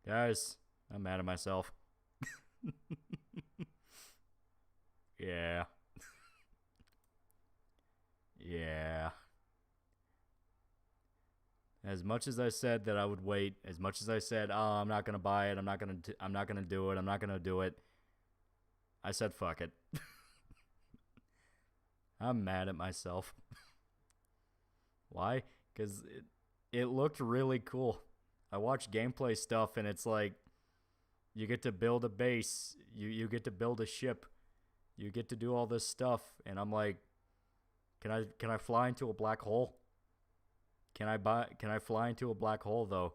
Guys, I'm mad at myself. Yeah. Yeah. As much as I said that I would wait, as much as I said, "Oh, I'm not gonna buy it. I'm not gonna do it. I'm not gonna do it." I said, "Fuck it." I'm mad at myself. Why? Because it looked really cool. I watched gameplay stuff, and it's like you get to build a base, you get to build a ship, you get to do all this stuff, and I'm like, can I fly into a black hole? Can I fly into a black hole though?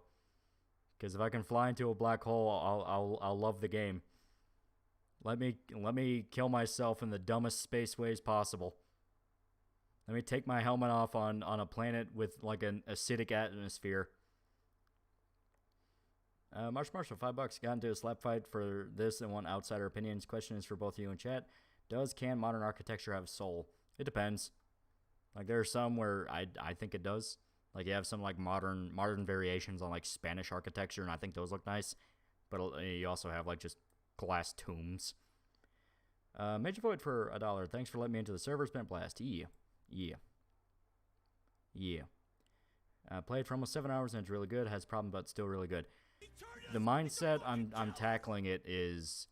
Because if I can fly into a black hole, I'll love the game. Let me kill myself in the dumbest space ways possible. Let me take my helmet off on a planet with like an acidic atmosphere. Marshall, $5. Got into a slap fight for this and want outsider opinions. Question is for both of you in chat. Can modern architecture have soul? It depends. Like there are some where I think it does. Like you have some like modern variations on like Spanish architecture, and I think those look nice. But you also have like just glass tombs. Major Void for $1. Thanks for letting me into the server. It's been a blast. Yeah. Played for almost 7 hours and it's really good. Has problem, but still really good. The mindset I'm tackling it is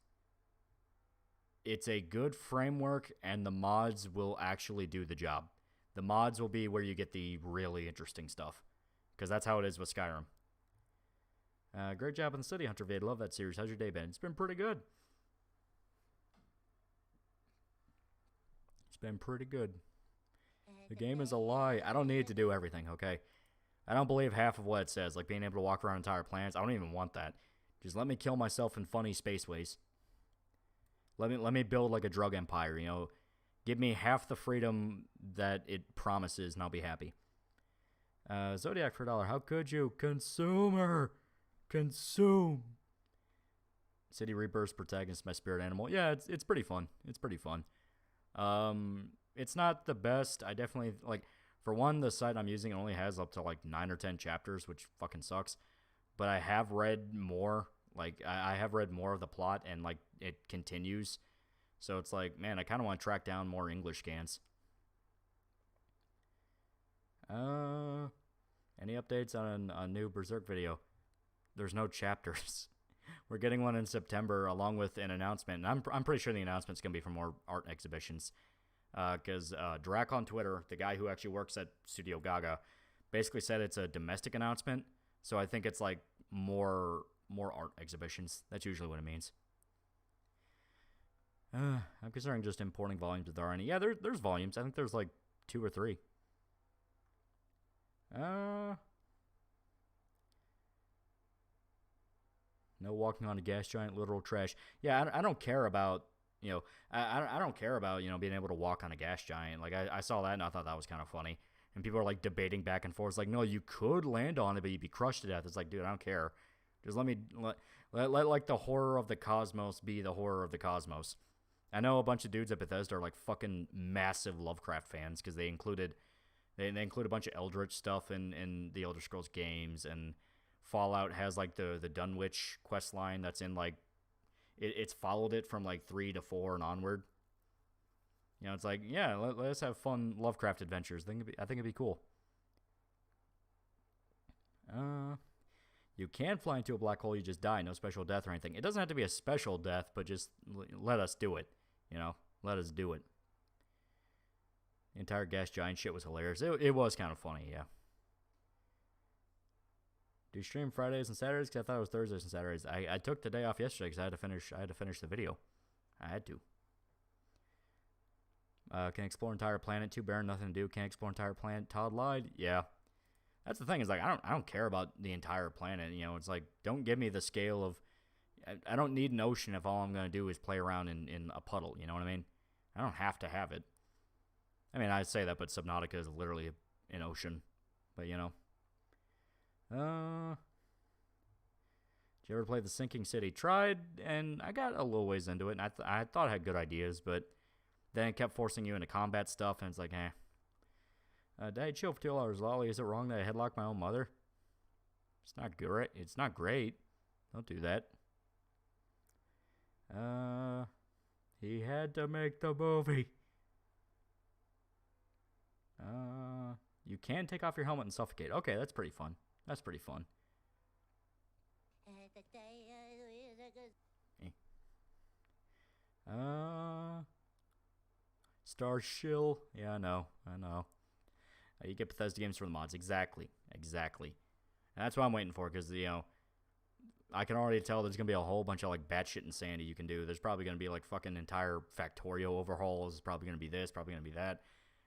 it's a good framework, and the mods will actually do the job. The mods will be where you get the really interesting stuff, because that's how it is with Skyrim. Great job on the City Hunter vid. Love that series. How's your day been? It's been pretty good. It's been pretty good. The game is a lie. I don't need to do everything, okay? I don't believe half of what it says, like being able to walk around entire planets. I don't even want that. Just let me kill myself in funny space ways. Let me build like a drug empire, you know. Give me half the freedom that it promises, and I'll be happy. Zodiac for $1. How could you? Consumer! Consume! City Reapers protagonist, my spirit animal. Yeah, it's pretty fun. It's pretty fun. It's not the best. I definitely, like, for one, the site I'm using only has up to like 9 or 10 chapters, which fucking sucks. But I have read more. Like, I have read more of the plot, and like it continues. So it's like, man, I kind of want to track down more English scans. Any updates on a new Berserk video? There's no chapters. We're getting one in September along with an announcement. And I'm pretty sure the announcement's going to be for more art exhibitions. Because Drac on Twitter, the guy who actually works at Studio Gaga, basically said it's a domestic announcement. So I think it's like more art exhibitions. That's usually what it means. I'm considering just importing volumes if there are any. Yeah, there's volumes. I think there's like 2 or 3. No walking on a gas giant, literal trash. Yeah, I don't care about, you know, I don't care about, you know, being able to walk on a gas giant. Like, I saw that and I thought that was kind of funny. And people are like debating back and forth. It's like, no, you could land on it, but you'd be crushed to death. It's like, dude, I don't care. Just let like the horror of the cosmos be the horror of the cosmos. I know a bunch of dudes at Bethesda are like fucking massive Lovecraft fans because they include a bunch of Eldritch stuff in the Elder Scrolls games, and Fallout has like the Dunwich quest line that's in like it's followed it from like 3 to 4 and onward. You know, it's like, yeah, let's have fun Lovecraft adventures. I think it'd be cool. You can fly into a black hole, you just die, no special death or anything. It doesn't have to be a special death, but just let us do it. You know, let us do it. The entire gas giant shit was hilarious. It was kind of funny, yeah. Do you stream Fridays and Saturdays? Because I thought it was Thursdays and Saturdays. I took the day off yesterday because I had to finish the video. I had to. Can explore entire planet. Too barren, nothing to do. Can't explore entire planet. Todd lied. Yeah. That's the thing, is like I don't care about the entire planet. You know, it's like, don't give me the scale of, I don't need an ocean if all I'm gonna do is play around in a puddle. You know what I mean? I don't have to have it. I mean, I say that, but Subnautica is literally an ocean. But you know. Did you ever play The Sinking City? Tried, and I got a little ways into it, and I thought I had good ideas, but then it kept forcing you into combat stuff, and it's like, eh. Daddy, chill for $2. Lolly, is it wrong that I headlocked my own mother? It's not great. It's not great. Don't do that. He had to make the movie. You can take off your helmet and suffocate. Okay, that's pretty fun. That's pretty fun. Star Shill. Yeah, I know. You get Bethesda games for the mods. Exactly. And that's what I'm waiting for, because, I can already tell there's going to be a whole bunch of, like, batshit insanity you can do. There's probably going to be, like, fucking entire Factorio overhauls. It's probably going to be this, probably going to be that.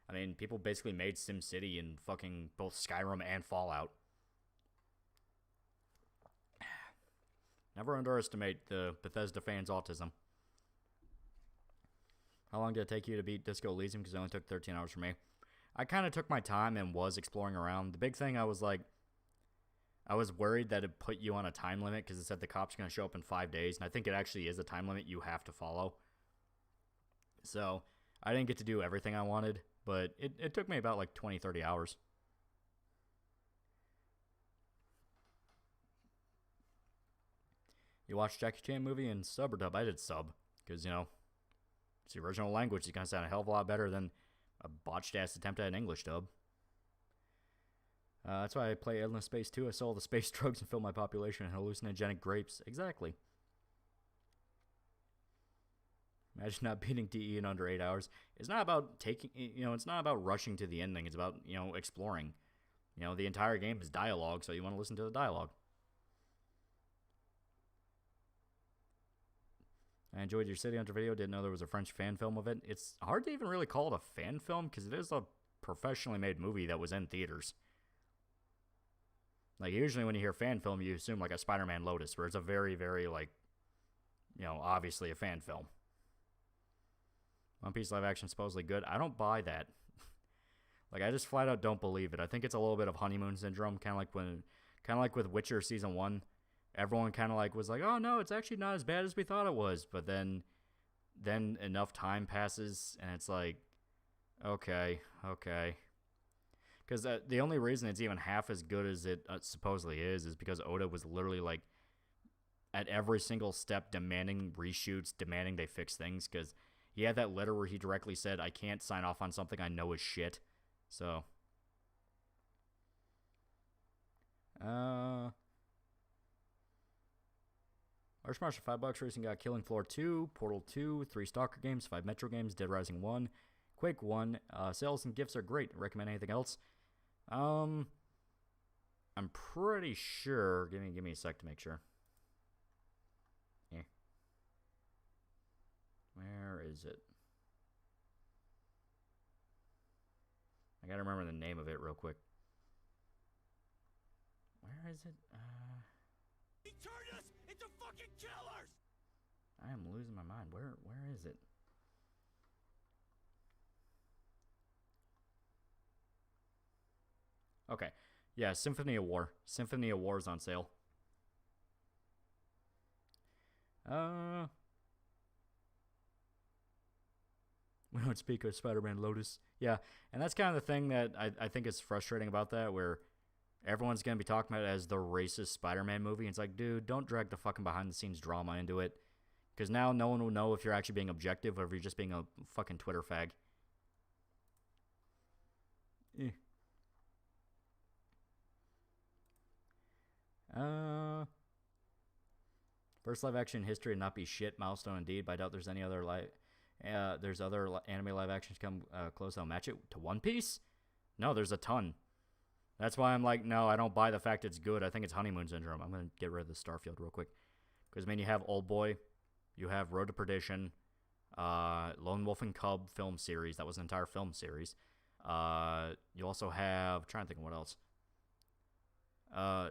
I mean, people basically made SimCity in fucking both Skyrim and Fallout. Never underestimate the Bethesda fans' autism. How long did it take you to beat Disco Elysium? Because it only took 13 hours for me. I kind of took my time and was exploring around. The big thing, I was worried that it put you on a time limit, because it said the cops are going to show up in 5 days. And I think it actually is a time limit you have to follow. So I didn't get to do everything I wanted, but it took me about like 20, 30 hours. You watched Jackie Chan movie in sub or dub? I did sub, because, it's the original language. It's going to sound a hell of a lot better than a botched-ass attempt at an English dub. That's why I play Endless Space 2. I sell the space drugs and fill my population and hallucinogenic grapes. Exactly. Imagine not beating DE in under 8 hours. It's not about it's not about rushing to the ending. It's about, exploring. The entire game is dialogue, so you want to listen to the dialogue. I enjoyed your City Hunter video. Didn't know there was a French fan film of it. It's hard to even really call it a fan film, because it is a professionally made movie that was in theaters. Like, usually when you hear fan film, you assume like a Spider-Man Lotus, where it's a very, very, like, obviously a fan film. One Piece live action supposedly good. I don't buy that. Like, I just flat out don't believe it. I think it's a little bit of honeymoon syndrome, kind of like with Witcher season 1. Everyone kind of like was like, oh no, it's actually not as bad as we thought it was. But then enough time passes, and it's like, okay. Because the only reason it's even half as good as it supposedly is because Oda was literally like at every single step demanding reshoots, demanding they fix things. Because he had that letter where he directly said, I can't sign off on something I know is shit. So, Arch Marshall, $5 racing got Killing Floor 2, Portal 2, 3 Stalker games, 5 Metro games, Dead Rising 1, Quake 1. Sales and gifts are great. Recommend anything else? I'm pretty sure. Give me a sec to make sure. Where is it? I gotta remember the name of it real quick. Where is it? He turned us into fucking killers! I am losing my mind. Where is it? Okay. Yeah, Symphony of War. Symphony of War is on sale. We don't speak of Spider-Man Lotus. Yeah, and that's kind of the thing that I think is frustrating about that, where everyone's going to be talking about it as the racist Spider-Man movie. And it's like, dude, don't drag the fucking behind-the-scenes drama into it. Because now no one will know if you're actually being objective or if you're just being a fucking Twitter fag. First live-action history to not be shit. Milestone indeed, but I doubt there's any other there's other anime live actions come close that'll match it. To One Piece? No, there's a ton. That's why I'm like, no, I don't buy the fact it's good. I think it's honeymoon syndrome. I'm going to get rid of the Starfield real quick. Because, I mean, you have Old Boy. You have Road to Perdition. Lone Wolf and Cub film series. That was an entire film series. You also have, I'm trying to think of what else.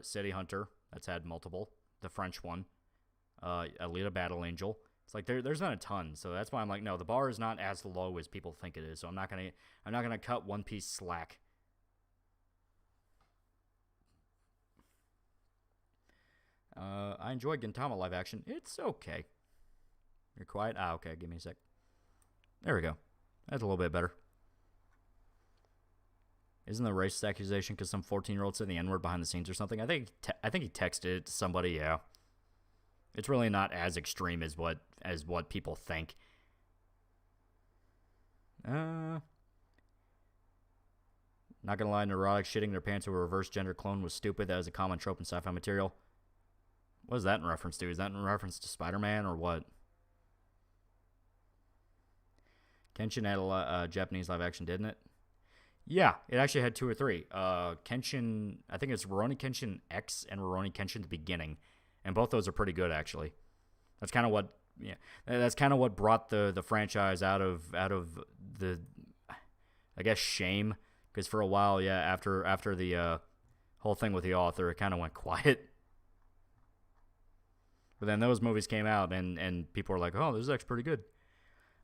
City Hunter. That's had multiple. The French one. Alita Battle Angel. It's like there's not a ton, so that's why I'm like, no, the bar is not as low as people think it is. So I'm not gonna cut One Piece slack. I enjoyed Gintama live action. It's okay. You're quiet? Ah, okay. Give me a sec. There we go. That's a little bit better. Isn't the racist accusation because some 14-year-old said the N-word behind the scenes or something? I think he texted it to somebody. Yeah. It's really not as extreme as what people think. Not gonna lie, neurotic shitting their pants over a reverse gender clone was stupid. That is a common trope in sci-fi material. What is that in reference to? Is that in reference to Spider-Man or what? Kenshin had a Japanese live action, didn't it? Yeah, it actually had 2 or 3. Kenshin, I think it's Rurouni Kenshin X and Rurouni Kenshin at the beginning, and both those are pretty good actually. That's kind of what, yeah, that's kind of what brought the franchise out of the, I guess, shame, because for a while, yeah, after the whole thing with the author, it kind of went quiet. But then those movies came out, and people were like, "Oh, this is actually pretty good."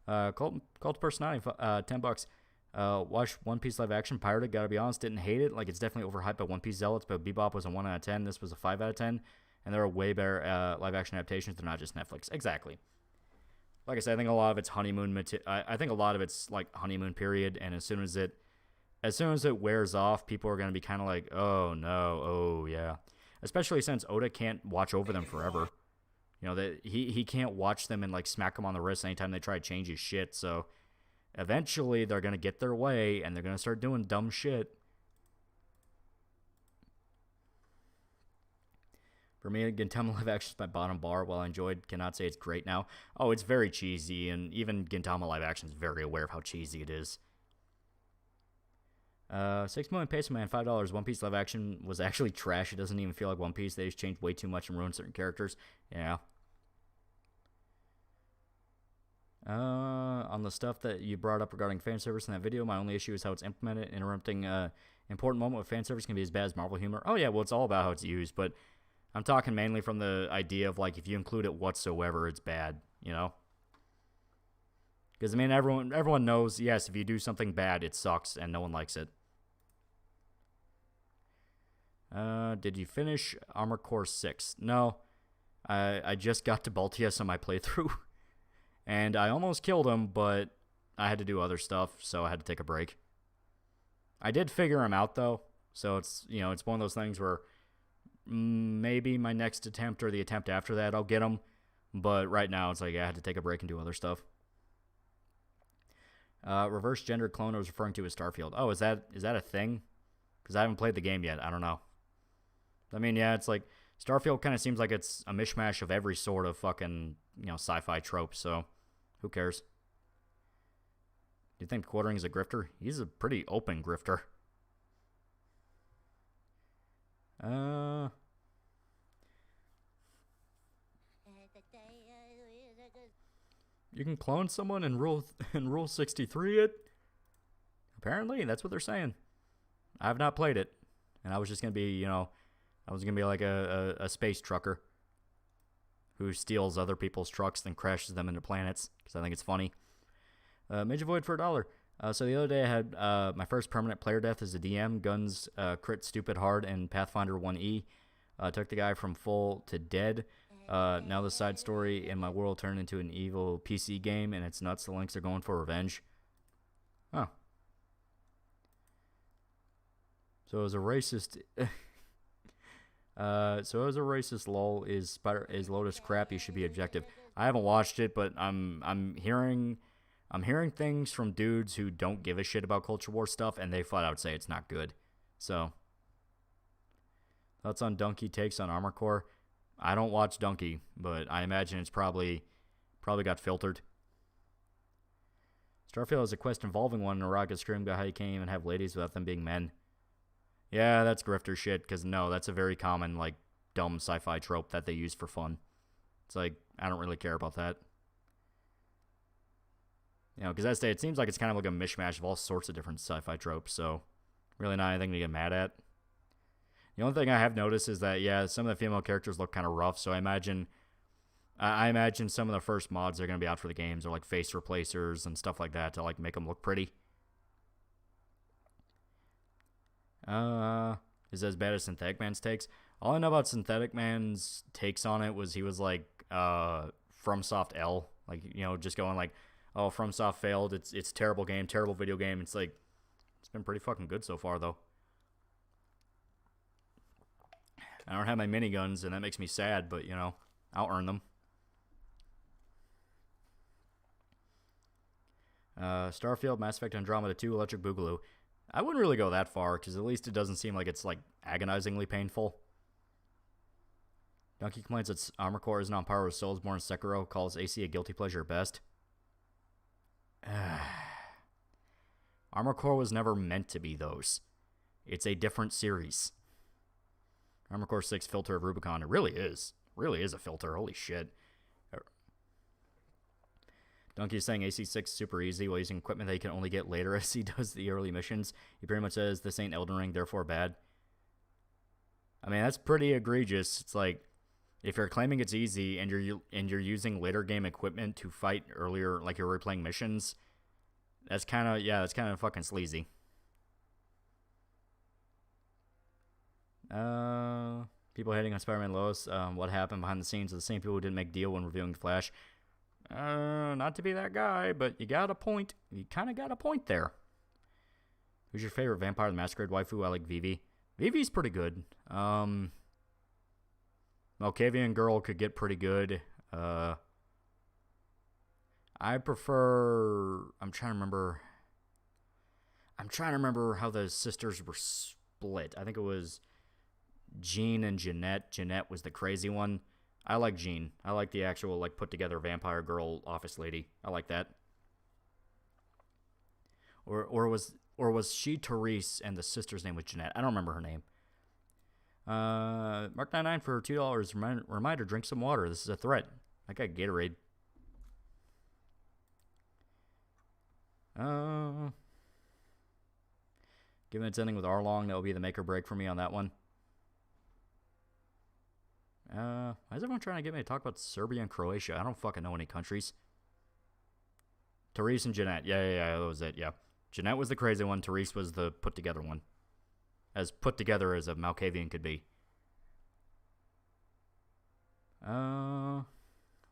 Cult Personality, $10. Watched One Piece live action, pirated. Gotta be honest, didn't hate it. Like, it's definitely overhyped by One Piece zealots, but Bebop was a 1 out of 10. This was a 5 out of 10, and there are way better live action adaptations. They're not just Netflix. Exactly. Like I said, I think a lot of it's honeymoon. I think a lot of it's like honeymoon period, and as soon as it wears off, people are gonna be kind of like, "Oh no, oh yeah." Especially since Oda can't watch over them forever. You know, that he can't watch them and like smack them on the wrist anytime they try to change his shit. So eventually they're gonna get their way and they're gonna start doing dumb shit. For me, Gintama live action is my bottom bar. While I enjoyed, cannot say it's great now. Oh, it's very cheesy, and even Gintama live action is very aware of how cheesy it is. 6 million peso man, $5. One Piece live action was actually trash. It doesn't even feel like One Piece. They just changed way too much and ruined certain characters. Yeah. On the stuff that you brought up regarding fan service in that video, my only issue is how it's implemented. Interrupting important moment with fan service can be as bad as Marvel humor. Oh yeah, well, it's all about how it's used, but I'm talking mainly from the idea of like if you include it whatsoever, it's bad, you know? Because I mean, everyone knows, yes, if you do something bad, it sucks and no one likes it. Did you finish Armor Core 6? No. I just got to Baltius on my playthrough. And I almost killed him, but I had to do other stuff, so I had to take a break. I did figure him out, though. So it's, you know, it's one of those things where maybe my next attempt or the attempt after that, I'll get him. But right now, it's like I had to take a break and do other stuff. Reverse gender clone I was referring to as Starfield. Oh, is that a thing? Because I haven't played the game yet. I don't know. I mean, yeah, it's like Starfield kind of seems like it's a mishmash of every sort of fucking, you know, sci-fi trope. So who cares? Do you think Quartering is a grifter? He's a pretty open grifter. You can clone someone and rule 63 it? Apparently, that's what they're saying. I have not played it. And I was just going to be, you know, I was going to be like a space trucker who steals other people's trucks and crashes them into planets because I think it's funny. Major Void for $1. So the other day I had my first permanent player death as a DM. Guns crit stupid hard and Pathfinder 1E. Took the guy from full to dead. Now the side story in my world turned into an evil PC game, and it's nuts. The Lynx are going for revenge. Oh. So as a racist... lol, is Lotus crap, you should be objective. I haven't watched it, but I'm hearing things from dudes who don't give a shit about Culture War stuff, and they flat out say it's not good. So, thoughts on Donkey takes on Armor Core? I don't watch Donkey, but I imagine it's probably got filtered. Starfield is a quest involving one, and a rocket screaming about how you can't even have ladies without them being men. Yeah, that's grifter shit, because no, that's a very common, like, dumb sci-fi trope that they use for fun. It's like, I don't really care about that. You know, because it seems like it's kind of like a mishmash of all sorts of different sci-fi tropes, so really not anything to get mad at. The only thing I have noticed is that, yeah, some of the female characters look kind of rough, so I imagine some of the first mods that are going to be out for the games are like face replacers and stuff like that to like make them look pretty. Is it as bad as Synthetic Man's takes? All I know about Synthetic Man's takes on it was he was like, FromSoft L. Like, you know, just going like, oh, FromSoft failed. It's a terrible game, terrible video game. It's like, it's been pretty fucking good so far, though. I don't have my miniguns, and that makes me sad, but, you know, I'll earn them. Starfield, Mass Effect Andromeda 2, Electric Boogaloo. I wouldn't really go that far, because at least it doesn't seem like it's, like, agonizingly painful. Donkey complains that Armor Core isn't on par with Soulsborne. Sekiro calls AC a guilty pleasure at best. Armor Core was never meant to be those. It's a different series. Armor Core 6 Filter of Rubicon. It really is. Really is a filter. Holy shit. Donkey is saying AC6 is super easy while using equipment that he can only get later as he does the early missions. He pretty much says this ain't Elden Ring, therefore bad. I mean, that's pretty egregious. It's like, if you're claiming it's easy and you're using later game equipment to fight earlier, like you're replaying missions, that's kind of fucking sleazy. People hating on Spider-Man Lois. What happened behind the scenes of the same people who didn't make deal when reviewing Flash. Not to be that guy, but you got a point. You kind of got a point there. Who's your favorite Vampire the Masquerade waifu? I like Vivi. Vivi's pretty good. Malkavian Girl could get pretty good. I prefer... I'm trying to remember how the sisters were split. I think it was Jean and Jeanette. Jeanette was the crazy one. I like Jean. I like the actual, like, put-together vampire girl office lady. I like that. Or was she Therese and the sister's name was Jeanette? I don't remember her name. Mark99 for $2. Reminder, drink some water. This is a threat. I got Gatorade. Given it's ending with Arlong, that will be the make or break for me on that one. Why is everyone trying to get me to talk about Serbia and Croatia? I don't fucking know any countries. Therese and Jeanette. Yeah, that was it, yeah. Jeanette was the crazy one. Therese was the put-together one. As put-together as a Malkavian could be.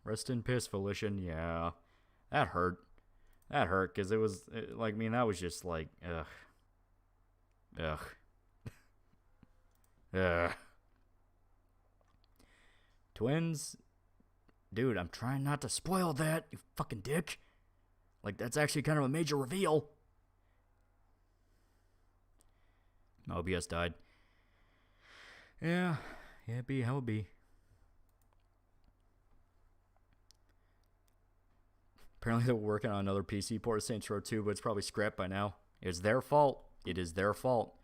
Rest in piss, Felician. Yeah. That hurt. That hurt, because it was, that was just like, ugh. Ugh. Twins? Dude, I'm trying not to spoil that, you fucking dick. Like, that's actually kind of a major reveal. OBS died. Yeah, it'd be how it be. Apparently they're working on another PC port of Saints Row 2, but it's probably scrapped by now. It's their fault. It is their fault.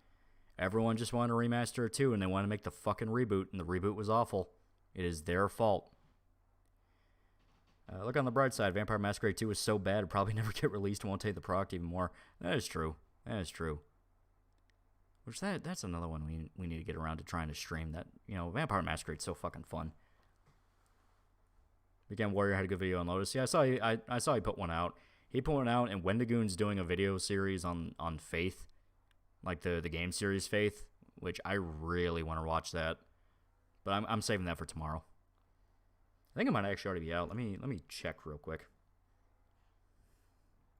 Everyone just wanted to remaster it too, and they want to make the fucking reboot, and the reboot was awful. It is their fault. Look on the bright side. Vampire Masquerade 2 is so bad, it'll probably never get released and won't take the product even more. That is true. That is true. Which that's another one we need to get around to trying to stream. That, Vampire Masquerade's so fucking fun. Weekend Warrior had a good video on Lotus. Yeah, I saw he put one out. He put one out, and Wendigoon's doing a video series on Faith. Like the game series Faith, which I really want to watch that. But I'm saving that for tomorrow. I think it might actually already be out. Let me check real quick.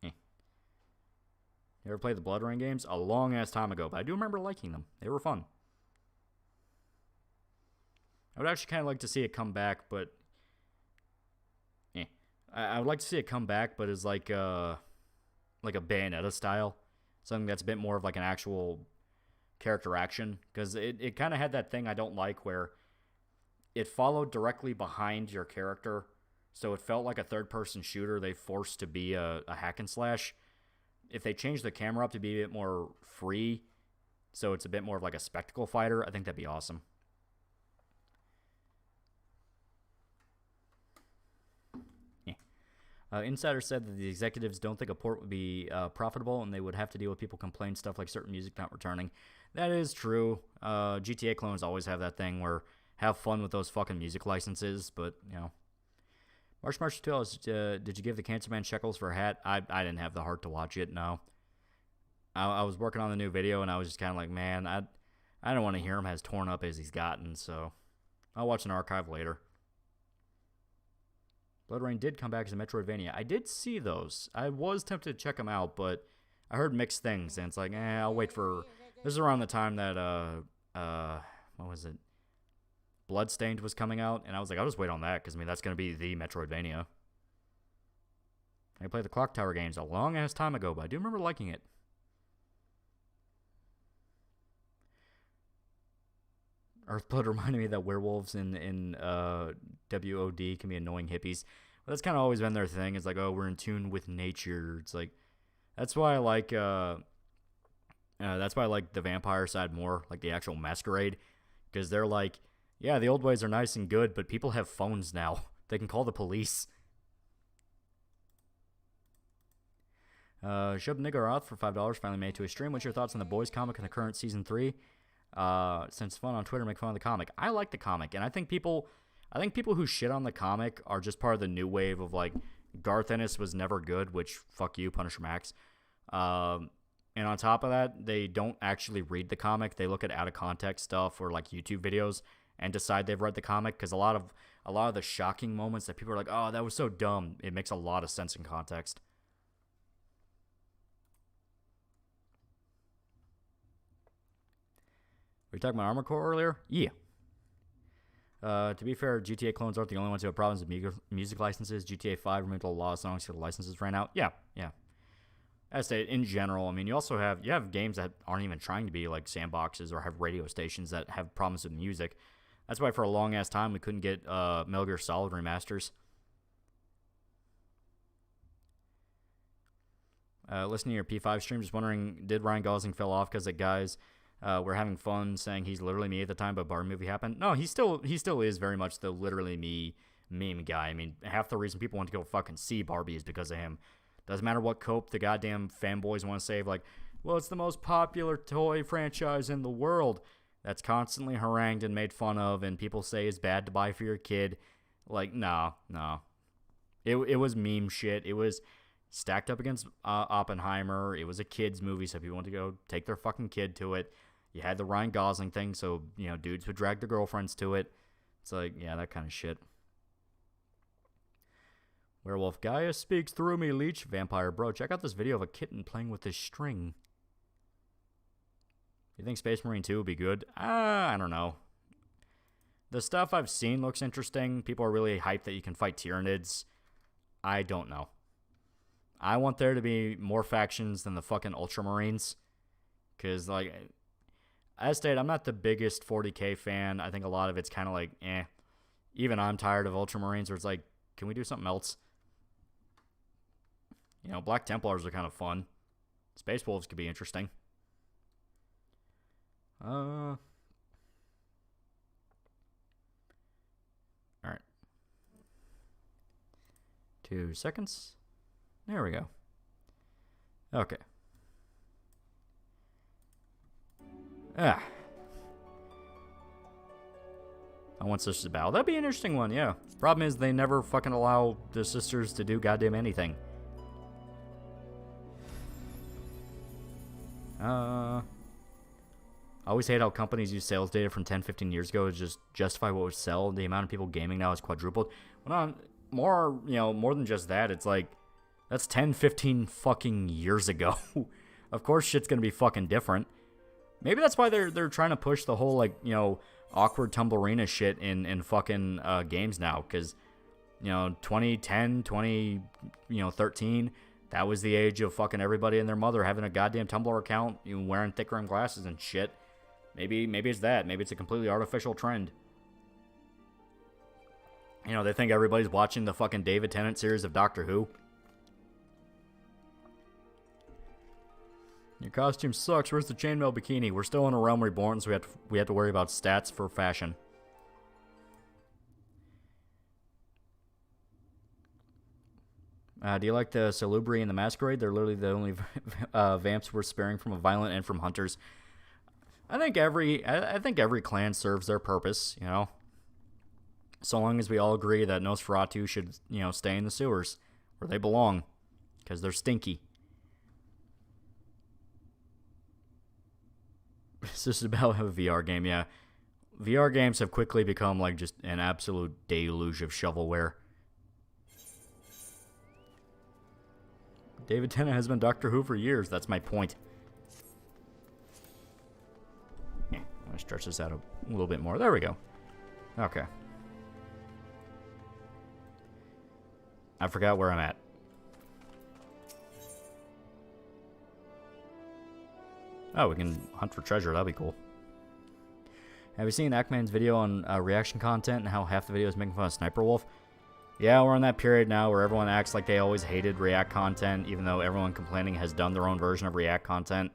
You ever played the Blood Rain games? A long ass time ago, but I do remember liking them. They were fun. I would actually kind of like to see it come back, but I would like to see it come back, but as like a Bayonetta style, something that's a bit more of like an actual character action, because it kind of had that thing I don't like where it followed directly behind your character, so it felt like a third-person shooter they forced to be a hack and slash. If they changed the camera up to be a bit more free, so it's a bit more of like a spectacle fighter, I think that'd be awesome. Insider said that the executives don't think a port would be profitable, and they would have to deal with people complaining stuff like certain music not returning. That is true. GTA clones always have that thing where have fun with those fucking music licenses, but, March 12, did you give the Cancer Man shekels for a hat? I didn't have the heart to watch it, no. I was working on the new video, and I was just kind of like, man, I don't want to hear him as torn up as he's gotten, so I'll watch an archive later. Blood Rain did come back as a Metroidvania. I did see those. I was tempted to check them out, but I heard mixed things, and it's like, I'll wait for... This is around the time that, what was it? Bloodstained was coming out, and I was like, I'll just wait on that, because, I mean, that's going to be the Metroidvania. I played the Clock Tower games a long-ass time ago, but I do remember liking it. Earthblood reminded me that werewolves in WOD can be annoying hippies. But that's kind of always been their thing. It's like, oh, we're in tune with nature. It's like, that's why I like the vampire side more, like the actual masquerade, because they're like, yeah, the old ways are nice and good, but people have phones now. They can call the police. Shub Niggeroth for $5 finally made to a stream. What's your thoughts on the Boys comic in the current season 3? Since fun on Twitter make fun of the comic. I like the comic, and I think people who shit on the comic are just part of the new wave of like Garth Ennis was never good, which fuck you, Punisher Max. And on top of that, they don't actually read the comic. They look at out of context stuff or like YouTube videos and decide they've read the comic, because a lot of the shocking moments that people are like, oh, that was so dumb, it makes a lot of sense in context. Were you talking about Armored Core earlier? Yeah. To be fair, GTA clones aren't the only ones who have problems with music licenses. GTA 5 removed a lot of songs because the licenses ran out. Yeah. I say in general, I mean, you have games that aren't even trying to be like sandboxes or have radio stations that have problems with music. That's why for a long ass time we couldn't get Metal Gear Solid remasters. Listening to your P5 stream, just wondering, did Ryan Gosling fell off because the guys were having fun saying he's literally me at the time, but Barbie movie happened? No, he still is very much the literally me meme guy. I mean, half the reason people want to go fucking see Barbie is because of him. Doesn't matter what cope the goddamn fanboys want to say, like, well, it's the most popular toy franchise in the world. That's constantly harangued and made fun of, and people say is bad to buy for your kid. Like, no. It was meme shit. It was stacked up against Oppenheimer. It was a kid's movie, so people want to go take their fucking kid to it. You had the Ryan Gosling thing, so, you know, dudes would drag their girlfriends to it. It's like, yeah, that kind of shit. Werewolf Gaia speaks through me, leech. Vampire bro, check out this video of a kitten playing with this string. You think Space Marine 2 would be good? I don't know. The stuff I've seen looks interesting. People are really hyped that you can fight Tyranids. I don't know. I want there to be more factions than the fucking Ultramarines. Because, like, as stated, I'm not the biggest 40k fan. I think a lot of it's kind of like, eh. Even I'm tired of Ultramarines, where it's like, can we do something else? You know, Black Templars are kind of fun. Space Wolves could be interesting. Alright. 2 seconds. There we go. Okay. I want Sisters of Battle. That'd be an interesting one, yeah. Problem is, they never fucking allow the sisters to do goddamn anything. I always hate how companies use sales data from 10, 15 years ago to just justify what would sell. The amount of people gaming now is quadrupled. Well, more than just that, it's like, that's 10, 15 fucking years ago. Of course shit's gonna be fucking different. Maybe that's why they're trying to push the whole, like, you know, awkward Tumblerina shit in fucking games now. Because, you know, 2010, 2013, that was the age of fucking everybody and their mother having a goddamn Tumblr account, you know, wearing thick rim glasses and shit. Maybe it's that. Maybe it's a completely artificial trend. You know, they think everybody's watching the fucking David Tennant series of Doctor Who. Your costume sucks. Where's the chainmail bikini? We're still in a Realm Reborn, so we have to worry about stats for fashion. Do you like the Salubri and the Masquerade? They're literally the only vamps we're sparing from a violent and from hunters. I think every clan serves their purpose, you know. So long as we all agree that Nosferatu should, you know, stay in the sewers where they belong, because they're stinky. This is about a VR game, yeah. VR games have quickly become like just an absolute deluge of shovelware. David Tennant has been Doctor Who for years. That's my point. I'm going to stretch this out a little bit more. There we go. Okay. I forgot where I'm at. Oh, we can hunt for treasure. That'll be cool. Have you seen Ackman's video on reaction content and how half the video is making fun of Sniper Wolf? Yeah, we're in that period now where everyone acts like they always hated React content, even though everyone complaining has done their own version of React content.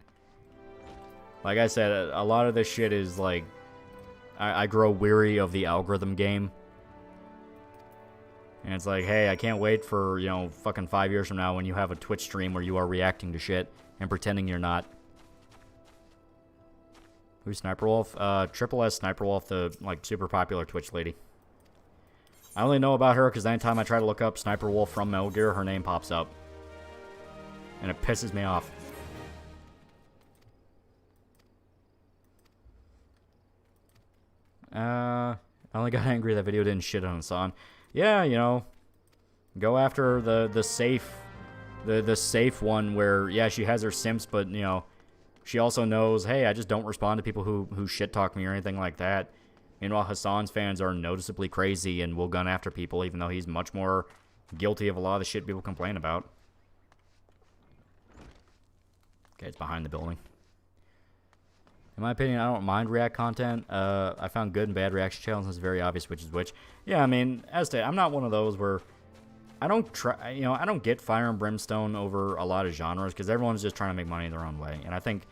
Like I said, a lot of this shit is like... I grow weary of the algorithm game. And it's like, hey, I can't wait for, you know, fucking 5 years from now when you have a Twitch stream where you are reacting to shit and pretending you're not. Who's Sniper Wolf? Triple S Sniper Wolf, the, like, super popular Twitch lady. I only know about her because anytime I try to look up Sniper Wolf from Metal Gear, her name pops up. And it pisses me off. I only got angry that video didn't shit on Hassan. Yeah, you know, go after the safe one where, yeah, she has her simps, but, you know, she also knows, hey, I just don't respond to people who shit talk me or anything like that. Meanwhile, Hassan's fans are noticeably crazy and will gun after people, even though he's much more guilty of a lot of the shit people complain about. Okay, it's behind the building. In my opinion, I don't mind React content. I found good and bad reaction channels. It's very obvious which is which. Yeah, I mean, as to, I'm not one of those where I don't try, you know, I don't get fire and brimstone over a lot of genres because everyone's just trying to make money their own way. And I think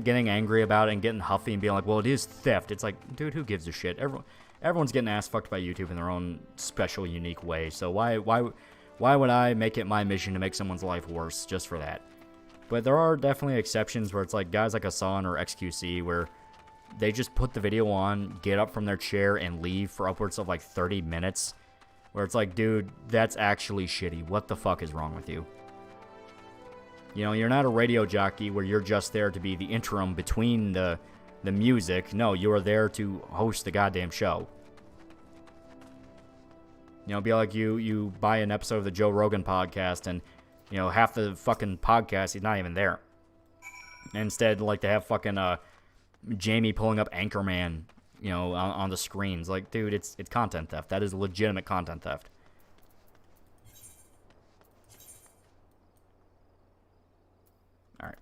getting angry about it and getting huffy and being like, well, it is theft. It's like, dude, who gives a shit? Everyone's getting ass fucked by YouTube in their own special, unique way. So why would I make it my mission to make someone's life worse just for that? But there are definitely exceptions where it's like guys like Hassan or XQC where they just put the video on, get up from their chair, and leave for upwards of like 30 minutes. Where it's like, dude, that's actually shitty. What the fuck is wrong with you? You know, you're not a radio jockey where you're just there to be the interim between the music. No, you are there to host the goddamn show. You know, be like you buy an episode of the Joe Rogan podcast and, you know, half the fucking podcast, he's not even there. Instead, like, they have fucking Jamie pulling up Anchorman, you know, on the screens. Like, dude, it's content theft. That is legitimate content theft. Alright.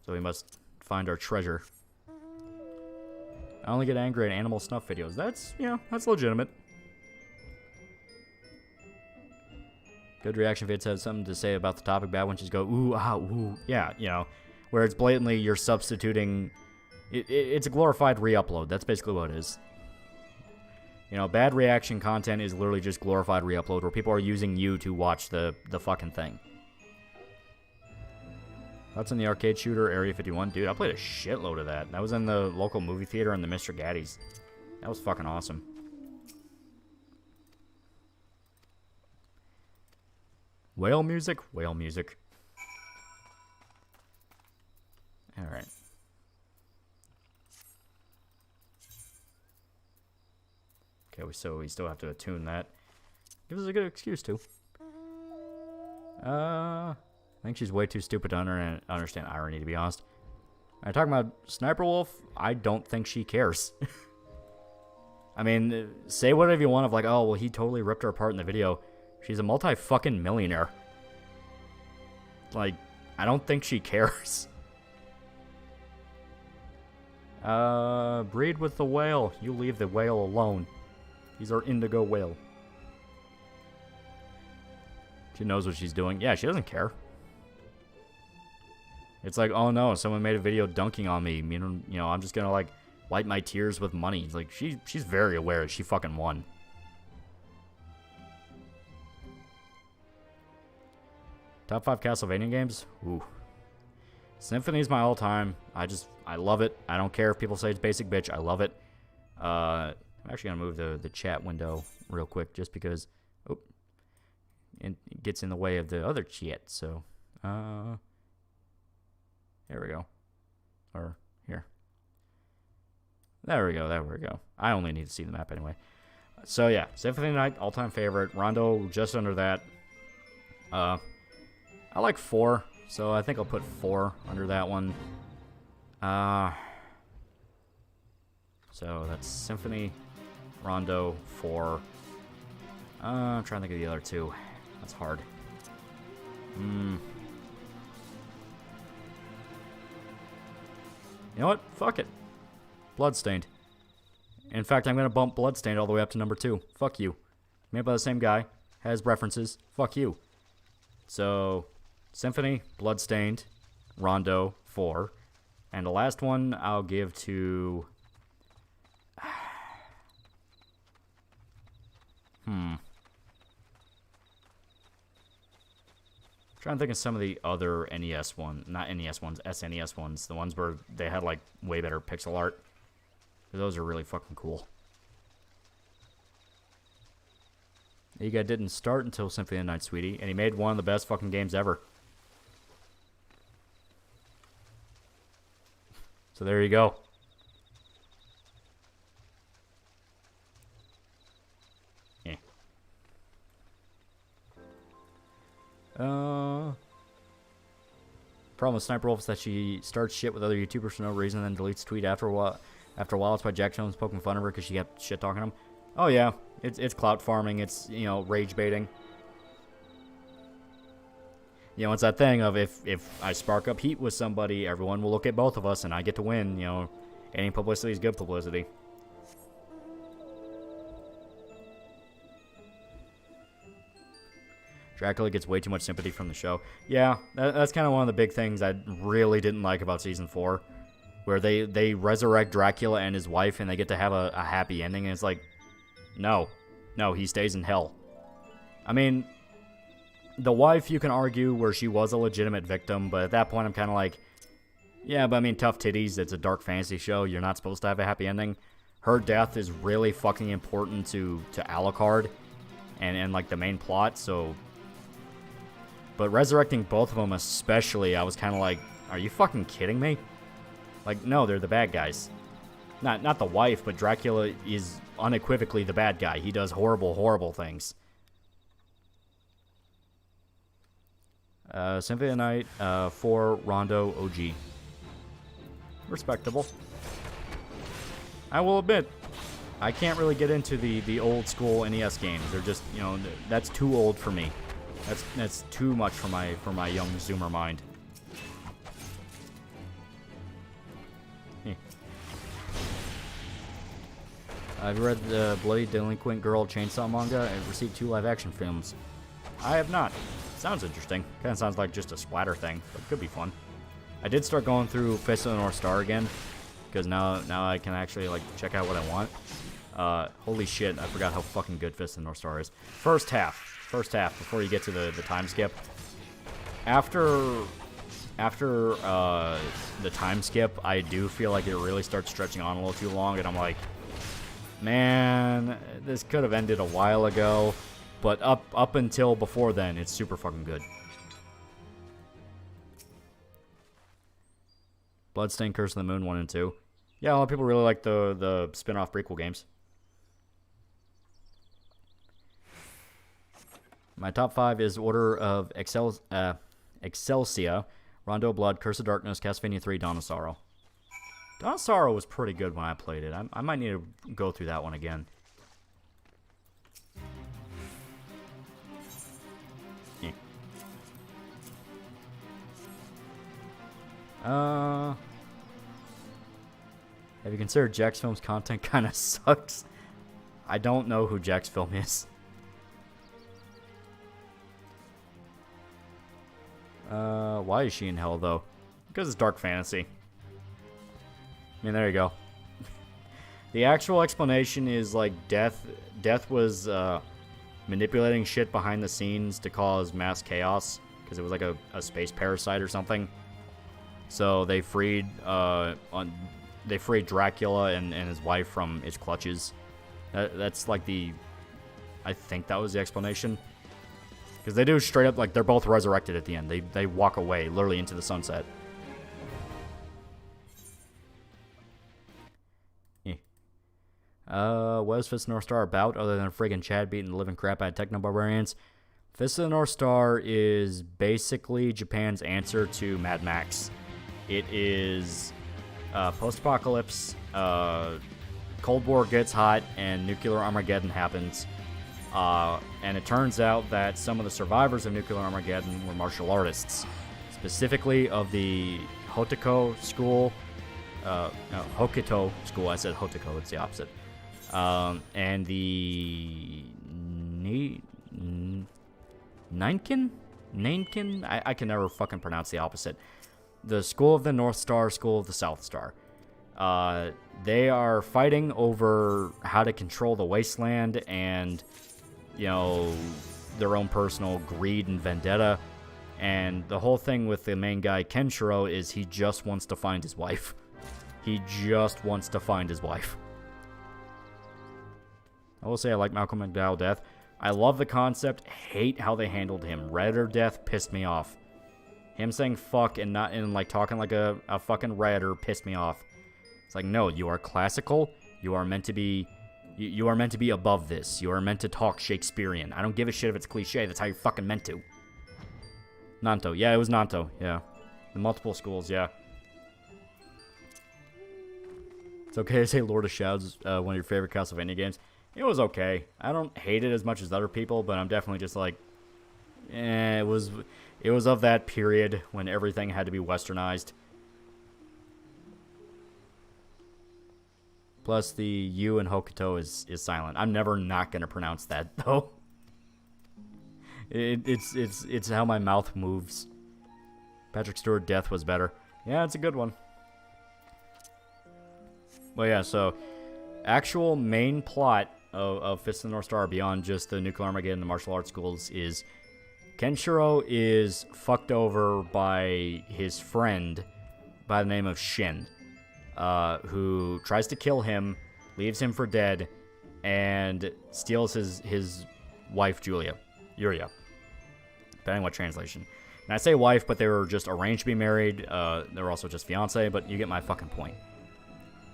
So we must find our treasure. I only get angry at animal snuff videos. That's, you know, that's legitimate. Good reaction vids have something to say about the topic. Bad ones just go, ooh, ah, ooh. Yeah, you know, where it's blatantly you're substituting. It's a glorified re-upload. That's basically what it is. You know, bad reaction content is literally just glorified re-upload where people are using you to watch the fucking thing. That's in the arcade shooter, Area 51. Dude, I played a shitload of that. That was in the local movie theater in the Mr. Gaddy's. That was fucking awesome. Whale music? Whale music. Alright. Okay, so we still have to attune that. Gives us a good excuse to. I think she's way too stupid to understand irony, to be honest. Alright, talking about Sniper Wolf, I don't think she cares. I mean, say whatever you want of like, oh, well, he totally ripped her apart in the video. She's a multi-fucking millionaire. Like, I don't think she cares. Breed with the whale. You leave the whale alone. He's our indigo whale. She knows what she's doing. Yeah, she doesn't care. It's like, oh no, someone made a video dunking on me. You know, I'm just gonna, like, wipe my tears with money. It's like, she's very aware that she fucking won. Top 5 Castlevania games? Ooh. Symphony's my all-time. I love it. I don't care if people say it's basic bitch. I love it. I'm actually going to move the chat window real quick just because it gets in the way of the other chat. So, there we go. Or here. There we go. I only need to see the map anyway. So, yeah. Symphony Night, all-time favorite. Rondo, just under that. I like 4, so I think I'll put 4 under that one. So that's Symphony, Rondo, 4. I'm trying to think of the other two. That's hard. You know what? Fuck it. Bloodstained. In fact, I'm going to bump Bloodstained all the way up to number 2. Fuck you. Made by the same guy. Has references. Fuck you. So, Symphony, Bloodstained, Rondo, 4. And the last one I'll give to... Trying to think of some of the other NES ones. Not NES ones, SNES ones. The ones where they had, like, way better pixel art. Those are really fucking cool. Iga didn't start until Symphony of the Night, sweetie, and he made one of the best fucking games ever. So there you go. Yeah. Problem with Sniper Wolf is that she starts shit with other YouTubers for no reason, and then deletes tweet after a while. After a while, it's why Jack Jones poking fun of her because she kept shit talking him. Oh yeah, it's clout farming. It's, you know, rage baiting. You know, it's that thing of if I spark up heat with somebody, everyone will look at both of us, and I get to win. You know, any publicity is good publicity. Dracula gets way too much sympathy from the show. Yeah, that's kind of one of the big things I really didn't like about Season 4. Where they resurrect Dracula and his wife, and they get to have a happy ending, and it's like, no, he stays in hell. I mean, the wife, you can argue where she was a legitimate victim, but at that point I'm kind of like, yeah, but I mean, tough titties, it's a dark fantasy show, you're not supposed to have a happy ending. Her death is really fucking important to Alucard and like the main plot, so... But resurrecting both of them especially, I was kind of like, are you fucking kidding me? Like, no, they're the bad guys. Not the wife, but Dracula is unequivocally the bad guy. He does horrible, horrible things. Symphony of the Night, 4, Rondo, OG. Respectable. I will admit, I can't really get into the old school NES games. They're just, you know, that's too old for me. That's too much for my young Zoomer mind. I've read the Bloody Delinquent Girl Chainsaw manga and received 2 live-action films. I have not. Sounds interesting. Kind of sounds like just a splatter thing, but it could be fun. I did start going through Fist of the North Star again, because now I can actually like check out what I want. Holy shit, I forgot how fucking good Fist of the North Star is. First half, before you get to the time skip. After the time skip, I do feel like it really starts stretching on a little too long, and I'm like, man, this could have ended a while ago, but up until before then, it's super fucking good. Bloodstained Curse of the Moon 1 and 2. Yeah, a lot of people really like the spin-off prequel games. My top 5 is Order of Excelsia, Rondo Blood, Curse of Darkness, Castlevania 3, Dawn of Sorrow. Dawn of Sorrow was pretty good when I played it. I might need to go through that one again. Yeah. Have you considered Jack's Film's content kind of sucks? I don't know who Jack's Film is. Why is she in hell, though? Because it's dark fantasy. I mean, there you go. The actual explanation is, like, Death was, manipulating shit behind the scenes to cause mass chaos, because it was like a space parasite or something. So they freed, Dracula and his wife from its clutches. That's like I think that was the explanation. Because they do straight up, like, they're both resurrected at the end. They walk away, literally into the sunset. What is Fist of the North Star about, other than friggin' Chad beating the living crap out of Techno-Barbarians? Fist of the North Star is basically Japan's answer to Mad Max. It is post-apocalypse, Cold War gets hot and nuclear Armageddon happens. And it turns out that some of the survivors of nuclear Armageddon were martial artists, specifically of the Hotoko school. No, Hokuto school. I said Hotoko. It's the opposite. And the Nankin? I can never fucking pronounce the opposite. The School of the North Star, School of the South Star. They are fighting over how to control the wasteland and, you know, their own personal greed and vendetta. And the whole thing with the main guy, Kenshiro, is he just wants to find his wife. He just wants to find his wife. I will say I like Malcolm McDowell death. I love the concept, hate how they handled him. Redditor death pissed me off. Him saying fuck and not and like talking like a fucking Redditor pissed me off. It's like, no, you are classical. You are meant to be you are meant to be above this. You are meant to talk Shakespearean. I don't give a shit if it's cliche. That's how you're fucking meant to. Nanto. Yeah, it was Nanto. Yeah. The multiple schools, yeah. It's okay to say Lord of Shadows, one of your favorite Castlevania games. It was okay. I don't hate it as much as other people, but I'm definitely just like, it was of that period when everything had to be westernized. Plus, the U in Hokuto is silent. I'm never not gonna pronounce that though. It's how my mouth moves. Patrick Stewart death was better. Yeah, it's a good one. Well, yeah. So, actual main plot of Fist of the North Star beyond just the nuclear Armageddon and the martial arts schools is Kenshiro is fucked over by his friend by the name of Shin, who tries to kill him, leaves him for dead, and steals his wife Yuria, depending on what translation. And I say wife, but they were just arranged to be married. They were also just fiance, but you get my fucking point.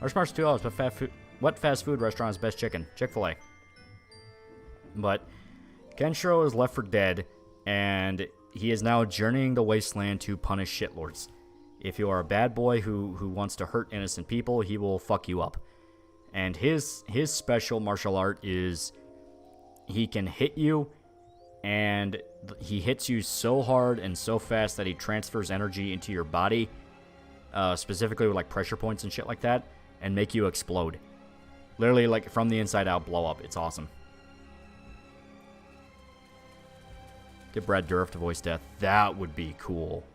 March $2, but what fast food restaurant has best chicken? Chick-fil-A. But Kenshiro is left for dead, and he is now journeying the wasteland to punish shitlords. If you are a bad boy who wants to hurt innocent people, he will fuck you up. And his special martial art is he can hit you, and he hits you so hard and so fast that he transfers energy into your body, specifically with like pressure points and shit like that, and make you explode. Literally, like, from the inside out, blow up. It's awesome. Get Brad Dourif to voice death. That would be cool.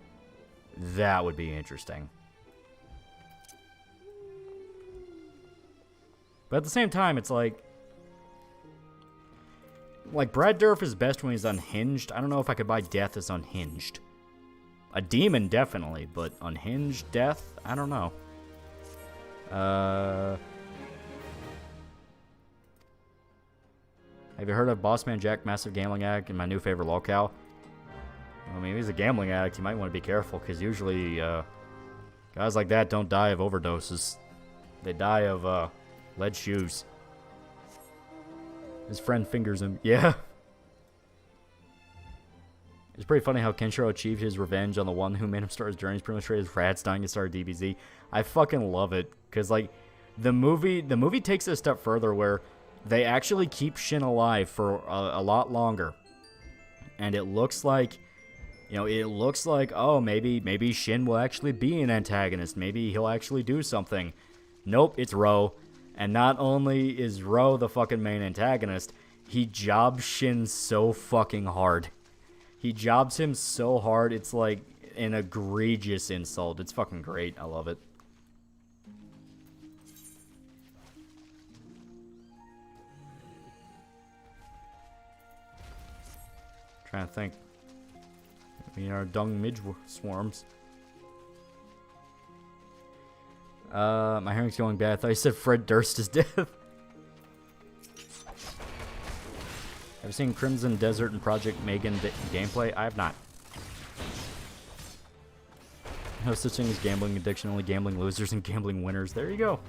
That would be interesting. But at the same time, it's like Brad Dourif is best when he's unhinged. I don't know if I could buy death as unhinged. A demon, definitely, but unhinged death? I don't know. Have you heard of Bossman Jack, massive gambling addict, and my new favorite locale? I mean, if he's a gambling addict, you might want to be careful, because usually guys like that don't die of overdoses. They die of lead shoes. His friend fingers him. Yeah. It's pretty funny how Kenshiro achieved his revenge on the one who made him start his journey. He's pretty much traded Rats dying to start DBZ. I fucking love it, because like the movie takes it a step further where they actually keep Shin alive for a lot longer, and it looks like, oh, maybe Shin will actually be an antagonist. Maybe he'll actually do something. Nope, it's Ro. And not only is Ro the fucking main antagonist, he jobs Shin so fucking hard. He jobs him so hard, it's like an egregious insult. It's fucking great. I love it. Trying to think. Our dung midge swarms. My hearing's going bad. I thought you said Fred Durst is dead. Have you seen Crimson Desert and Project Megan gameplay? I have not. No such thing as gambling addiction, only gambling losers and gambling winners. There you go.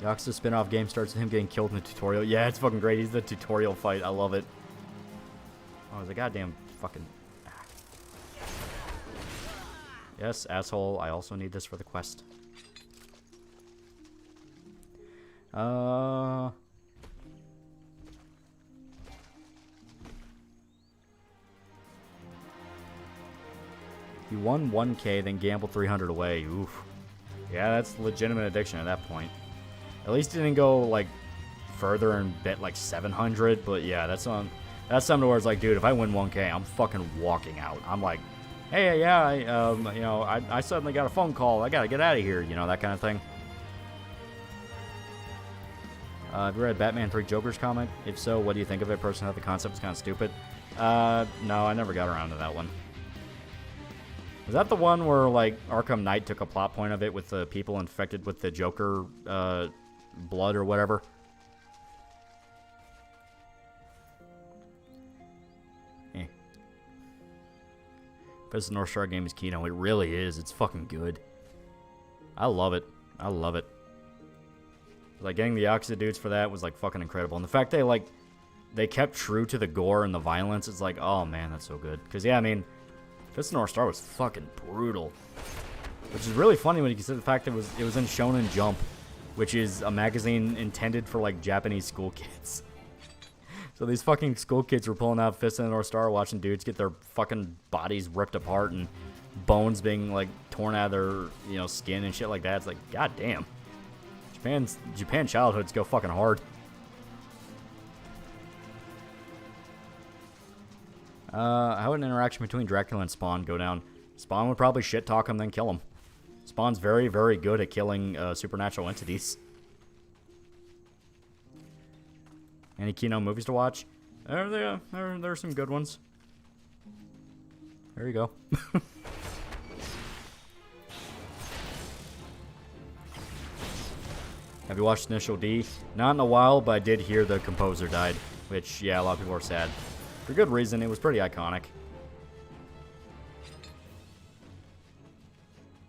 Yakuza spin-off game starts with him getting killed in the tutorial. Yeah, it's fucking great. He's the tutorial fight. I love it. Oh, it's a goddamn fucking... Yes, asshole, I also need this for the quest. You won 1K, then gambled 300 away. Oof. Yeah, that's legitimate addiction at that point. At least it didn't go, like, further and bet, like, 700, but yeah, that's something where it's like, dude, if I win 1K, I'm fucking walking out. I'm like, hey, yeah, you know, I suddenly got a phone call. I gotta get out of here, you know, that kind of thing. Have you read Batman 3 Joker's comic? If so, what do you think of it? Personally, I thought the concept was kind of stupid. No, I never got around to that one. Was that the one where, like, Arkham Knight took a plot point of it with the people infected with the Joker, blood or whatever? Eh. Best North Star game is Kino. It really is. It's fucking good. I love it. I love it. Like, getting the Yakuza dudes for that was, like, fucking incredible. And the fact they kept true to the gore and the violence, it's like, oh, man, that's so good. Because, yeah, I mean, Fist of North Star was fucking brutal. Which is really funny when you consider the fact that it was in Shonen Jump, which is a magazine intended for, like, Japanese school kids. So these fucking school kids were pulling out Fist of the North Star, watching dudes get their fucking bodies ripped apart and bones being, like, torn out of their, you know, skin and shit like that. It's like, god damn. Japan childhoods go fucking hard. How would an interaction between Dracula and Spawn go down? Spawn would probably shit talk him, then kill him. Spawn's very, very good at killing supernatural entities. Any Kino movies to watch? There are some good ones. There you go. Have you watched Initial D? Not in a while, but I did hear the composer died. Which, yeah, a lot of people are sad. For good reason, it was pretty iconic.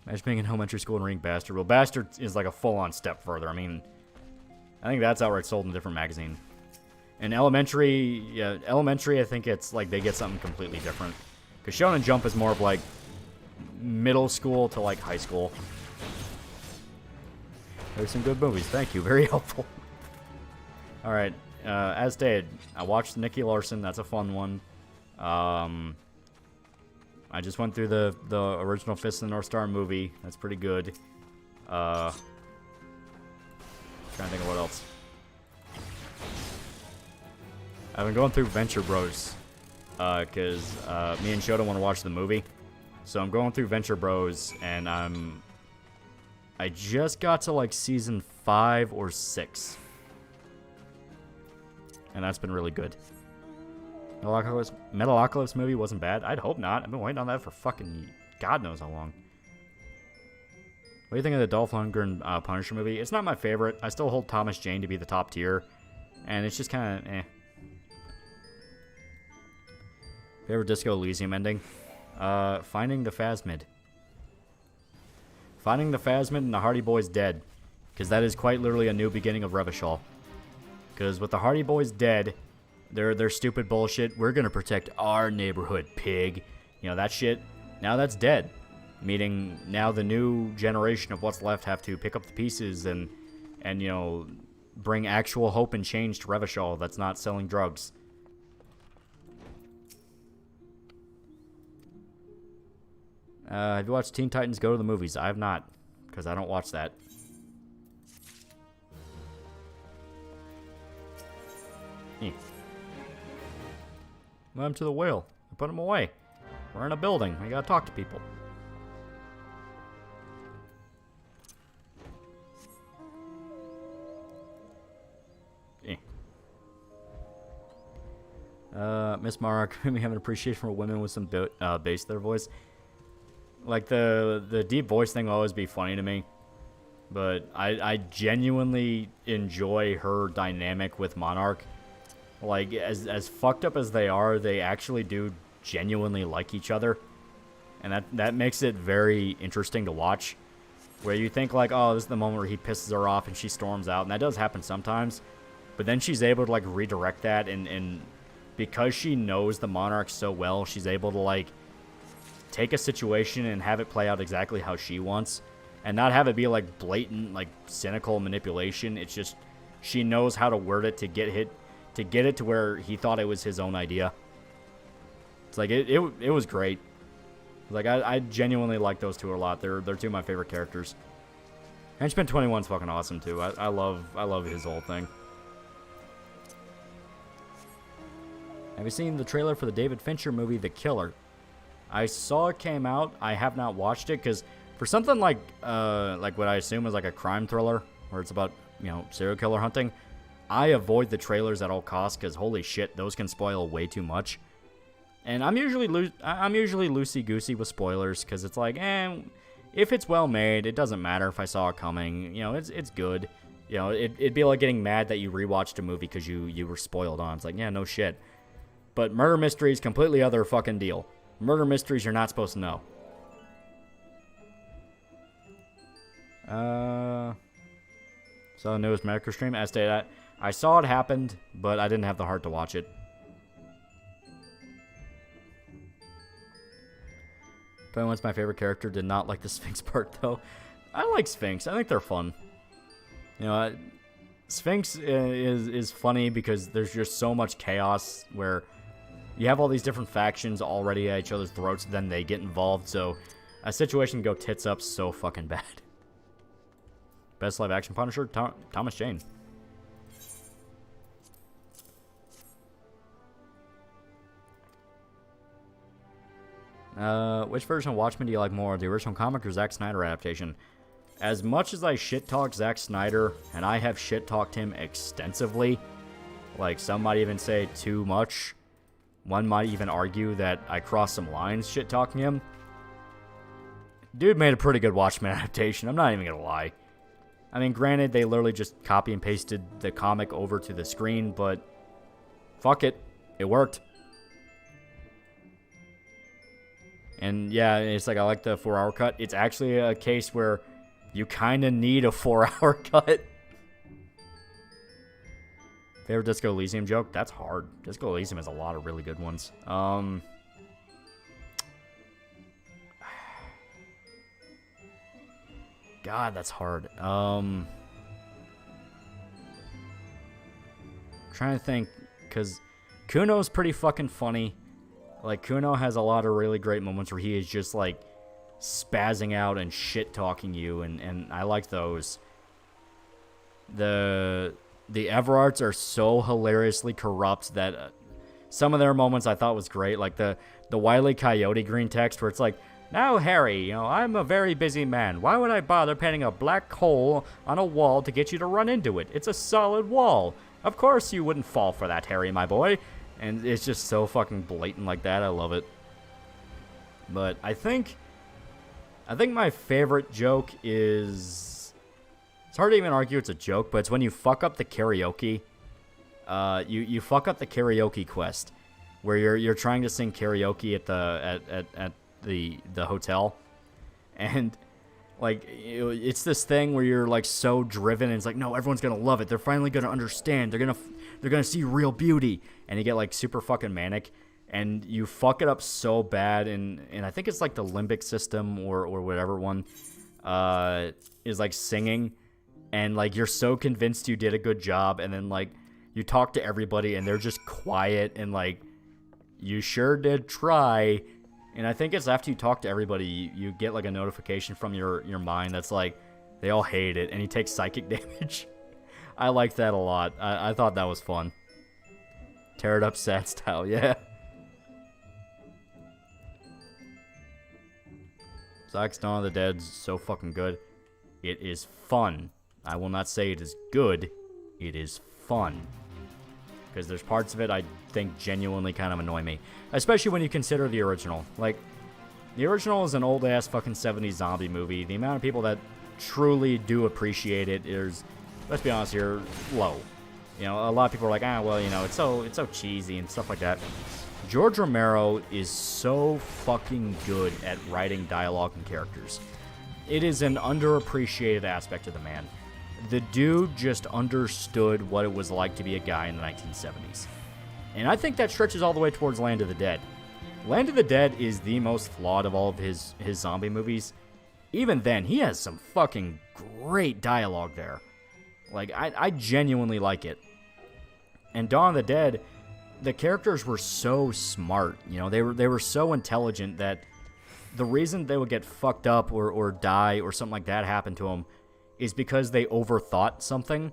Imagine being in elementary school and reading Bastard. Well, Bastard is like a full-on step further. I mean, I think that's outright sold in a different magazine. In elementary, yeah, I think it's like they get something completely different. Because Shonen Jump is more of like middle school to like high school. There's some good movies. Thank you. Very helpful. Alright. As stated, I watched Nicky Larson. That's a fun one. I just went through the original Fist of the North Star movie. That's pretty good. Trying to think of what else. I've been going through Venture Bros. Because me and Shota want to watch the movie. So I'm going through Venture Bros. And I just got to like season 5 or 6. And that's been really good. Metalocalypse movie wasn't bad. I'd hope not. I've been waiting on that for fucking God knows how long. What do you think of the Dolph Lundgren Punisher movie? It's not my favorite. I still hold Thomas Jane to be the top tier. And it's just kind of eh. Favorite Disco Elysium ending? Finding the Phasmid. Finding the Phasmid and the Hardy Boys dead. Because that is quite literally a new beginning of Revachol. Because with the Hardy Boys dead, their stupid bullshit, we're going to protect our neighborhood, pig. You know, that shit, now that's dead. Meaning, now the new generation of what's left have to pick up the pieces and you know, bring actual hope and change to Revachol that's not selling drugs. Have you watched Teen Titans Go to the Movies? I have not, because I don't watch that. What happened to the whale? I put him away. We're in a building. We gotta talk to people. Miss Mark, we have an appreciation for women with some bass to their voice. Like, the deep voice thing will always be funny to me. But I genuinely enjoy her dynamic with Monarch. Like, as fucked up as they are, they actually do genuinely like each other. And that makes it very interesting to watch. Where you think, like, oh, this is the moment where he pisses her off and she storms out. And that does happen sometimes. But then she's able to, like, redirect that. And because she knows the Monarch so well, she's able to, like, take a situation and have it play out exactly how she wants, and not have it be like blatant, like cynical manipulation. It's just she knows how to word it to get it to where he thought it was his own idea. It's like it was great. Like I genuinely like those two a lot. They're two of my favorite characters. Henchman 21's fucking awesome too. I love his whole thing. Have you seen the trailer for the David Fincher movie The Killer? I saw it came out. I have not watched it because for something like what I assume is like a crime thriller where it's about, you know, serial killer hunting, I avoid the trailers at all costs because holy shit, those can spoil way too much. And I'm usually loosey-goosey with spoilers because it's like, if it's well made, it doesn't matter if I saw it coming. You know, it's good. You know, it'd be like getting mad that you rewatched a movie because you were spoiled on. It's like, yeah, no shit. But murder mysteries, completely other fucking deal. Murder mysteries you're not supposed to know. So the newest Medical stream. As stated, I saw it happened, but I didn't have the heart to watch it. 21's my favorite character. Did not like the Sphinx part, though. I like Sphinx. I think they're fun. You know, Sphinx is funny because there's just so much chaos where you have all these different factions already at each other's throats, then they get involved, so a situation can go tits up so fucking bad. Best live action Punisher? Thomas Jane. Which version of Watchmen do you like more, the original comic or Zack Snyder adaptation? As much as I shit-talk Zack Snyder, and I have shit-talked him extensively, like some might even say too much, one might even argue that I crossed some lines shit-talking him, dude made a pretty good Watchmen adaptation, I'm not even gonna lie. I mean, granted, they literally just copy and pasted the comic over to the screen, but fuck it, it worked. And yeah, it's like I like the 4-hour cut. It's actually a case where you kind of need a 4-hour cut. Favorite Disco Elysium joke? That's hard. Disco Elysium has a lot of really good ones. God, that's hard. Trying to think, because Kuno's pretty fucking funny. Like, Kuno has a lot of really great moments where he is just, like, spazzing out and shit-talking you, and I like those. The Everarts are so hilariously corrupt that some of their moments I thought was great, like the Wile E. Coyote green text where it's like, now, Harry, you know, I'm a very busy man. Why would I bother painting a black hole on a wall to get you to run into it? It's a solid wall. Of course you wouldn't fall for that, Harry, my boy. And it's just so fucking blatant like that. I love it. But I think my favorite joke is... It's hard to even argue it's a joke, but it's when you fuck up the karaoke. You fuck up the karaoke quest, where you're trying to sing karaoke at the hotel, and like it's this thing where you're like so driven, and it's like, no, everyone's gonna love it. They're finally gonna understand. They're gonna see real beauty, and you get like super fucking manic, and you fuck it up so bad, and I think it's like the limbic system or whatever one is like singing, and like you're so convinced you did a good job, and then like you talk to everybody and they're just quiet, and like you sure did try. And I think it's after you talk to everybody, you get like a notification from your mind that's like, they all hate it, and you take psychic damage. I liked that a lot. I thought that was fun. Tear it up sad style, yeah. Zack's Dawn of the Dead's so fucking good. It is fun. I will not say it is good. It is fun. Because there's parts of it I think genuinely kind of annoy me. Especially when you consider the original. Like, the original is an old-ass fucking 70s zombie movie. The amount of people that truly do appreciate it is, let's be honest here, low. You know, a lot of people are like, well, you know, it's so cheesy and stuff like that. George Romero is so fucking good at writing dialogue and characters. It is an underappreciated aspect of the man. The dude just understood what it was like to be a guy in the 1970s. And I think that stretches all the way towards Land of the Dead. Land of the Dead is the most flawed of all of his zombie movies. Even then, he has some fucking great dialogue there. Like, I genuinely like it. And Dawn of the Dead, the characters were so smart. You know, they were so intelligent that the reason they would get fucked up or die or something like that happen to them is because they overthought something.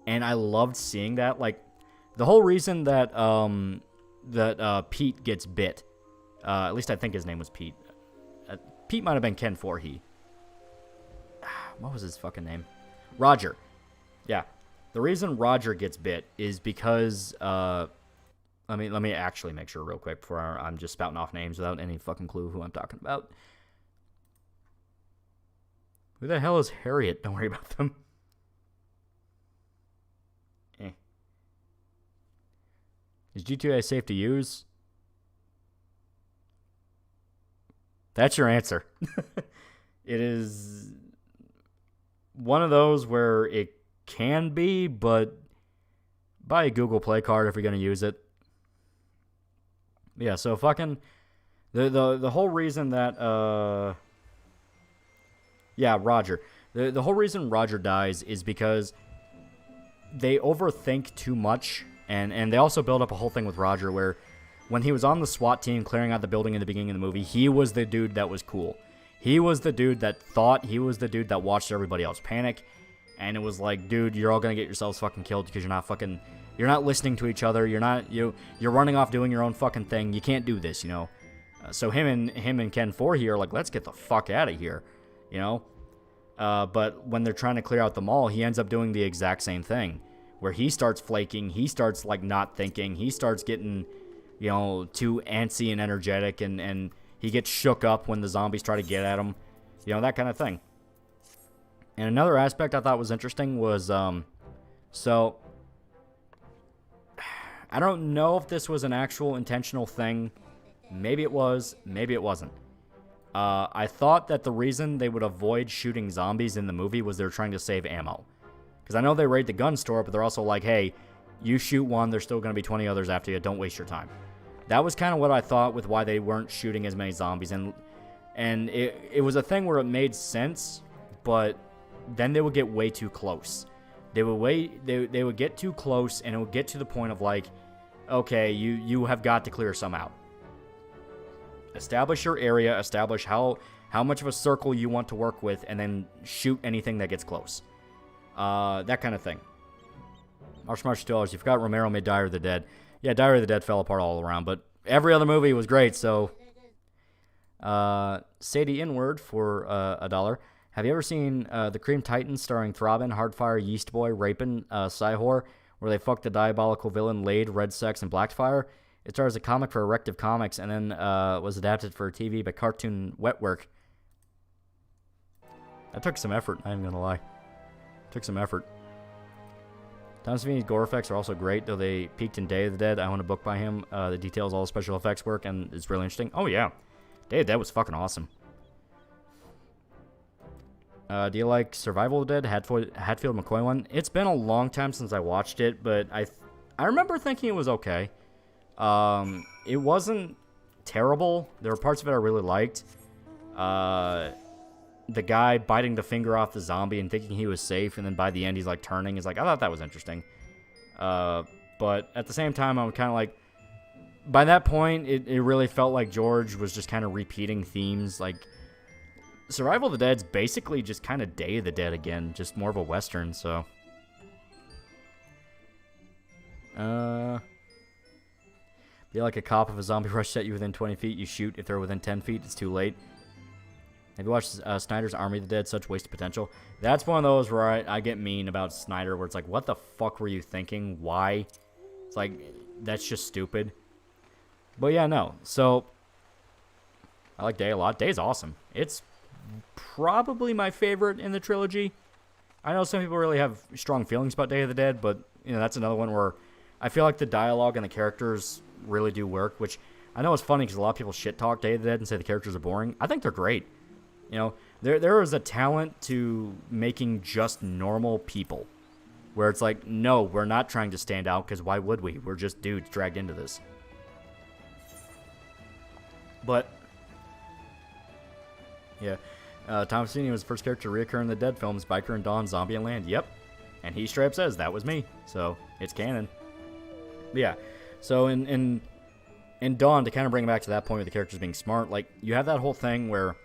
And I loved seeing that. Like, the whole reason that Pete gets bit, at least I think his name was Pete. Pete might have been Ken Voorhees. What was his fucking name? Roger. Yeah. The reason Roger gets bit is because, let me actually make sure real quick before I'm just spouting off names without any fucking clue who I'm talking about. Who the hell is Harriet? Don't worry about them. Is GTA safe to use? That's your answer. It is one of those where it can be, but buy a Google Play card if you're going to use it. Yeah, so fucking the whole reason that Roger. The whole reason Roger dies is because they overthink too much, and they also build up a whole thing with Roger where when he was on the SWAT team clearing out the building in the beginning of the movie, he was the dude that was cool. He was the dude that thought, he was the dude that watched everybody else panic, and it was like, dude, you're all gonna get yourselves fucking killed because you're not listening to each other, you're running off doing your own fucking thing, you can't do this, you know? So him and Ken Voorhees are like, let's get the fuck out of here, you know? But when they're trying to clear out the mall, he ends up doing the exact same thing, where he starts flaking, he starts, like, not thinking, he starts getting, you know, too antsy and energetic, and he gets shook up when the zombies try to get at him, you know, that kind of thing. And another aspect I thought was interesting was, so, I don't know if this was an actual intentional thing. Maybe it was, maybe it wasn't. I thought that the reason they would avoid shooting zombies in the movie was they're trying to save ammo. Because I know they raid the gun store, but they're also like, hey, you shoot one, there's still going to be 20 others after you, don't waste your time. That was kind of what I thought with why they weren't shooting as many zombies. And it was a thing where it made sense, but then they would get way too close. They would get too close, and it would get to the point of like, okay, you have got to clear some out. Establish your area, establish how much of a circle you want to work with, and then shoot anything that gets close. That kind of thing. Marsh $2, you forgot Romero made Diary of the Dead. Yeah, Diary of the Dead fell apart all around, but every other movie was great, so... Sadie Inward for $1. Have you ever seen The Cream Titans starring Throbbing, Hardfire, Yeast Boy, Rapin', Psyhor, where they fuck the diabolical villain Lade, Red Sex, and Blackfire? It stars a comic for Erective Comics and then was adapted for TV by Cartoon Network. That took some effort, I'm gonna lie. Took some effort. Tom Savini's gore effects are also great, though they peaked in Day of the Dead. I own a book by him that details all the special effects work, and it's really interesting. Oh, yeah. Day of the Dead was fucking awesome. Do you like Survival of the Dead, Hatfield McCoy one? It's been a long time since I watched it, but I remember thinking it was okay. It wasn't terrible. There were parts of it I really liked. The guy biting the finger off the zombie and thinking he was safe, and then by the end he's like turning. Is like, I thought that was interesting. But at the same time, I'm kind of like, by that point, it really felt like George was just kind of repeating themes. Like, Survival of the Dead's basically just kind of Day of the Dead again, just more of a Western, so. Be like a cop. If a zombie rush at you within 20 feet, you shoot. If they're within 10 feet, it's too late. Have you watched Snyder's Army of the Dead? Such wasted potential. That's one of those where I get mean about Snyder, where it's like, what the fuck were you thinking? Why? It's like, that's just stupid. But yeah, no. So, I like Day a lot. Day's awesome. It's probably my favorite in the trilogy. I know some people really have strong feelings about Day of the Dead, but you know, that's another one where I feel like the dialogue and the characters really do work, which I know it's funny because a lot of people shit talk Day of the Dead and say the characters are boring. I think they're great. You know, there is a talent to making just normal people, where it's like, no, we're not trying to stand out, because why would we? We're just dudes dragged into this. But yeah, Tom Savini was the first character to reoccur in the Dead films, Biker and Dawn, Zombie and Land. Yep, and he straight up says that was me, so it's canon. But yeah, so in Dawn, to kind of bring it back to that point with the characters being smart, like you have that whole thing where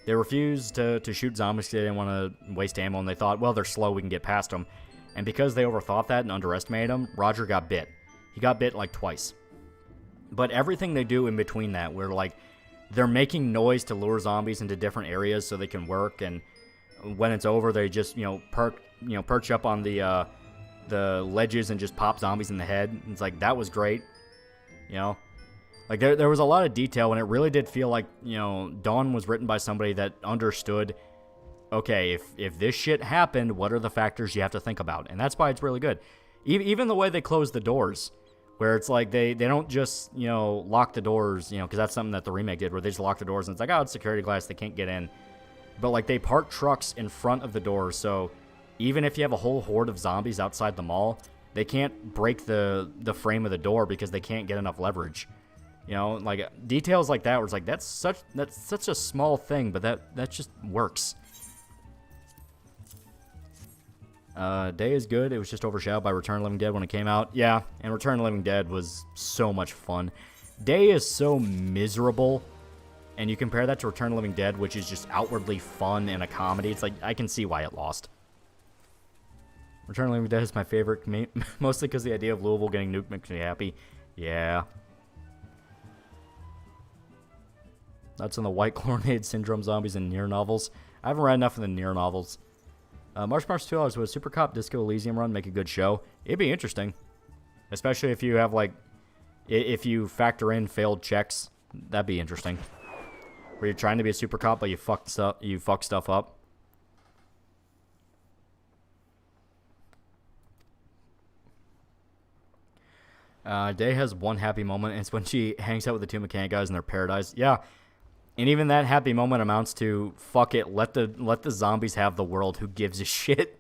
they refused to shoot zombies because they didn't want to waste ammo, and they thought, well, they're slow, we can get past them. And because they overthought that and underestimated them, Roger got bit. He got bit like twice. But everything they do in between that, where like they're making noise to lure zombies into different areas so they can work, and when it's over, they just perch up on the ledges and just pop zombies in the head. It's like, that was great, Like there was a lot of detail, and it really did feel like Dawn was written by somebody that understood. Okay, if this shit happened, what are the factors you have to think about? And that's why it's really good. Even the way they close the doors, where it's like they don't just, lock the doors, because that's something that the remake did, where they just lock the doors and it's like, oh, it's security glass, they can't get in. But like they park trucks in front of the doors, so even if you have a whole horde of zombies outside the mall, they can't break the frame of the door because they can't get enough leverage. Like details like that where it's like, that's such a small thing, but that just works. Day is good. It was just overshadowed by Return of the Living Dead when it came out. Yeah, and Return of the Living Dead was so much fun. Day is so miserable, and you compare that to Return of the Living Dead, which is just outwardly fun and a comedy. It's like, I can see why it lost. Return of the Living Dead is my favorite, mostly because the idea of Louisville getting nuked makes me happy. Yeah. That's in the White Chlorinated Syndrome zombies and Nier novels. I haven't read enough of the Nier novels. March 2 would a Super Cop Disco Elysium run make a good show? It'd be interesting. Especially if you have, like, if you factor in failed checks. That'd be interesting. Where you're trying to be a super cop, but you fuck stuff up. Day has one happy moment, and it's when she hangs out with the two mechanic guys in their paradise. Yeah. And even that happy moment amounts to, fuck it, let the zombies have the world. Who gives a shit?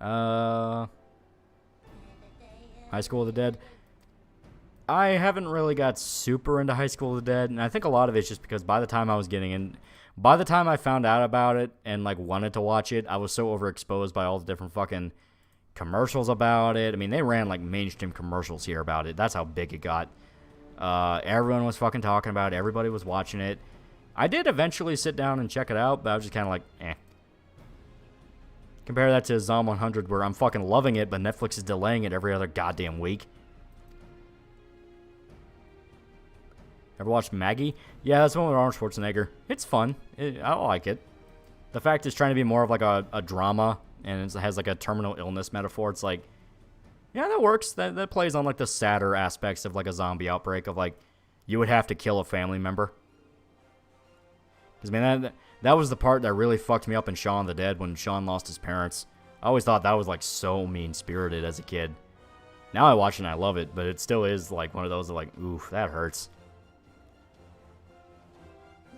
High School of the Dead. I haven't really got super into High School of the Dead, and I think a lot of it's just because by the time I found out about it and like wanted to watch it, I was so overexposed by all the different fucking commercials about it. I mean, they ran like mainstream commercials here about it. That's how big it got. Everyone was fucking talking about it. Everybody was watching it. I did eventually sit down and check it out, but I was just kind of like, eh. Compare that to Zom 100, where I'm fucking loving it, but Netflix is delaying it every other goddamn week. Ever watched Maggie? Yeah, that's the one with Arnold Schwarzenegger. It's fun. I like it. The fact it's trying to be more of like a drama, and it has like a terminal illness metaphor. It's like, yeah, that works. That plays on like the sadder aspects of like a zombie outbreak of like, you would have to kill a family member. Because, man, that was the part that really fucked me up in Shaun of the Dead when Shaun lost his parents. I always thought that was like so mean-spirited as a kid. Now I watch it and I love it, but it still is like one of those that like, oof, that hurts.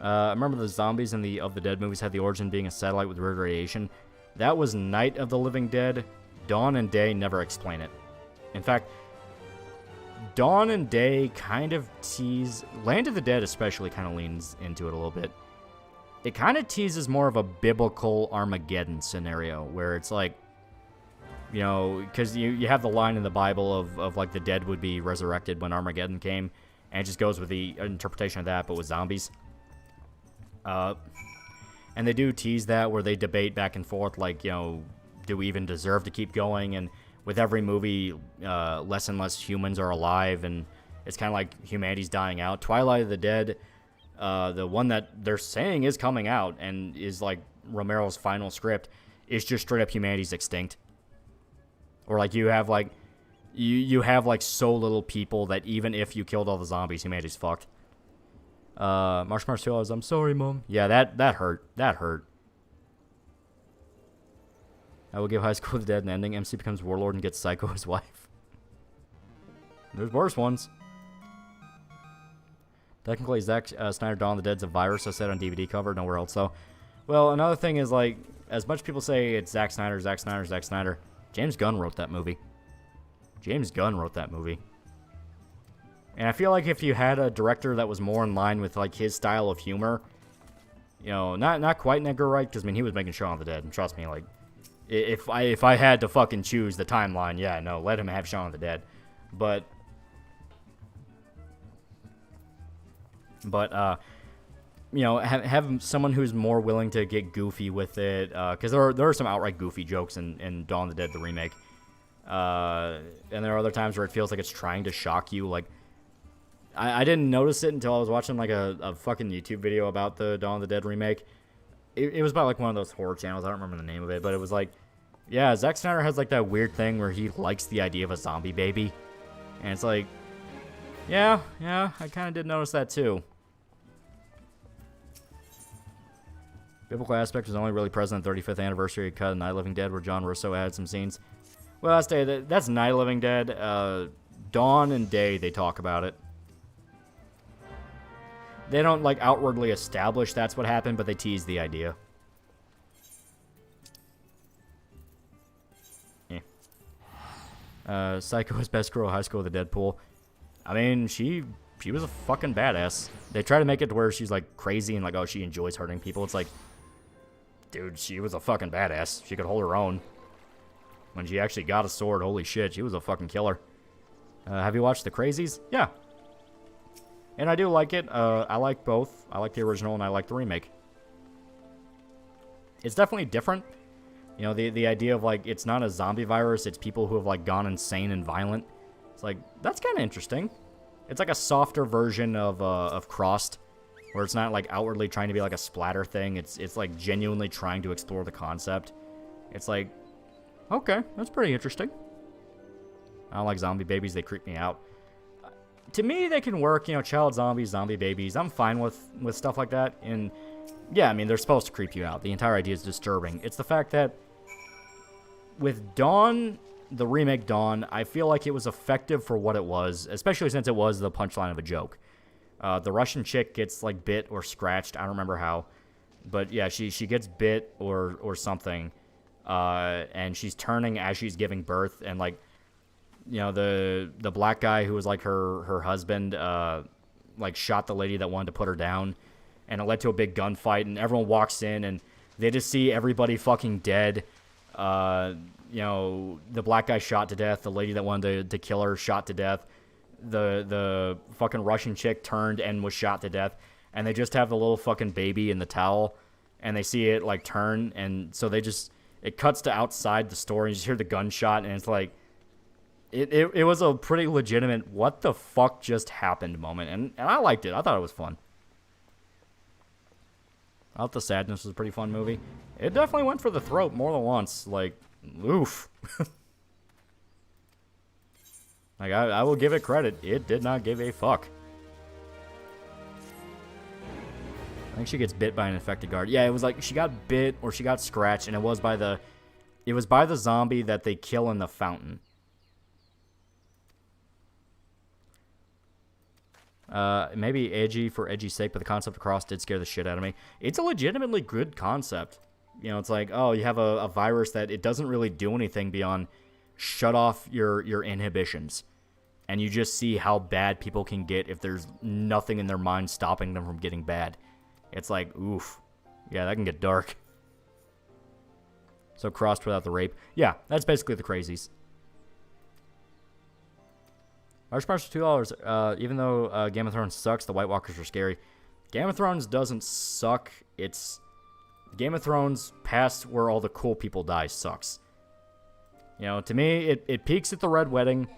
I remember the zombies in the Of the Dead movies had the origin being a satellite with weird radiation. That was Night of the Living Dead. Dawn and Day never explain it. In fact, Dawn and Day kind of tease... Land of the Dead especially kind of leans into it a little bit. It kind of teases more of a biblical Armageddon scenario, where it's like, you know, because you have the line in the Bible of like the dead would be resurrected when Armageddon came, and it just goes with the interpretation of that, but with zombies. And they do tease that, where they debate back and forth, like, you know, do we even deserve to keep going? And with every movie, less and less humans are alive, and it's kind of like humanity's dying out. Twilight of the Dead, the one that they're saying is coming out and is like Romero's final script, is just straight up humanity's extinct. Or like you have like you have like so little people that even if you killed all the zombies, humanity's fucked. Marshmallows, I'm sorry, Mom. Yeah, that hurt. That hurt. I will give High School of the Dead an ending. MC becomes warlord and gets Psycho his wife. There's worse ones. Technically, Zack Snyder Dawn of the Dead's a virus, I said on DVD cover, nowhere else. So, well, another thing is, like, as much people say it's Zack Snyder, James Gunn wrote that movie. James Gunn wrote that movie. And I feel like if you had a director that was more in line with, like, his style of humor, you know, not quite Edgar Wright, because, I mean, he was making Shaun of the Dead, and trust me, like, if I had to fucking choose the timeline, yeah, no, let him have Shaun of the Dead. But, you know, have someone who's more willing to get goofy with it, because there are some outright goofy jokes in Dawn of the Dead, the remake. And there are other times where it feels like it's trying to shock you, like, I didn't notice it until I was watching, like, a fucking YouTube video about the Dawn of the Dead remake. It was by, like, one of those horror channels. I don't remember the name of it, but it was like, yeah, Zack Snyder has, like, that weird thing where he likes the idea of a zombie baby. And it's like, yeah, I kind of did notice that, too. Biblical aspect was only really present in the 35th anniversary cut of Night of the Living Dead, where John Russo added some scenes. Well, I'll say that's Night of the Living Dead. Dawn and Day, they talk about it. They don't, like, outwardly establish that's what happened, but they tease the idea. Yeah. Psycho is best girl high school of the Deadpool. I mean, she was a fucking badass. They try to make it to where she's, like, crazy and, like, oh, she enjoys hurting people. It's like, dude, she was a fucking badass. She could hold her own. When she actually got a sword, holy shit, she was a fucking killer. Have you watched The Crazies? Yeah. And I do like it. I like both. I like the original and I like the remake. It's definitely different. You know, the idea of, like, it's not a zombie virus, it's people who have, like, gone insane and violent. It's like, that's kind of interesting. It's like a softer version of Crossed, where it's not, like, outwardly trying to be, like, a splatter thing. It's like, genuinely trying to explore the concept. It's like, okay, that's pretty interesting. I don't like zombie babies. They creep me out. To me, they can work, you know, child zombies, zombie babies. I'm fine with stuff like that. And, yeah, I mean, they're supposed to creep you out. The entire idea is disturbing. It's the fact that with Dawn, the remake Dawn, I feel like it was effective for what it was, especially since it was the punchline of a joke. The Russian chick gets, like, bit or scratched. I don't remember how. But, yeah, she gets bit or something. And she's turning as she's giving birth. And, like, you know, the black guy who was, like, her husband, like, shot the lady that wanted to put her down. And it led to a big gunfight. And everyone walks in and they just see everybody fucking dead. You know, the black guy shot to death. The lady that wanted to kill her shot to death. The fucking Russian chick turned and was shot to death. And they just have the little fucking baby in the towel. And they see it, like, turn. And so they just... It cuts to outside the store. And you just hear the gunshot. And it's like... It was a pretty legitimate, what the fuck just happened moment. And I liked it. I thought it was fun. I thought The Sadness was a pretty fun movie. It definitely went for the throat more than once. Like, oof. Like, I will give it credit. It did not give a fuck. I think she gets bit by an infected guard. Yeah, it was like she got bit or she got scratched, and it was by the zombie that they kill in the fountain. Maybe edgy for edgy's sake, but the concept of Cross did scare the shit out of me. It's a legitimately good concept. You know, it's like, oh, you have a virus that it doesn't really do anything beyond shut off your inhibitions. And you just see how bad people can get if there's nothing in their mind stopping them from getting bad. It's like, oof. Yeah, that can get dark. So Crossed without the rape. Yeah, that's basically The Crazies. Our sponsor $2. Even though Game of Thrones sucks, the White Walkers are scary. Game of Thrones doesn't suck. It's Game of Thrones past where all the cool people die sucks. You know, to me, it peaks at the Red Wedding.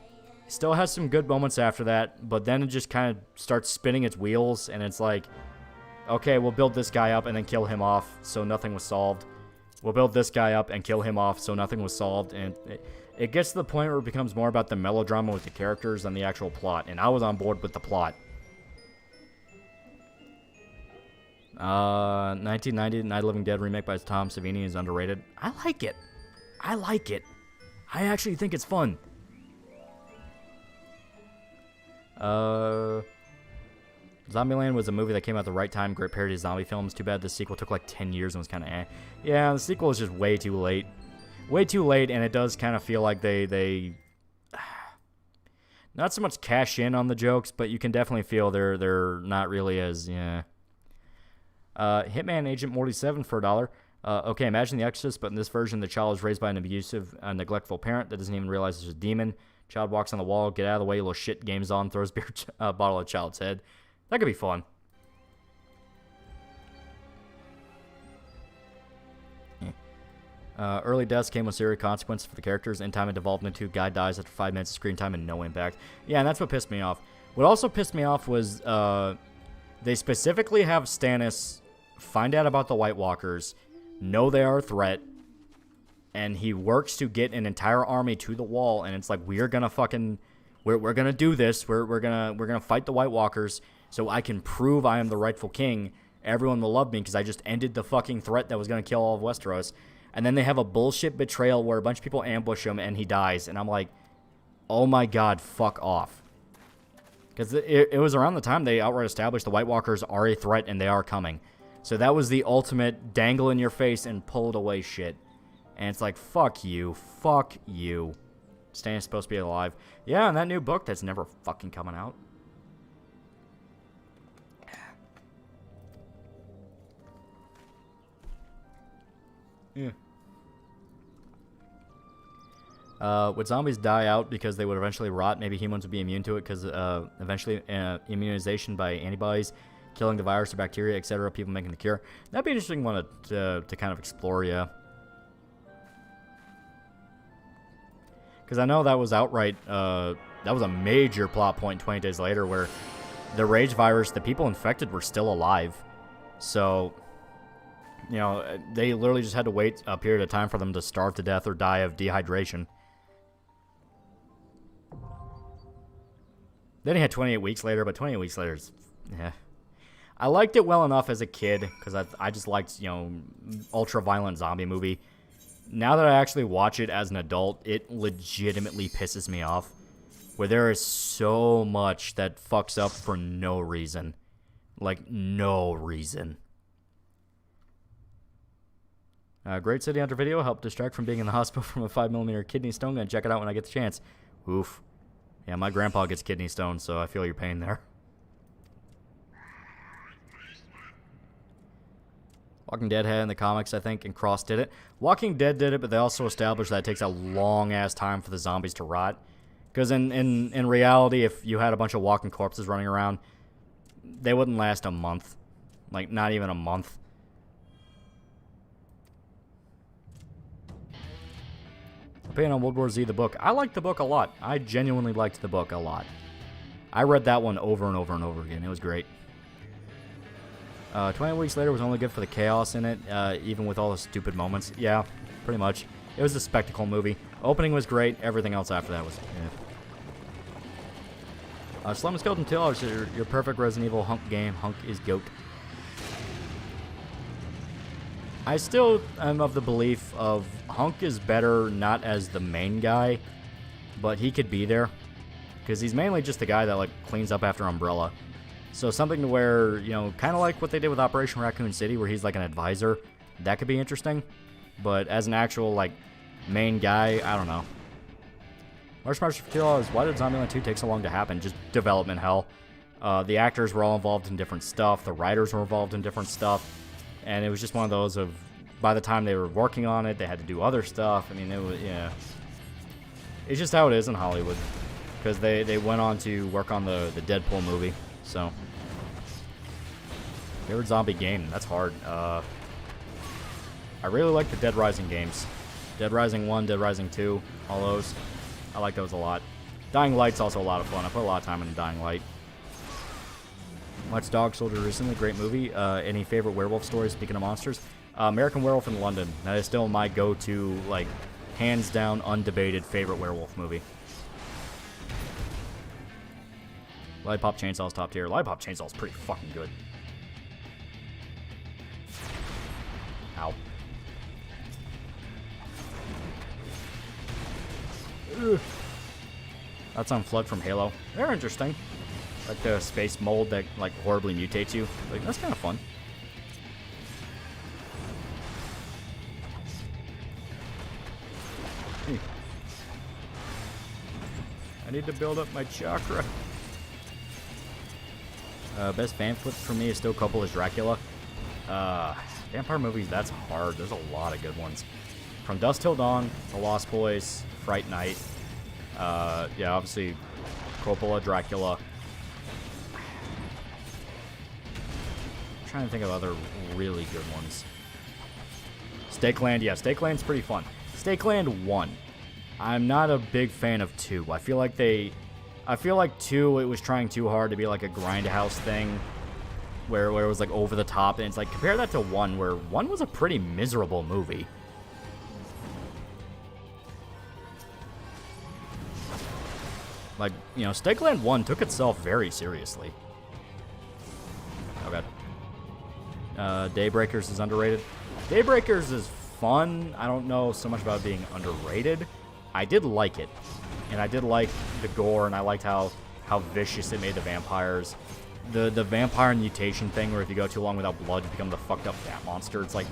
Still has some good moments after that, but then it just kind of starts spinning its wheels, and it's like, okay, we'll build this guy up and then kill him off, so nothing was solved. We'll build this guy up and kill him off, so nothing was solved, and it gets to the point where it becomes more about the melodrama with the characters than the actual plot, and I was on board with the plot. 1990, Night of the Living Dead remake by Tom Savini is underrated. I like it. I actually think it's fun. Zombieland was a movie that came out at the right time. Great parody of zombie films. Too bad the sequel took like 10 years and was kind of eh. Yeah, the sequel is just way too late. Way too late, and it does kind of feel like they Not so much cash in on the jokes, but you can definitely feel they're not really as, yeah. Hitman Agent Morty 7 for $1. Okay, imagine The Exorcist, but in this version, the child is raised by an abusive, neglectful parent that doesn't even realize there's a demon. Child walks on the wall, get out of the way, little shit, game's on, throws beer bottle at child's head. That could be fun. Early deaths came with serious consequences for the characters. In time, it devolved into guy dies after 5 minutes of screen time and no impact. Yeah, and that's what pissed me off. What also pissed me off was they specifically have Stannis find out about the White Walkers, know they are a threat, and he works to get an entire army to the wall. And it's like, we're gonna do this. We're gonna fight the White Walkers so I can prove I am the rightful king. Everyone will love me because I just ended the fucking threat that was gonna kill all of Westeros. And then they have a bullshit betrayal where a bunch of people ambush him and he dies. And I'm like, oh my god, fuck off. Because it was around the time they outright established the White Walkers are a threat and they are coming. So that was the ultimate dangle in your face and pull it away shit. And it's like, fuck you. Fuck you. Stan's supposed to be alive. Yeah, and that new book that's never fucking coming out. Yeah. Would zombies die out because they would eventually rot? Maybe humans would be immune to it because eventually immunization by antibodies, killing the virus or bacteria, etc. People making the cure. That'd be an interesting one to kind of explore, yeah. Because I know that was outright, that was a major plot point 20 days later where the rage virus, the people infected were still alive. So, you know, they literally just had to wait a period of time for them to starve to death or die of dehydration. Then he had 28 weeks later, but 28 weeks later is, yeah. I liked it well enough as a kid, because I just liked, you know, ultra-violent zombie movie. Now that I actually watch it as an adult, it legitimately pisses me off. Where there is so much that fucks up for no reason. Like, no reason. Great City Hunter video helped distract from being in the hospital from a 5mm kidney stone. Gonna check it out when I get the chance. Oof. Yeah, my grandpa gets kidney stones, so I feel your pain there. Walking Dead had it in the comics, I think, and Cross did it. Walking Dead did it, but they also established that it takes a long-ass time for the zombies to rot. Because in reality, if you had a bunch of walking corpses running around, they wouldn't last a month. Like, not even a month. Opinion on World War Z, the book. I liked the book a lot. I genuinely liked the book a lot. I read that one over and over and over again. It was great. 20 weeks later was only good for the chaos in it, even with all the stupid moments. Yeah, pretty much. It was a spectacle movie. Opening was great. Everything else after that was... Slum Skeleton 2 is your perfect Resident Evil hunk game. Hunk is goat. I still am of the belief of Hunk is better not as the main guy, but he could be there. Because he's mainly just the guy that, like, cleans up after Umbrella. So something to where, you know, kind of like what they did with Operation Raccoon City, where he's like an advisor. That could be interesting. But as an actual, like, main guy, I don't know. March for $2. Why did Zombieland 2 take so long to happen? Just development hell. The actors were all involved in different stuff. The writers were involved in different stuff. And it was just one of those of, by the time they were working on it, they had to do other stuff. I mean, it was, yeah. It's just how it is in Hollywood. Because they went on to work on the Deadpool movie. So. Favorite zombie game? That's hard. I really like the Dead Rising games. Dead Rising 1, Dead Rising 2, all those. I like those a lot. Dying Light's also a lot of fun. I put a lot of time into Dying Light. Watched Dog Soldier recently, great movie. Any favorite werewolf stories, speaking of monsters? American Werewolf in London. That is still my go-to, like, hands down, undebated favorite werewolf movie. Lollipop Chainsaw's top tier. Lollipop Chainsaw's pretty fucking good. Ow. Ugh. That's on Flood from Halo. They're interesting. Like the space mold that, like, horribly mutates you. Like, that's kind of fun. need to build up my chakra. Best fan flip for me is still Coppola's Dracula. Vampire movies, that's hard. There's a lot of good ones. From Dusk Till Dawn, The Lost Boys, Fright Night. Yeah, obviously, Coppola, Dracula. I'm trying to think of other really good ones. Stakeland, yeah, Stakeland's pretty fun. Stakeland 1. I'm not a big fan of 2. I feel like 2, it was trying too hard to be like a grindhouse thing. Where it was like over the top, and it's like, compare that to 1, where 1 was a pretty miserable movie. Like, you know, Stakeland 1 took itself very seriously. Okay. Daybreakers is underrated. Daybreakers is fun. I don't know so much about it being underrated. I did like it. And I did like the gore, and I liked how vicious it made the vampires. The vampire mutation thing, where if you go too long without blood, you become the fucked up bat monster. It's like,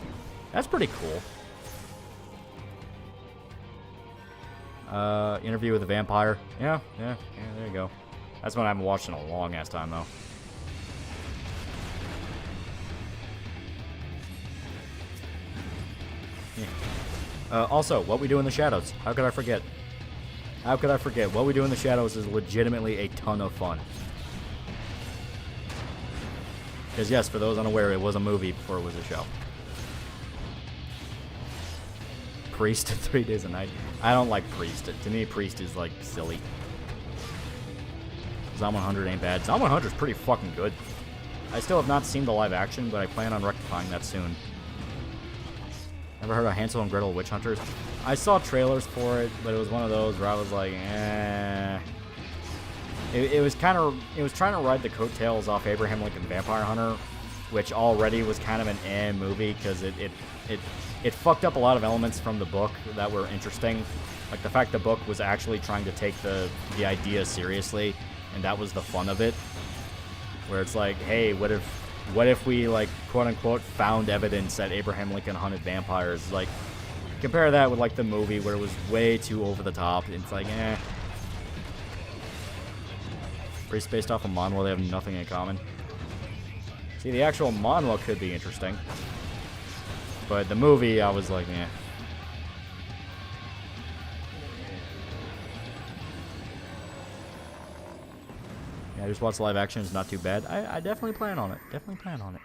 that's pretty cool. Interview with a Vampire. Yeah, there you go. That's one I haven't watched in a long ass time, though. Yeah. Also, What We Do in the Shadows. How could I forget? How could I forget? What We Do in the Shadows is legitimately a ton of fun. Because yes, for those unaware, it was a movie before it was a show. Priest 3 Days a Night. I don't like Priest. To me, Priest is like silly. Zom 100 ain't bad. Zom 100 is pretty fucking good. I still have not seen the live action, but I plan on rectifying that soon. Ever heard of Hansel and Gretel Witch Hunters? I saw trailers for it, but it was one of those where I was like, eh. It was trying to ride the coattails off Abraham Lincoln Vampire Hunter, which already was kind of an movie, because it fucked up a lot of elements from the book that were interesting. Like the fact the book was actually trying to take the idea seriously, and that was the fun of it. Where it's like, hey, what if we, like, quote unquote found evidence that Abraham Lincoln hunted vampires? Like, compare that with like the movie where it was way too over the top. It's like, eh. Priest based off of manhwa, they have nothing in common. See, the actual manhwa could be interesting. But the movie, I was like, eh. Yeah, I just watched live action. It's not too bad. I definitely plan on it. Definitely plan on it.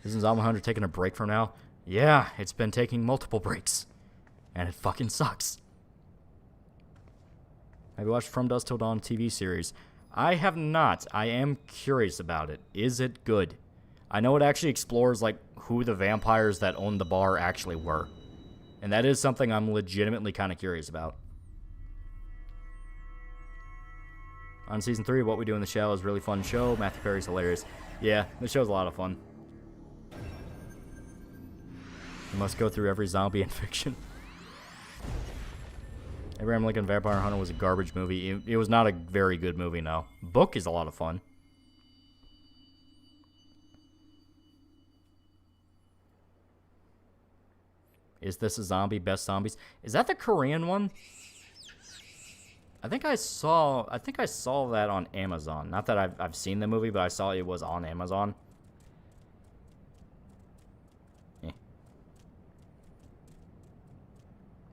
Isn't Zom 100 taking a break from now? Yeah, it's been taking multiple breaks. And it fucking sucks. Have you watched From Dusk Till Dawn TV series? I have not. I am curious about it. Is it good? I know it actually explores, like, who the vampires that owned the bar actually were. And that is something I'm legitimately kind of curious about. On Season 3, What We Do in the Shadows is a really fun show. Matthew Perry's hilarious. Yeah, the show's a lot of fun. You must go through every zombie in fiction. Abraham Lincoln Vampire Hunter was a garbage movie. It was not a very good movie, no. Book is a lot of fun. Is this a zombie? Best zombies? Is that the Korean one? I think I saw that on Amazon. Not that I've seen the movie, but I saw it was on Amazon. Eh.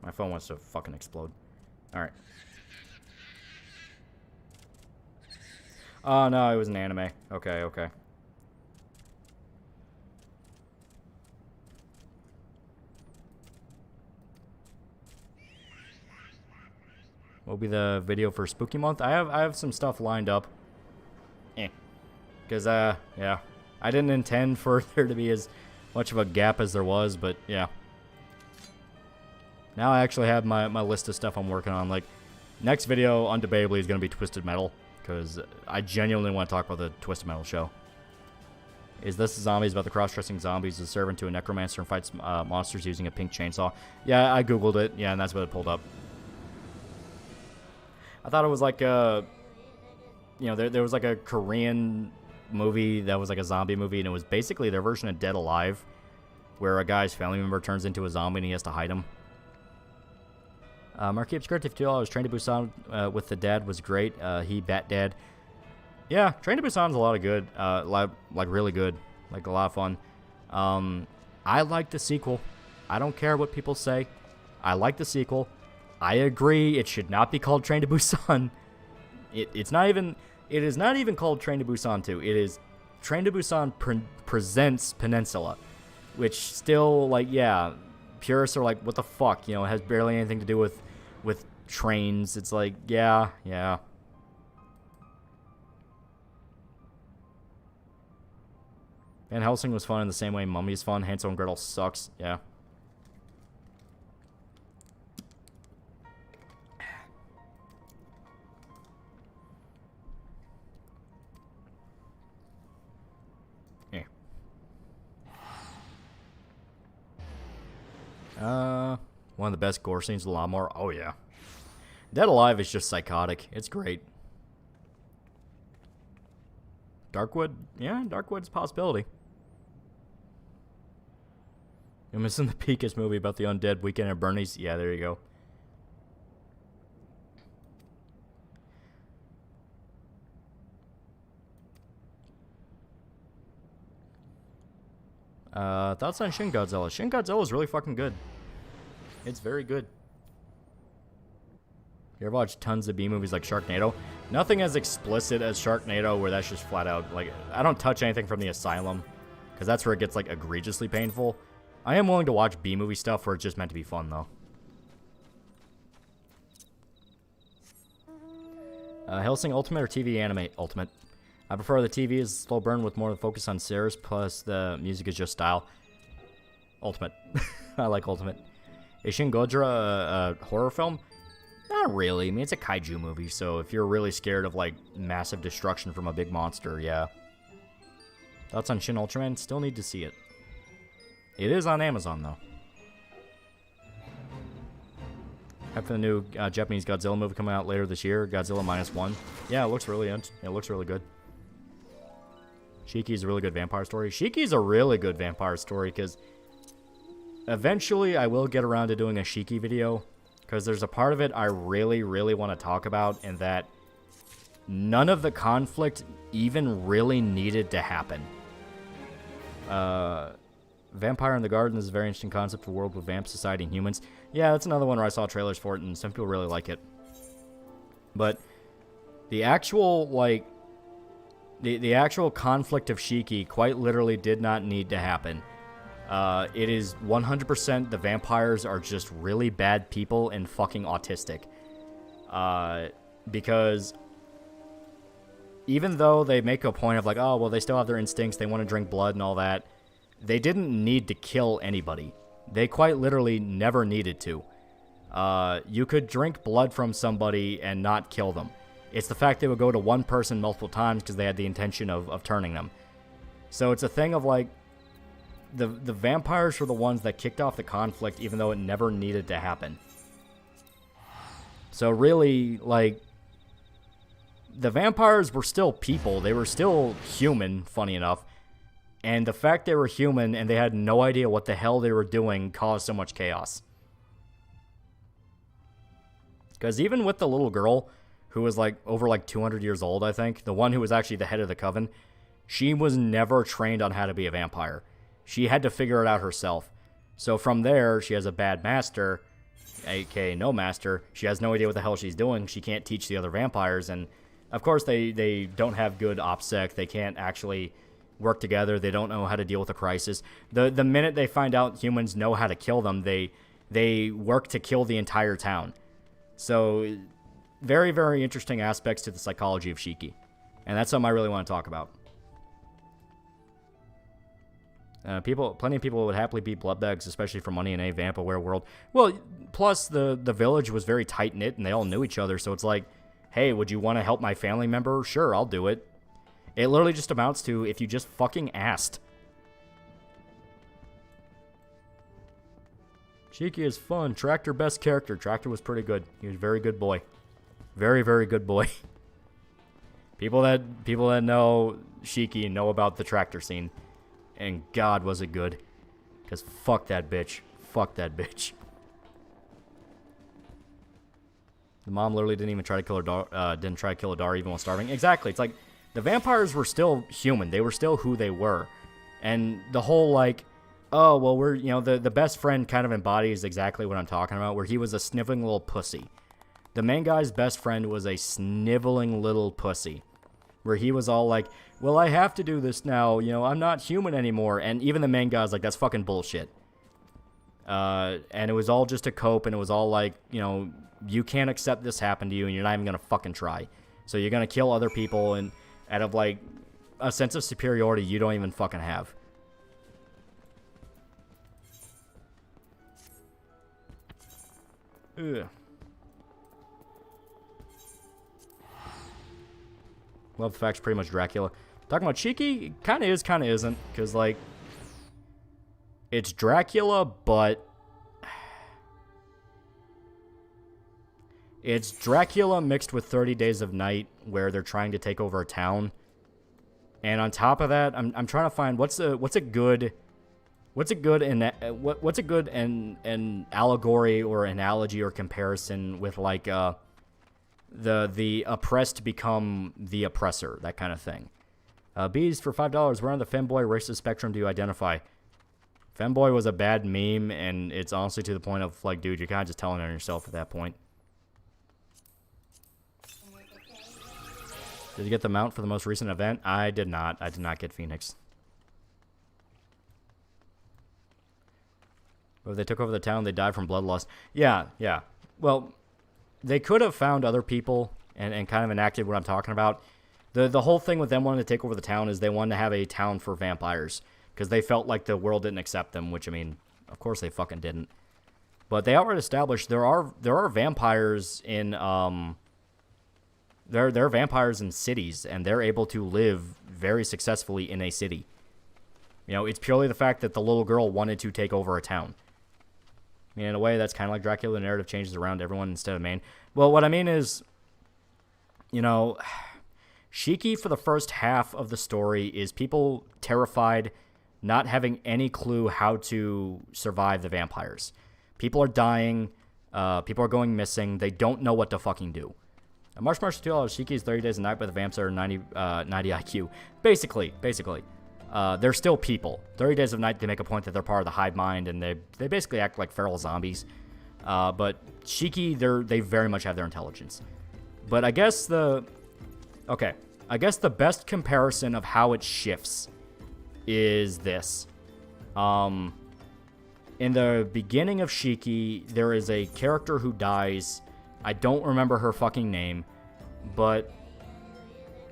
My phone wants to fucking explode. Alright. Oh, no, it was an anime. Okay. What will be the video for Spooky Month? I have some stuff lined up. Because, yeah. I didn't intend for there to be as much of a gap as there was, but, yeah. Now I actually have my list of stuff I'm working on. Like, next video, undebatably, is going to be Twisted Metal. Because I genuinely want to talk about the Twisted Metal show. Is This Zombies about the cross-dressing zombies who serve into a necromancer and fights monsters using a pink chainsaw? Yeah, I googled it. Yeah, and that's what it pulled up. I thought it was like a... You know, there was like a Korean movie that was like a zombie movie, and it was basically their version of Dead Alive, where a guy's family member turns into a zombie and he has to hide him. Marquee Obscurative $2. Train to Busan with the dad was great. He bat dad. Yeah, Train to Busan's a lot of good. Like really good. Like a lot of fun. I like the sequel. I don't care what people say. I like the sequel. I agree it should not be called Train to Busan. It is not even called Train to Busan 2. It is Train to Busan Presents Peninsula. Which still, like, yeah, purists are like, what the fuck? You know, it has barely anything to do with trains. It's like, yeah. Van Helsing was fun in the same way Mummy's fun. Hansel and Gretel sucks. Yeah. One of the best gore scenes, the lawnmower. Oh, yeah. Dead Alive is just psychotic. It's great. Darkwood? Yeah, Darkwood's a possibility. You're missing the Peakus movie about the undead Weekend at Bernie's. Yeah, there you go. Thoughts on Shin Godzilla? Shin Godzilla is really fucking good. It's very good. You ever watch tons of B movies like Sharknado? Nothing as explicit as Sharknado, where that's just flat out, like, I don't touch anything from the Asylum, because that's where it gets, like, egregiously painful. I am willing to watch B movie stuff where it's just meant to be fun, though. Hellsing Ultimate or TV Anime? Ultimate. I prefer the TV is slow burn with more of the focus on series, plus the music is just style. Ultimate. I like Ultimate. Is Shin Godzilla a horror film? Not really. I mean, it's a kaiju movie, so if you're really scared of, like, massive destruction from a big monster, yeah. Thoughts on Shin Ultraman? Still need to see it. It is on Amazon, though. Hype for the new Japanese Godzilla movie coming out later this year, Godzilla -1. Yeah, it looks really good. Shiki's a really good vampire story. Shiki's a really good vampire story, because eventually I will get around to doing a Shiki video, because there's a part of it I really, really want to talk about, and that none of the conflict even really needed to happen. Vampire in the Garden is a very interesting concept for a world with vamp society and humans. Yeah, that's another one where I saw trailers for it, and some people really like it. But the actual, like, the actual conflict of Shiki quite literally did not need to happen. It is 100% the vampires are just really bad people and fucking autistic. Because even though they make a point of like, oh, well, they still have their instincts, they want to drink blood and all that, they didn't need to kill anybody. They quite literally never needed to. You could drink blood from somebody and not kill them. It's the fact they would go to one person multiple times because they had the intention of turning them. So it's a thing of like, the vampires were the ones that kicked off the conflict even though it never needed to happen. So really, like, the vampires were still people. They were still human, funny enough. And the fact they were human and they had no idea what the hell they were doing caused so much chaos. Because even with the little girl, who was like over like 200 years old, I think, the one who was actually the head of the coven, she was never trained on how to be a vampire. She had to figure it out herself. So from there, she has a bad master, aka no master. She has no idea what the hell she's doing. She can't teach the other vampires. And of course, they don't have good OPSEC. They can't actually work together. They don't know how to deal with a crisis. The minute they find out humans know how to kill them, they work to kill the entire town. So very, very interesting aspects to the psychology of Shiki. And that's something I really want to talk about. Plenty of people would happily be bloodbags, especially for money in a vampire world. Well, plus the village was very tight-knit and they all knew each other. So it's like, hey, would you want to help my family member? Sure, I'll do it. It literally just amounts to if you just fucking asked. Shiki is fun. Tractor, best character. Tractor was pretty good. He was a very good boy. Very, very good boy. People that know Shiki know about the tractor scene. And God, was it good. Because fuck that bitch. Fuck that bitch. The mom literally didn't even try to kill her daughter, didn't try to kill her daughter even while starving. Exactly. It's like the vampires were still human. They were still who they were. And the whole like, oh, well, we're, you know, the best friend kind of embodies exactly what I'm talking about, where he was a sniveling little pussy. The main guy's best friend was a sniveling little pussy, where he was all like, well, I have to do this now, you know, I'm not human anymore. And even the main guy's like, that's fucking bullshit. And it was all just a cope, and it was all like, you know, you can't accept this happen to you, and you're not even gonna fucking try. So you're gonna kill other people, and out of like a sense of superiority you don't even fucking have. Ugh. Love the fact it's pretty much Dracula. Talking about Shiki, kind of is, kind of isn't. Because, like, it's Dracula, but it's Dracula mixed with 30 Days of Night, where they're trying to take over a town. And on top of that, I'm trying to find what's a good an allegory or analogy or comparison with like the oppressed become the oppressor, that kind of thing. Bees for $5. Where on the femboy racist spectrum do you identify? Femboy was a bad meme, and it's honestly to the point of like, dude, you're kind of just telling on yourself at that point. Did you get the mount for the most recent event? I did not. I did not get Phoenix. But if they took over the town, they died from bloodlust. Yeah, yeah. Well, they could have found other people and kind of enacted what I'm talking about. The whole thing with them wanting to take over the town is they wanted to have a town for vampires. Because they felt like the world didn't accept them, which, I mean, of course they fucking didn't. But they already established there are vampires in, there are vampires in cities, and they're able to live very successfully in a city. You know, it's purely the fact that the little girl wanted to take over a town. I mean, in a way, that's kind of like Dracula. The narrative changes around everyone instead of Maine. Well, what I mean is, you know, Shiki for the first half of the story is people terrified, not having any clue how to survive the vampires. People are dying. People are going missing. They don't know what to fucking do. March $2, Shiki's 30 Days a Night, but the vamps are 90 IQ. Basically. They're still people. 30 Days of Night, they make a point that they're part of the hive mind, and they basically act like feral zombies. But Shiki, they very much have their intelligence. But I guess the best comparison of how it shifts is this. In the beginning of Shiki, there is a character who dies. I don't remember her fucking name, but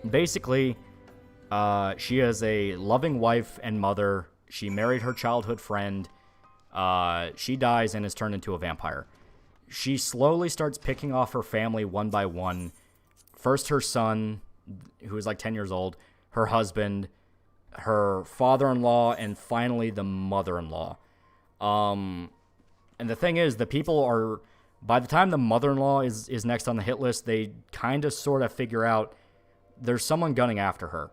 basically, she is a loving wife and mother. She married her childhood friend. She dies and is turned into a vampire. She slowly starts picking off her family one by one. First her son, who is like 10 years old, her husband, her father-in-law, and finally the mother-in-law. And the thing is, the people are... By the time the mother-in-law is next on the hit list, they kind of sort of figure out there's someone gunning after her.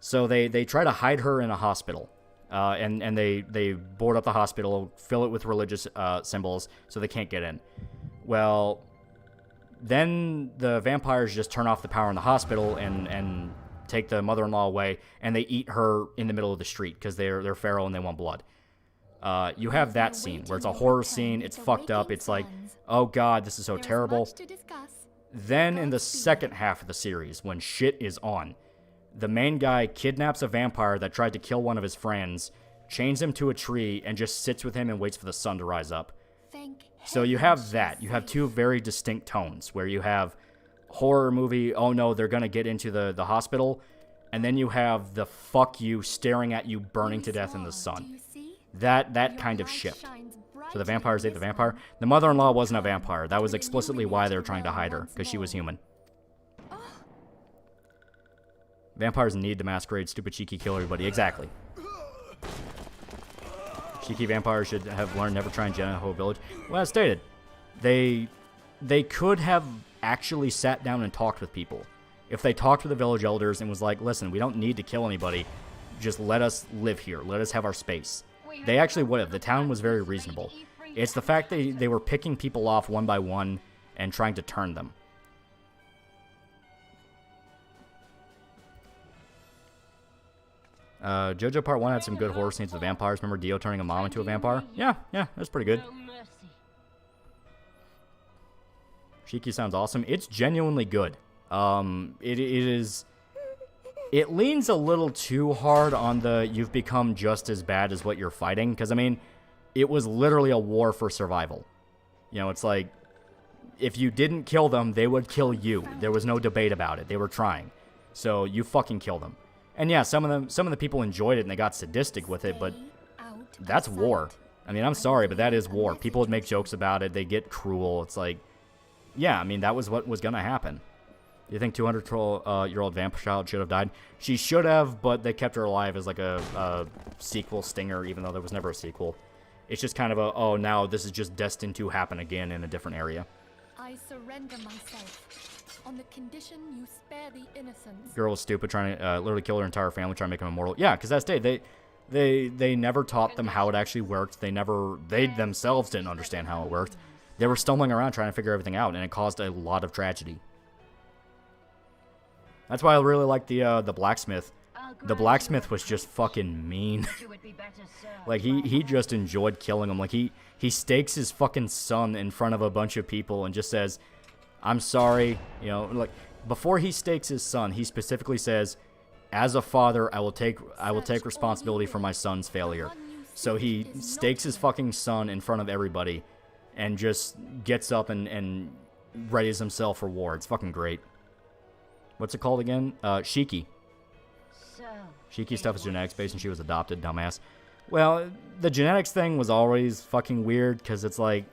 So they try to hide her in a hospital. And they board up the hospital, fill it with religious symbols so they can't get in. Well, then the vampires just turn off the power in the hospital and take the mother-in-law away, and they eat her in the middle of the street because they're feral and they want blood. You have that scene where it's a horror scene, it's fucked up, it's like, oh god, this is so terrible. Then in the second half of the series, when shit is on, the main guy kidnaps a vampire that tried to kill one of his friends, chains him to a tree, and just sits with him and waits for the sun to rise up. So you have that. You have two very distinct tones, where you have horror movie, oh no, they're gonna get into the hospital, and then you have the fuck you staring at you burning to death in the sun. That kind of shift. So the vampires ate the vampire. The mother-in-law wasn't a vampire. That was explicitly why they were trying to hide her, because she was human. Vampires need to masquerade. Stupid Shiki kill everybody. Exactly. Shiki vampires should have learned never try and gen a whole village. Well, as stated, they could have actually sat down and talked with people. If they talked with the village elders and was like, listen, we don't need to kill anybody. Just let us live here. Let us have our space. They actually would have. The town was very reasonable. It's the fact that they were picking people off one by one and trying to turn them. JoJo Part 1 had some good horror scenes with vampires. Remember Dio turning a mom into a vampire? Yeah, that's pretty good. Shiki sounds awesome. It's genuinely good. It leans a little too hard on the you've become just as bad as what you're fighting. Because, I mean, it was literally a war for survival. You know, it's like, if you didn't kill them, they would kill you. There was no debate about it. They were trying. So you fucking kill them. And yeah, some of the people enjoyed it and they got sadistic with it, but that's war. I mean, I'm sorry, but that is war. People would make jokes about it. They get cruel. It's like, yeah, I mean, that was what was going to happen. You think 200-year-old vampire child should have died? She should have, but they kept her alive as like a sequel stinger, even though there was never a sequel. It's just kind of a, oh, now this is just destined to happen again in a different area. I surrender myself on the condition you spare the innocents. Girl was stupid, trying to literally kill her entire family, trying to make them immortal. Yeah, because that's they never taught them how it actually worked. They themselves didn't understand how it worked. They were stumbling around trying to figure everything out, and it caused a lot of tragedy. That's why I really like the blacksmith. The blacksmith was just fucking mean. Like, he just enjoyed killing him. Like, he stakes his fucking son in front of a bunch of people and just says, I'm sorry. You know, like, before he stakes his son, he specifically says, as a father, I will take responsibility for my son's failure. So he stakes his fucking son in front of everybody and just gets up and readies himself for war. It's fucking great. What's it called again? Shiki. Shiki stuff is genetics based and she was adopted, dumbass. Well, the genetics thing was always fucking weird because it's like,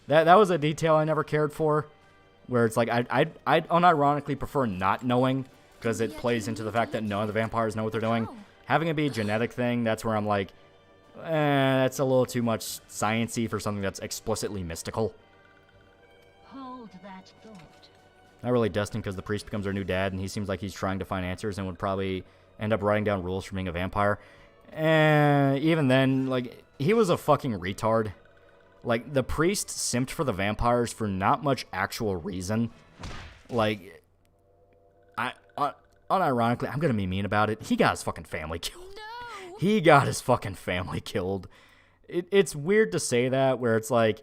that was a detail I never cared for, where it's like, I'd unironically prefer not knowing because it plays into the fact that none of the vampires know what they're doing. Having it be a genetic thing, that's where I'm like, that's a little too much science-y for something that's explicitly mystical. Hold that thought. Not really destined because the priest becomes our new dad, and he seems like he's trying to find answers and would probably end up writing down rules for being a vampire. Even then, like, he was a fucking retard. Like, the priest simped for the vampires for not much actual reason. Like, unironically, I'm gonna be mean about it. He got his fucking family killed. No! He got his fucking family killed. It's weird to say that, where it's like,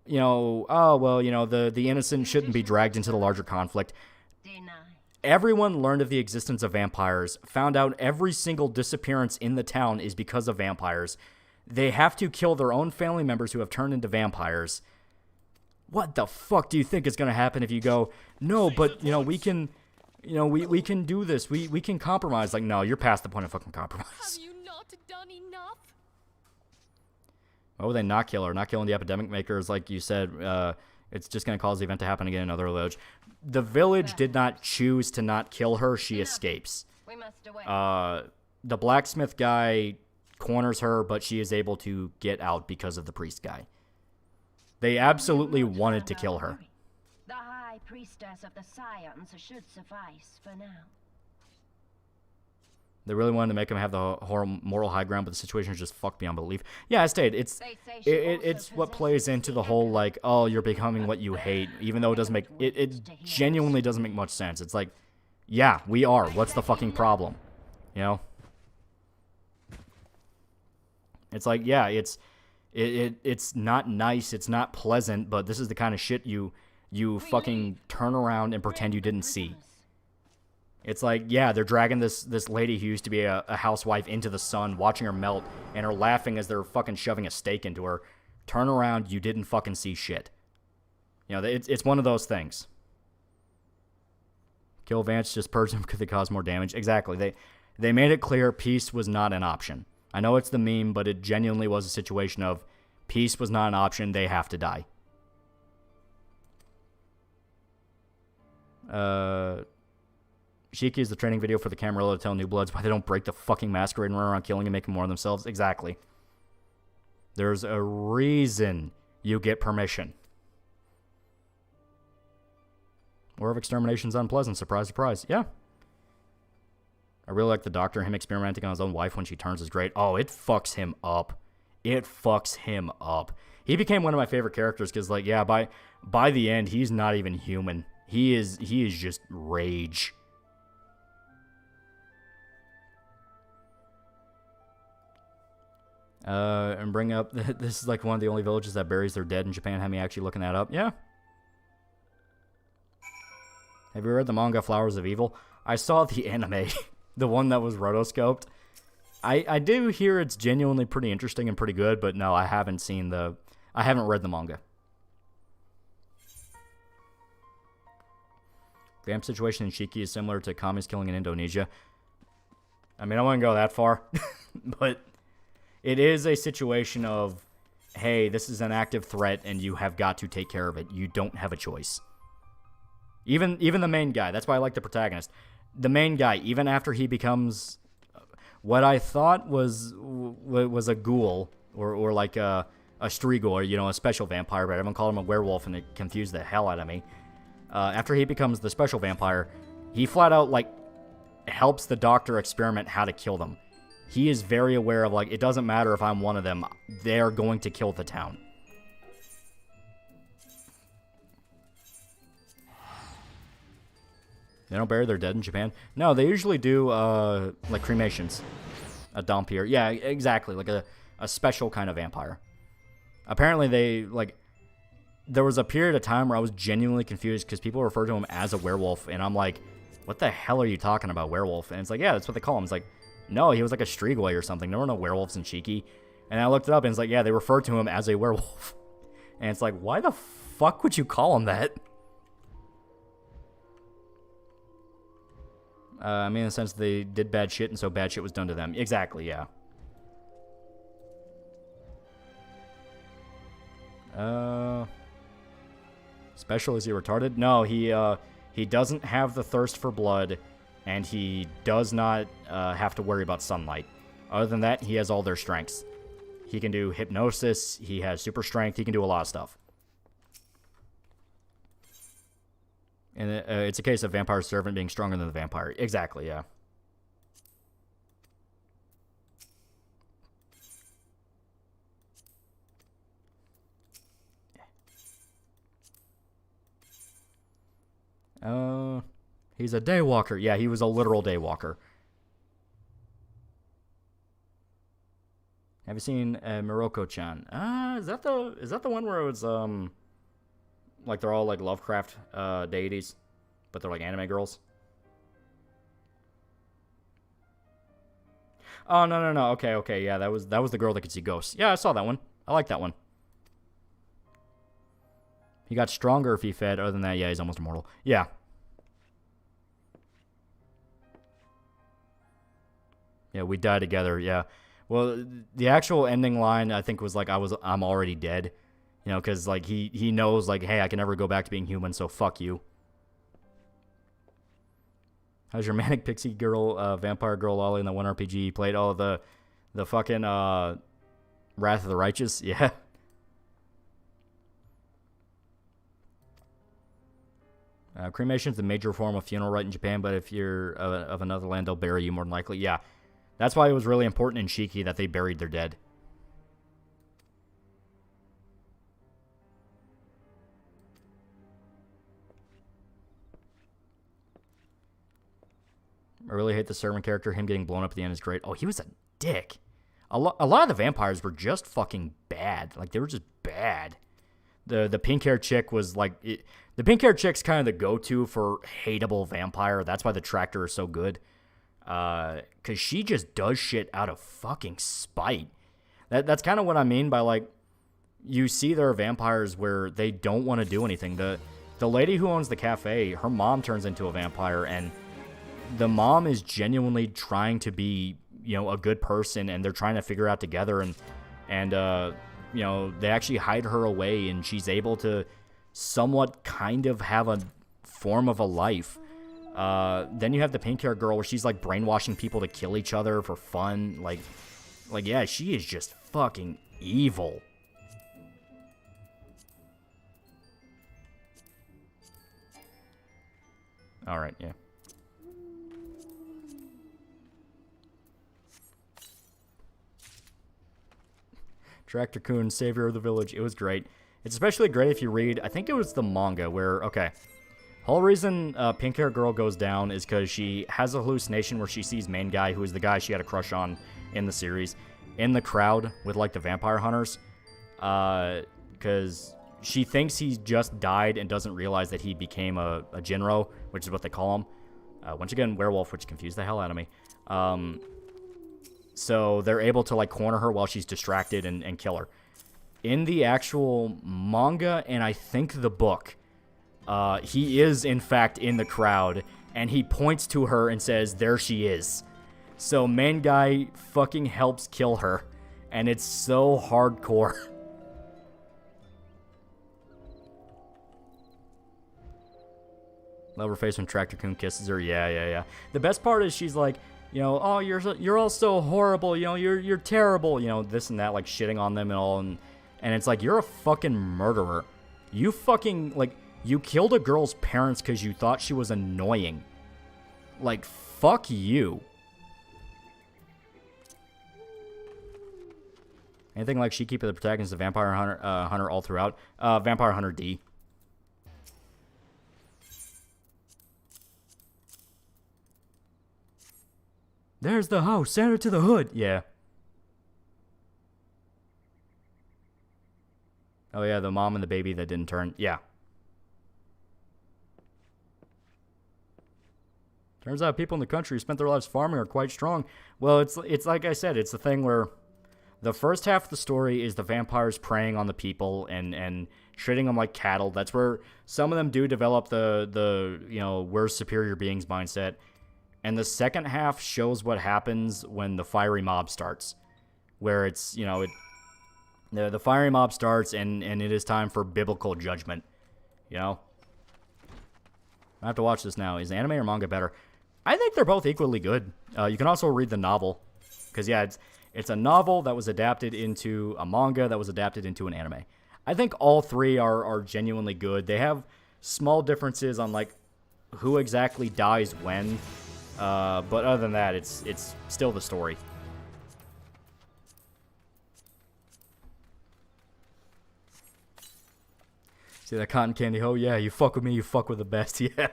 you know, oh, well, you know, the innocent shouldn't be dragged into the larger conflict. Everyone learned of the existence of vampires, found out every single disappearance in the town is because of vampires. They have to kill their own family members who have turned into vampires. What the fuck do you think is going to happen if you go, no, but, you know, we can, you know, we can do this. We can compromise. Like, no, you're past the point of fucking compromise. Have you not done enough? Why would they not kill her? Not killing the epidemic makers, like you said, it's just going to cause the event to happen again in another village. The village did not choose to not kill her. She escapes. We must away. The blacksmith guy corners her, but she is able to get out because of the priest guy. They absolutely wanted to kill her. The high priestess of the science should suffice for now. They really wanted to make him have the moral high ground, but the situation is just fucked beyond belief. Yeah, I stayed. It's what plays into the whole, like, oh, you're becoming what you hate, even though it doesn't make, it genuinely doesn't make much sense. It's like, yeah, we are. What's the fucking problem? You know? It's like, yeah, it's not nice, it's not pleasant, but this is the kind of shit you fucking turn around and pretend you didn't see. It's like, yeah, they're dragging this lady who used to be a housewife into the sun, watching her melt, and are laughing as they're fucking shoving a stake into her. Turn around, you didn't fucking see shit. You know, it's one of those things. Kill Vance, just purge them because they cause more damage. Exactly. They made it clear peace was not an option. I know it's the meme, but it genuinely was a situation of peace was not an option, they have to die. Shiki is the training video for the Camarilla to tell New Bloods why they don't break the fucking masquerade and run around killing and making more of themselves. Exactly. There's a reason you get permission. War of extermination's unpleasant. Surprise, surprise. Yeah. I really like the doctor. Him experimenting on his own wife when she turns is great. Oh, it fucks him up. It fucks him up. He became one of my favorite characters because, like, yeah, by the end, he's not even human. He is just rage. And bring up, this is like one of the only villages that buries their dead in Japan. Have me actually looking that up? Yeah. Have you read the manga Flowers of Evil? I saw the anime, the one that was rotoscoped. I do hear it's genuinely pretty interesting and pretty good, but no, I haven't read the manga. Vamp situation in Shiki is similar to commies killing in Indonesia. I mean, I wouldn't go that far, but it is a situation of, hey, this is an active threat and you have got to take care of it. You don't have a choice. Even the main guy, that's why I like the protagonist. The main guy, even after he becomes what I thought was a ghoul or like a strigoi, you know, a special vampire, but everyone called him a werewolf and it confused the hell out of me. After he becomes the special vampire, he flat out, like, helps the doctor experiment how to kill them. He is very aware of, like, it doesn't matter if I'm one of them, they're going to kill the town. They don't bury their dead in Japan? No, they usually do, like, cremations. A Dompier. Yeah, exactly, like a special kind of vampire. Apparently they, like, there was a period of time where I was genuinely confused because people refer to him as a werewolf, and I'm like, what the hell are you talking about, werewolf? And it's like, yeah, that's what they call him. It's like, no, he was like a strigoi or something. There were no werewolves in Shiki. And I looked it up, and it's like, yeah, they refer to him as a werewolf. And it's like, why the fuck would you call him that? I mean, in the sense they did bad shit, and so bad shit was done to them. Exactly, yeah. Special, is he retarded? No, he doesn't have the thirst for blood, and he does not have to worry about sunlight. Other than that, he has all their strengths. He can do hypnosis, he has super strength, he can do a lot of stuff. And it's a case of vampire servant being stronger than the vampire. Exactly, yeah. He's a daywalker. Yeah, he was a literal daywalker. Have you seen Morocco-chan? Is that the one where it was like they're all like Lovecraft deities, but they're like anime girls? Oh no. Okay. Yeah, that was the girl that could see ghosts. Yeah, I saw that one. I like that one. He got stronger if he fed. Other than that, yeah, he's almost immortal. Yeah. Yeah, we die together, yeah. Well, the actual ending line, I think, was like, I'm already dead. You know, because, like, he knows, like, hey, I can never go back to being human, so fuck you. How's your manic pixie girl, vampire girl loli in the one RPG you played? Oh, the fucking, Wrath of the Righteous? Yeah. Cremation's a major form of funeral rite in Japan, but if you're of another land, they'll bury you more than likely. Yeah. That's why it was really important in Shiki that they buried their dead. I really hate the servant character. Him getting blown up at the end is great. Oh, he was a dick. A lot of the vampires were just fucking bad. Like, they were just bad. The pink-haired chick was like... the pink-haired chick's kind of the go-to for hateable vampire. That's why the tractor is so good. Because she just does shit out of fucking spite. That's kind of what I mean by, like, you see there are vampires where they don't want to do anything. The lady who owns the cafe, her mom turns into a vampire, and the mom is genuinely trying to be, you know, a good person, and they're trying to figure out together, and you know, they actually hide her away, and she's able to somewhat kind of have a form of a life. Then you have the pink hair girl where she's like brainwashing people to kill each other for fun. Like yeah, she is just fucking evil. Alright, yeah. Tractor Coon, savior of the village. It was great. It's especially great if you read, I think it was the manga where, okay. Whole reason Pink Hair Girl goes down is because she has a hallucination where she sees main guy, who is the guy she had a crush on in the series, in the crowd with, like, the vampire hunters. Because she thinks he just died and doesn't realize that he became a Jinro, which is what they call him. Once again, werewolf, which confused the hell out of me. So they're able to, like, corner her while she's distracted and kill her. In the actual manga, and I think the book, he is, in fact, in the crowd, and he points to her and says, there she is. So main guy fucking helps kill her, and it's so hardcore. Love her face when Tractor Coon kisses her. Yeah. The best part is she's like, you know, oh, you're all so horrible, you know, you're terrible, you know, this and that, like, shitting on them and all, and it's like, you're a fucking murderer. You fucking, like, you killed a girl's parents because you thought she was annoying. Like, fuck you. Anything like Shiki, the protagonist of Vampire Hunter all throughout? Vampire Hunter D. There's the house. Send her to the hood. Yeah. Oh, yeah, the mom and the baby that didn't turn. Yeah. Turns out people in the country who spent their lives farming are quite strong. Well, it's like I said, it's the thing where the first half of the story is the vampires preying on the people and treating them like cattle. That's where some of them do develop the you know, we're superior beings mindset. And the second half shows what happens when the fiery mob starts. Where it's, you know, the fiery mob starts and it is time for biblical judgment. You know? I have to watch this now. Is anime or manga better? I think they're both equally good. You can also read the novel. Because, yeah, it's a novel that was adapted into a manga that was adapted into an anime. I think all three are genuinely good. They have small differences on, like, who exactly dies when. But other than that, it's still the story. See that cotton candy hoe? Yeah, you fuck with me, you fuck with the best, yeah.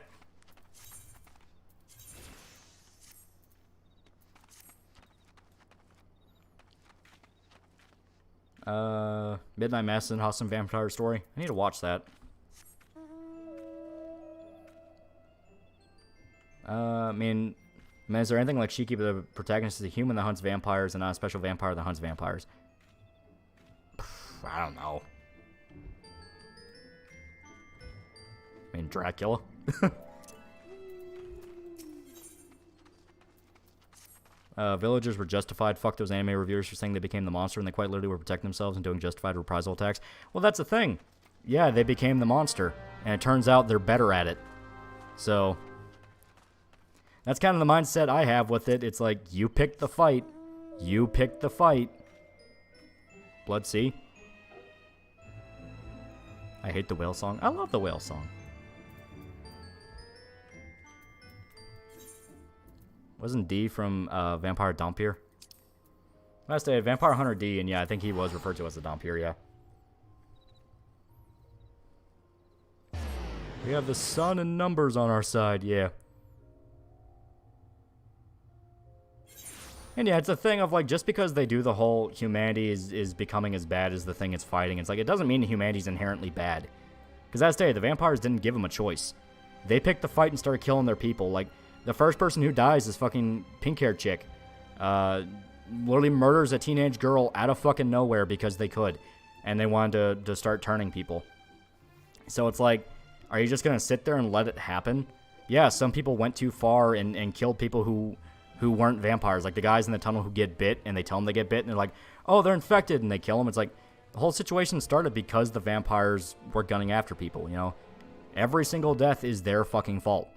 Midnight Mass and Awesome Vampire Story. I need to watch that. I mean, is there anything like Shiki, the protagonist is a human that hunts vampires and not a special vampire that hunts vampires? I don't know. I mean, Dracula. Villagers were justified. Fuck those anime reviewers for saying they became the monster and they quite literally were protecting themselves and doing justified reprisal attacks. Well, that's the thing. Yeah, they became the monster. And it turns out they're better at it. So that's kind of the mindset I have with it. It's like, you picked the fight. You picked the fight. Blood Sea. I hate the whale song. I love the whale song. Wasn't D from Vampire Dhampir? Last day, Vampire Hunter D, and yeah, I think he was referred to as a Dhampir, yeah. We have the sun and numbers on our side, yeah. And yeah, it's a thing of, like, just because they do the whole humanity is becoming as bad as the thing it's fighting, it's like, it doesn't mean humanity's inherently bad. Because as I say, the vampires didn't give them a choice. They picked the fight and started killing their people. Like, the first person who dies is fucking pink-haired chick. Literally murders a teenage girl out of fucking nowhere because they could. And they wanted to start turning people. So it's like, are you just going to sit there and let it happen? Yeah, some people went too far and killed people who weren't vampires. Like the guys in the tunnel who get bit and they tell them they get bit and they're like, oh, they're infected, and they kill them. It's like, the whole situation started because the vampires were gunning after people, you know? Every single death is their fucking fault.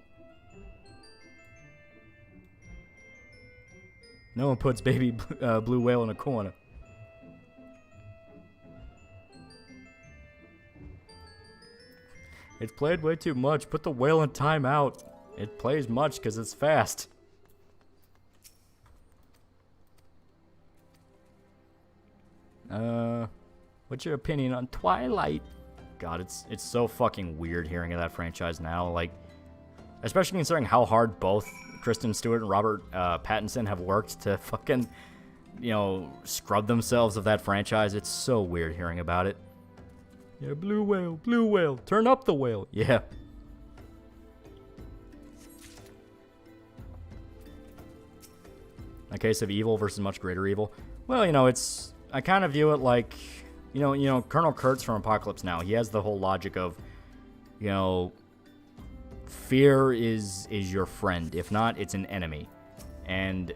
No one puts baby blue whale in a corner. It's played way too much. Put the whale in timeout. It plays much because it's fast. What's your opinion on Twilight? God, it's so fucking weird hearing of that franchise now. Like, especially considering how hard both Kristen Stewart and Robert Pattinson have worked to fucking, you know, scrub themselves of that franchise. It's so weird hearing about it. Yeah, blue whale, turn up the whale. Yeah. A case of evil versus much greater evil. Well, you know, I kind of view it like, you know, Colonel Kurtz from Apocalypse Now. He has the whole logic of, you know, fear is your friend. If not, it's an enemy. And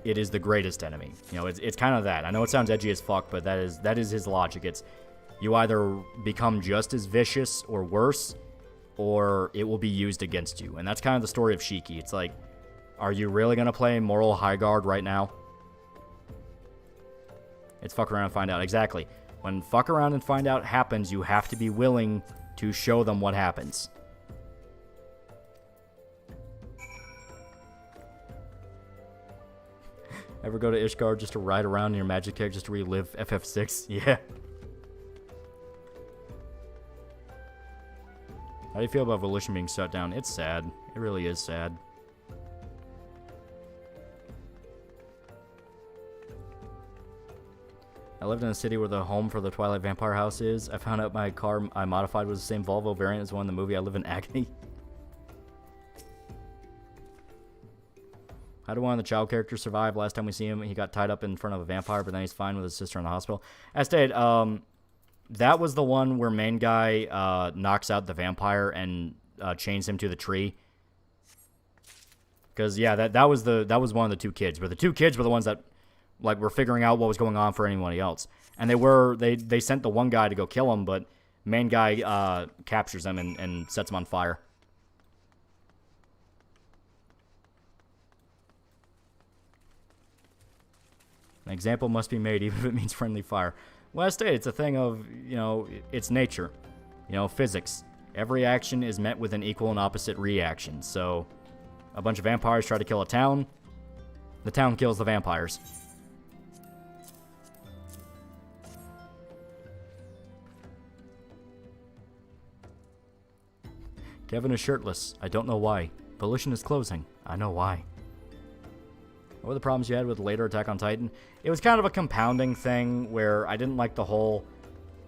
it is the greatest enemy. You know, it's kind of that. I know it sounds edgy as fuck, but that is his logic. It's you either become just as vicious or worse, or it will be used against you. And that's kind of the story of Shiki. It's like, are you really going to play moral high guard right now? It's fuck around and find out. Exactly. When fuck around and find out happens, you have to be willing to show them what happens. Ever go to Ishgard just to ride around in your magic carriage just to relive FF6? Yeah. How do you feel about Volition being shut down? It's sad. It really is sad. I lived in a city where the home for the Twilight Vampire House is. I found out my car I modified was the same Volvo variant as one in the movie. I live in Agony. How did one of the child characters survive? Last time we see him, he got tied up in front of a vampire, but then he's fine with his sister in the hospital. As stated, that was the one where main guy knocks out the vampire and chains him to the tree. Because yeah, that was one of the two kids. But the two kids were the ones that like were figuring out what was going on for anybody else, and they sent the one guy to go kill him, but main guy captures him and sets him on fire. An example must be made, even if it means friendly fire. Well, I stated, it's a thing of, you know, it's nature. You know, physics. Every action is met with an equal and opposite reaction. So, a bunch of vampires try to kill a town. The town kills the vampires. Kevin is shirtless. I don't know why. Volition is closing. I know why. What were the problems you had with later Attack on Titan? It was kind of a compounding thing where I didn't like the whole,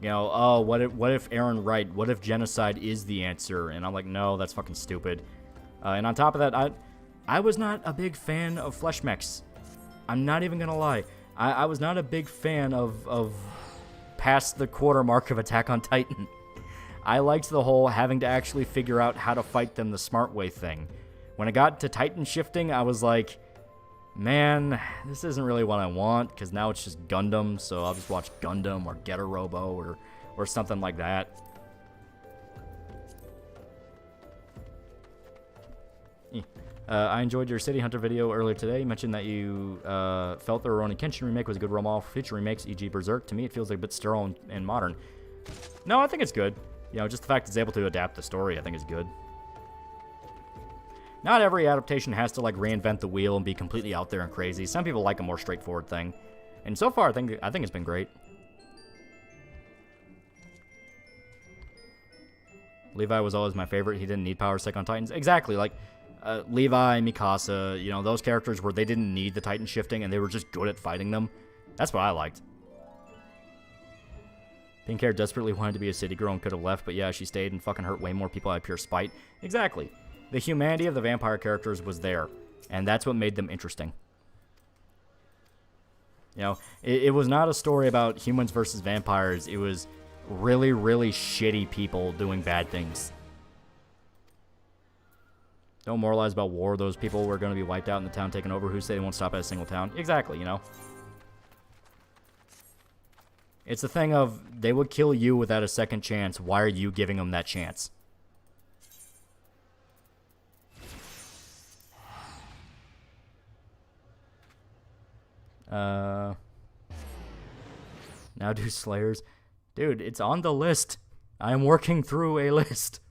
you know, oh, what if Aaron Wright, what if genocide is the answer? And I'm like, no, that's fucking stupid. And on top of that, I was not a big fan of flesh mechs. I'm not even gonna lie. I was not a big fan of past the quarter mark of Attack on Titan. I liked the whole having to actually figure out how to fight them the smart way thing. When it got to Titan shifting, I was like, man, this isn't really what I want, because now it's just Gundam, so I'll just watch Gundam or Getter Robo or something like that. I enjoyed your City Hunter video earlier today. You mentioned that you felt the Rurouni Kenshin remake was a good role model for future remakes, e.g. Berserk. To me, it feels like a bit sterile and modern. No, I think it's good. You know, just the fact it's able to adapt the story, I think is good. Not every adaptation has to, like, reinvent the wheel and be completely out there and crazy. Some people like a more straightforward thing. And so far, I think it's been great. Levi was always my favorite. He didn't need Power Sec on Titans. Exactly, like, Levi, Mikasa, you know, those characters where they didn't need the Titan shifting and they were just good at fighting them. That's what I liked. Pink Hair desperately wanted to be a city girl and could have left, but yeah, she stayed and fucking hurt way more people out of pure spite. Exactly. The humanity of the vampire characters was there, and that's what made them interesting. You know, it was not a story about humans versus vampires. It was really, really shitty people doing bad things. Don't moralize about war. Those people were going to be wiped out and the town taken over. Who say they won't stop at a single town? Exactly, you know. It's a thing of, they would kill you without a second chance. Why are you giving them that chance? Now do Slayers. Dude, it's on the list. I am working through a list.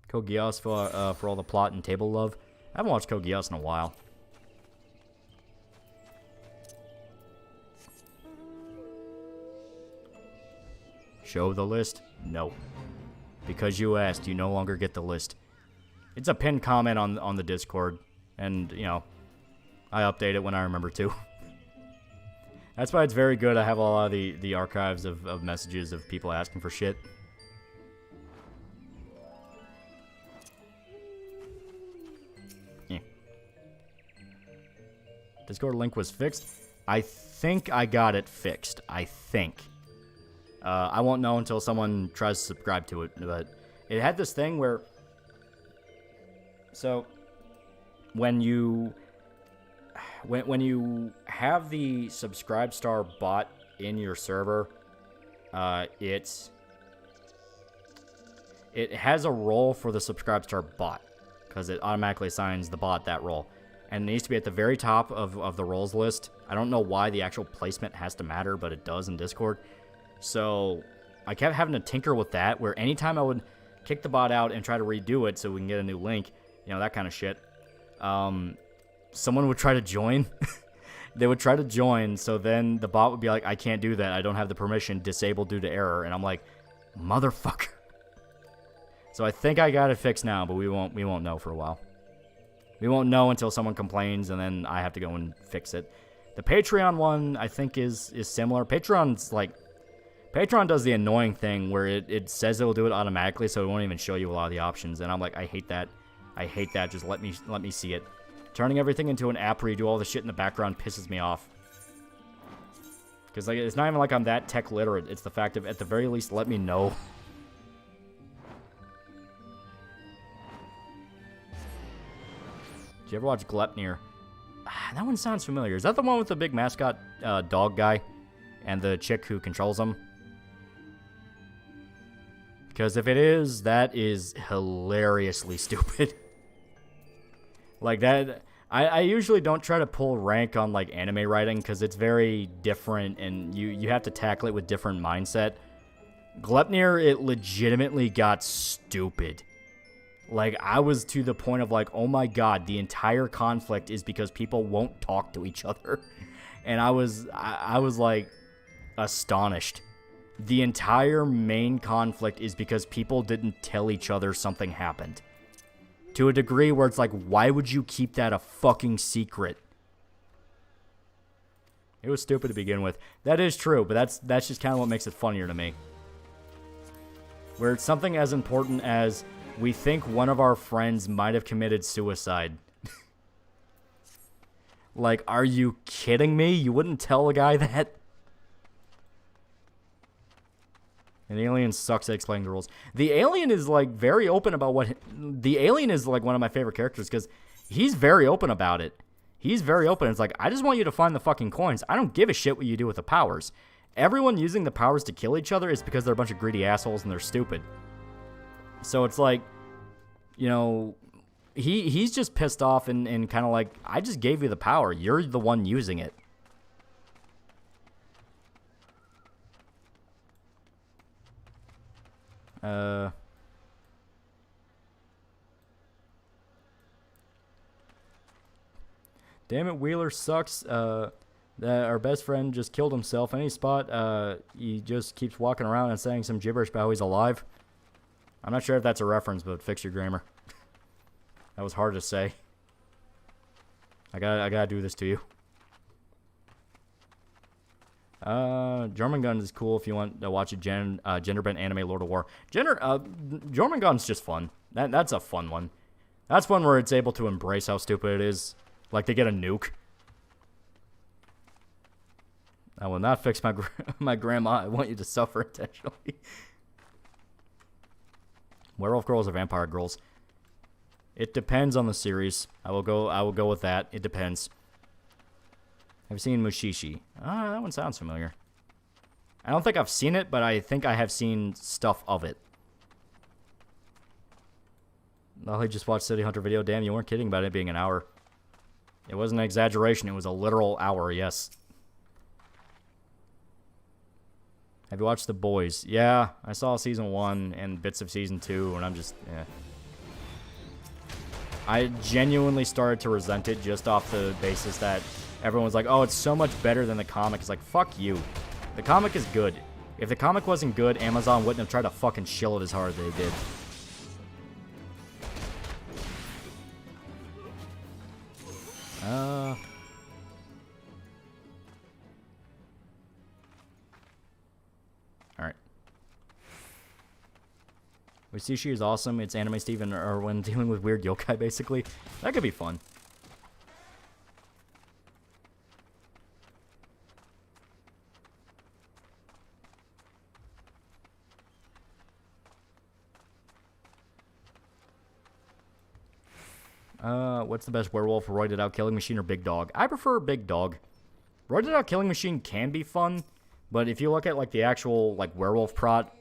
Code Geass for all the plot and table love. I haven't watched Code Geass in a while. Show the list? No. Because you asked, you no longer get the list. It's a pinned comment on the Discord. And, you know, I update it when I remember to. That's why it's very good. I have a lot of the archives of messages of people asking for shit. Yeah. Discord link was fixed. I think I got it fixed. I think. I won't know until someone tries to subscribe to it, but it had this thing where... So, when you have the subscribe star bot in your server, it has a role for the subscribe star bot, because it automatically assigns the bot that role. And it needs to be at the very top of the roles list. I don't know why the actual placement has to matter, but it does in Discord. So I kept having to tinker with that, where anytime I would kick the bot out and try to redo it so we can get a new link, you know, that kind of shit, someone would try to join. They would try to join, so then the bot would be like, I can't do that. I don't have the permission. Disabled due to error. And I'm like, motherfucker. So I think I got it fixed now, but we won't know for a while. We won't know until someone complains, and then I have to go and fix it. The Patreon one, I think, is similar. Patreon does the annoying thing where it says it will do it automatically, so it won't even show you a lot of the options. And I'm like, I hate that. I hate that. Just let me see it. Turning everything into an app where you do all the shit in the background pisses me off. Because like, it's not even like I'm that tech literate. It's the fact of, at the very least, let me know. Did you ever watch Glepnir? That one sounds familiar. Is that the one with the big mascot dog guy? And the chick who controls him? Because if it is, that is hilariously stupid. Like that, I usually don't try to pull rank on like anime writing because it's very different and you have to tackle it with different mindset. Glepnir, it legitimately got stupid. Like, I was to the point of like, oh my god, the entire conflict is because people won't talk to each other. And I was like, astonished. The entire main conflict is because people didn't tell each other something happened. To a degree where it's like, why would you keep that a fucking secret? It was stupid to begin with. That is true, but that's just kind of what makes it funnier to me. Where it's something as important as, we think one of our friends might have committed suicide. Like, are you kidding me? You wouldn't tell a guy that? And the alien sucks at explaining the rules. The alien is, like, very open about what... The alien is, like, one of my favorite characters, because he's very open about it. He's very open. It's like, I just want you to find the fucking coins. I don't give a shit what you do with the powers. Everyone using the powers to kill each other is because they're a bunch of greedy assholes and they're stupid. So it's like, you know, he's just pissed off and kind of like, I just gave you the power. You're the one using it. Damn it, Wheeler sucks. That our best friend just killed himself. Any spot, he just keeps walking around and saying some gibberish about how he's alive. I'm not sure if that's a reference, but fix your grammar. That was hard to say. I gotta do this to you. Jormungand is cool if you want to watch a gender-bent anime Lord of War. Jormungand's just fun. That's a fun one. That's one where it's able to embrace how stupid it is. Like they get a nuke. I will not fix my grandma. I want you to suffer intentionally. Werewolf girls or vampire girls? It depends on the series. I will go with that. It depends. I've seen Mushishi. That one sounds familiar. I don't think I've seen it, but I think I have seen stuff of it. Lolly just watched City Hunter video. Damn, you weren't kidding about it being an hour. It wasn't an exaggeration. It was a literal hour, yes. Have you watched The Boys? Yeah, I saw season 1 and bits of season 2, and I'm just, eh. I genuinely started to resent it just off the basis that everyone's like, oh, it's so much better than the comic. It's like, fuck you. The comic is good. If the comic wasn't good, Amazon wouldn't have tried to fucking shill it as hard as they did. Alright. Sushi is awesome. It's Anime Steve and Erwin dealing with weird yokai, basically. That could be fun. What's the best werewolf, roided out killing machine or big dog? I prefer big dog. Roided out killing machine can be fun, but if you look at like the actual like werewolf prop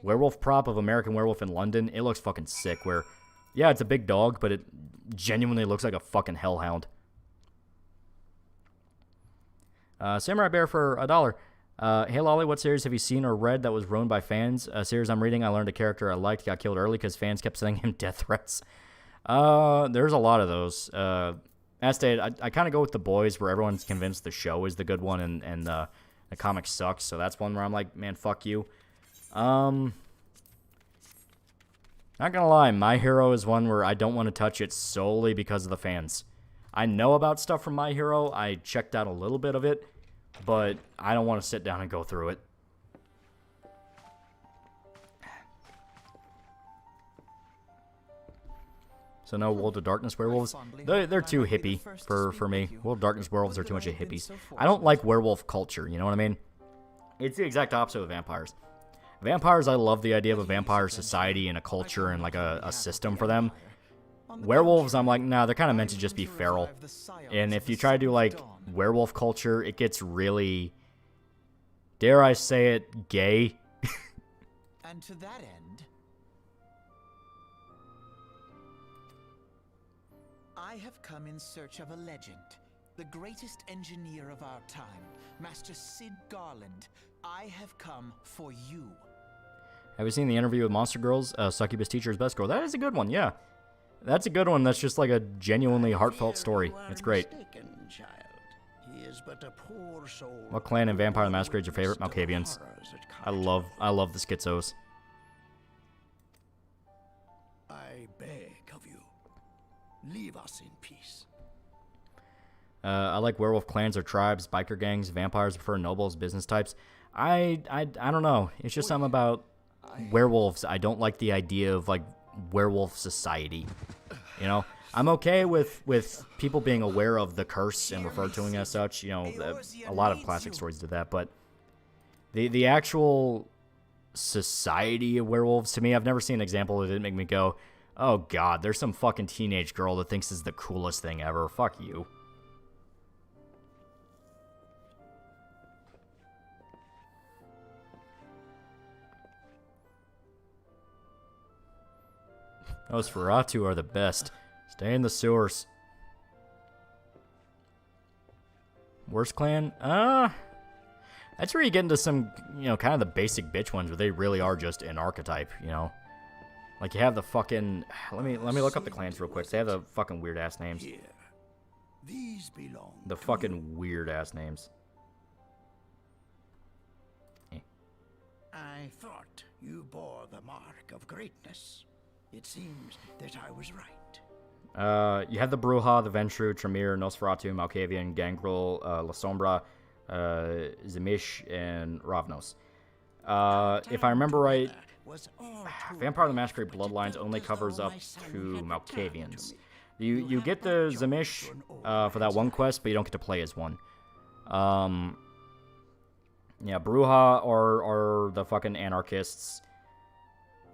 of American Werewolf in London, it looks fucking sick. Where, yeah, it's a big dog, but it genuinely looks like a fucking hellhound. Samurai Bear for $1. Hey Lolly, what series have you seen or read that was ruined by fans? A series I'm reading, I learned a character I liked got killed early because fans kept sending him death threats. There's a lot of those. As stated, I kind of go with The Boys, where everyone's convinced the show is the good one and the comic sucks. So that's one where I'm like, man, fuck you. Not gonna lie, My Hero is one where I don't want to touch it solely because of the fans. I know about stuff from My Hero. I checked out a little bit of it, but I don't want to sit down and go through it. So no World of Darkness werewolves. They're too hippie for me. World of Darkness werewolves are too much of hippies. I don't like werewolf culture, you know what I mean? It's the exact opposite of vampires. Vampires, I love the idea of a vampire society and a culture and like a system for them. Werewolves, I'm like, nah, they're kind of meant to just be feral. And if you try to do like werewolf culture, it gets really, dare I say it, gay. And to that end, I have come in search of a legend, the greatest engineer of our time, Master Sid Garland. I have come for you. Have you seen the interview with Monster Girls? Succubus Teacher's Best Girl. That is a good one, yeah. That's a good one. That's just like a genuinely heartfelt story. It's great. He is but a poor soul. What clan in Vampire the Masquerade is your favorite? Malkavians. I love the schizos. I beg of you, leave us in peace. I like werewolf clans or tribes, biker gangs. Vampires prefer nobles, business types. I don't know. It's just something about werewolves. I don't like the idea of like werewolf society. You know, I'm okay with people being aware of the curse and referred to it as such. You know, a lot of classic stories do that, but the actual society of werewolves, to me, I've never seen an example that didn't make me go, oh god, there's some fucking teenage girl that thinks this is the coolest thing ever. Fuck you. Nosferatu are the best. Stay in the sewers. Worst clan? That's where you get into some, you know, kind of the basic bitch ones where they really are just an archetype, you know? Like you have the fucking, let me look up the clans real quick. They have the fucking weird ass names. Here, these belong The to fucking you. weird ass names. I thought you bore the mark of greatness. It seems that I was right. You have the Bruja, the Ventru, Tremere, Nosferatu, Malkavian, Gangrel, La Sombra, Zemish, and Ravnos. If I remember right, Vampire the Masquerade Bloodlines only covers up to Malkavians. You get the Zemish for that one quest, but you don't get to play as one. Yeah, Bruja are the fucking anarchists.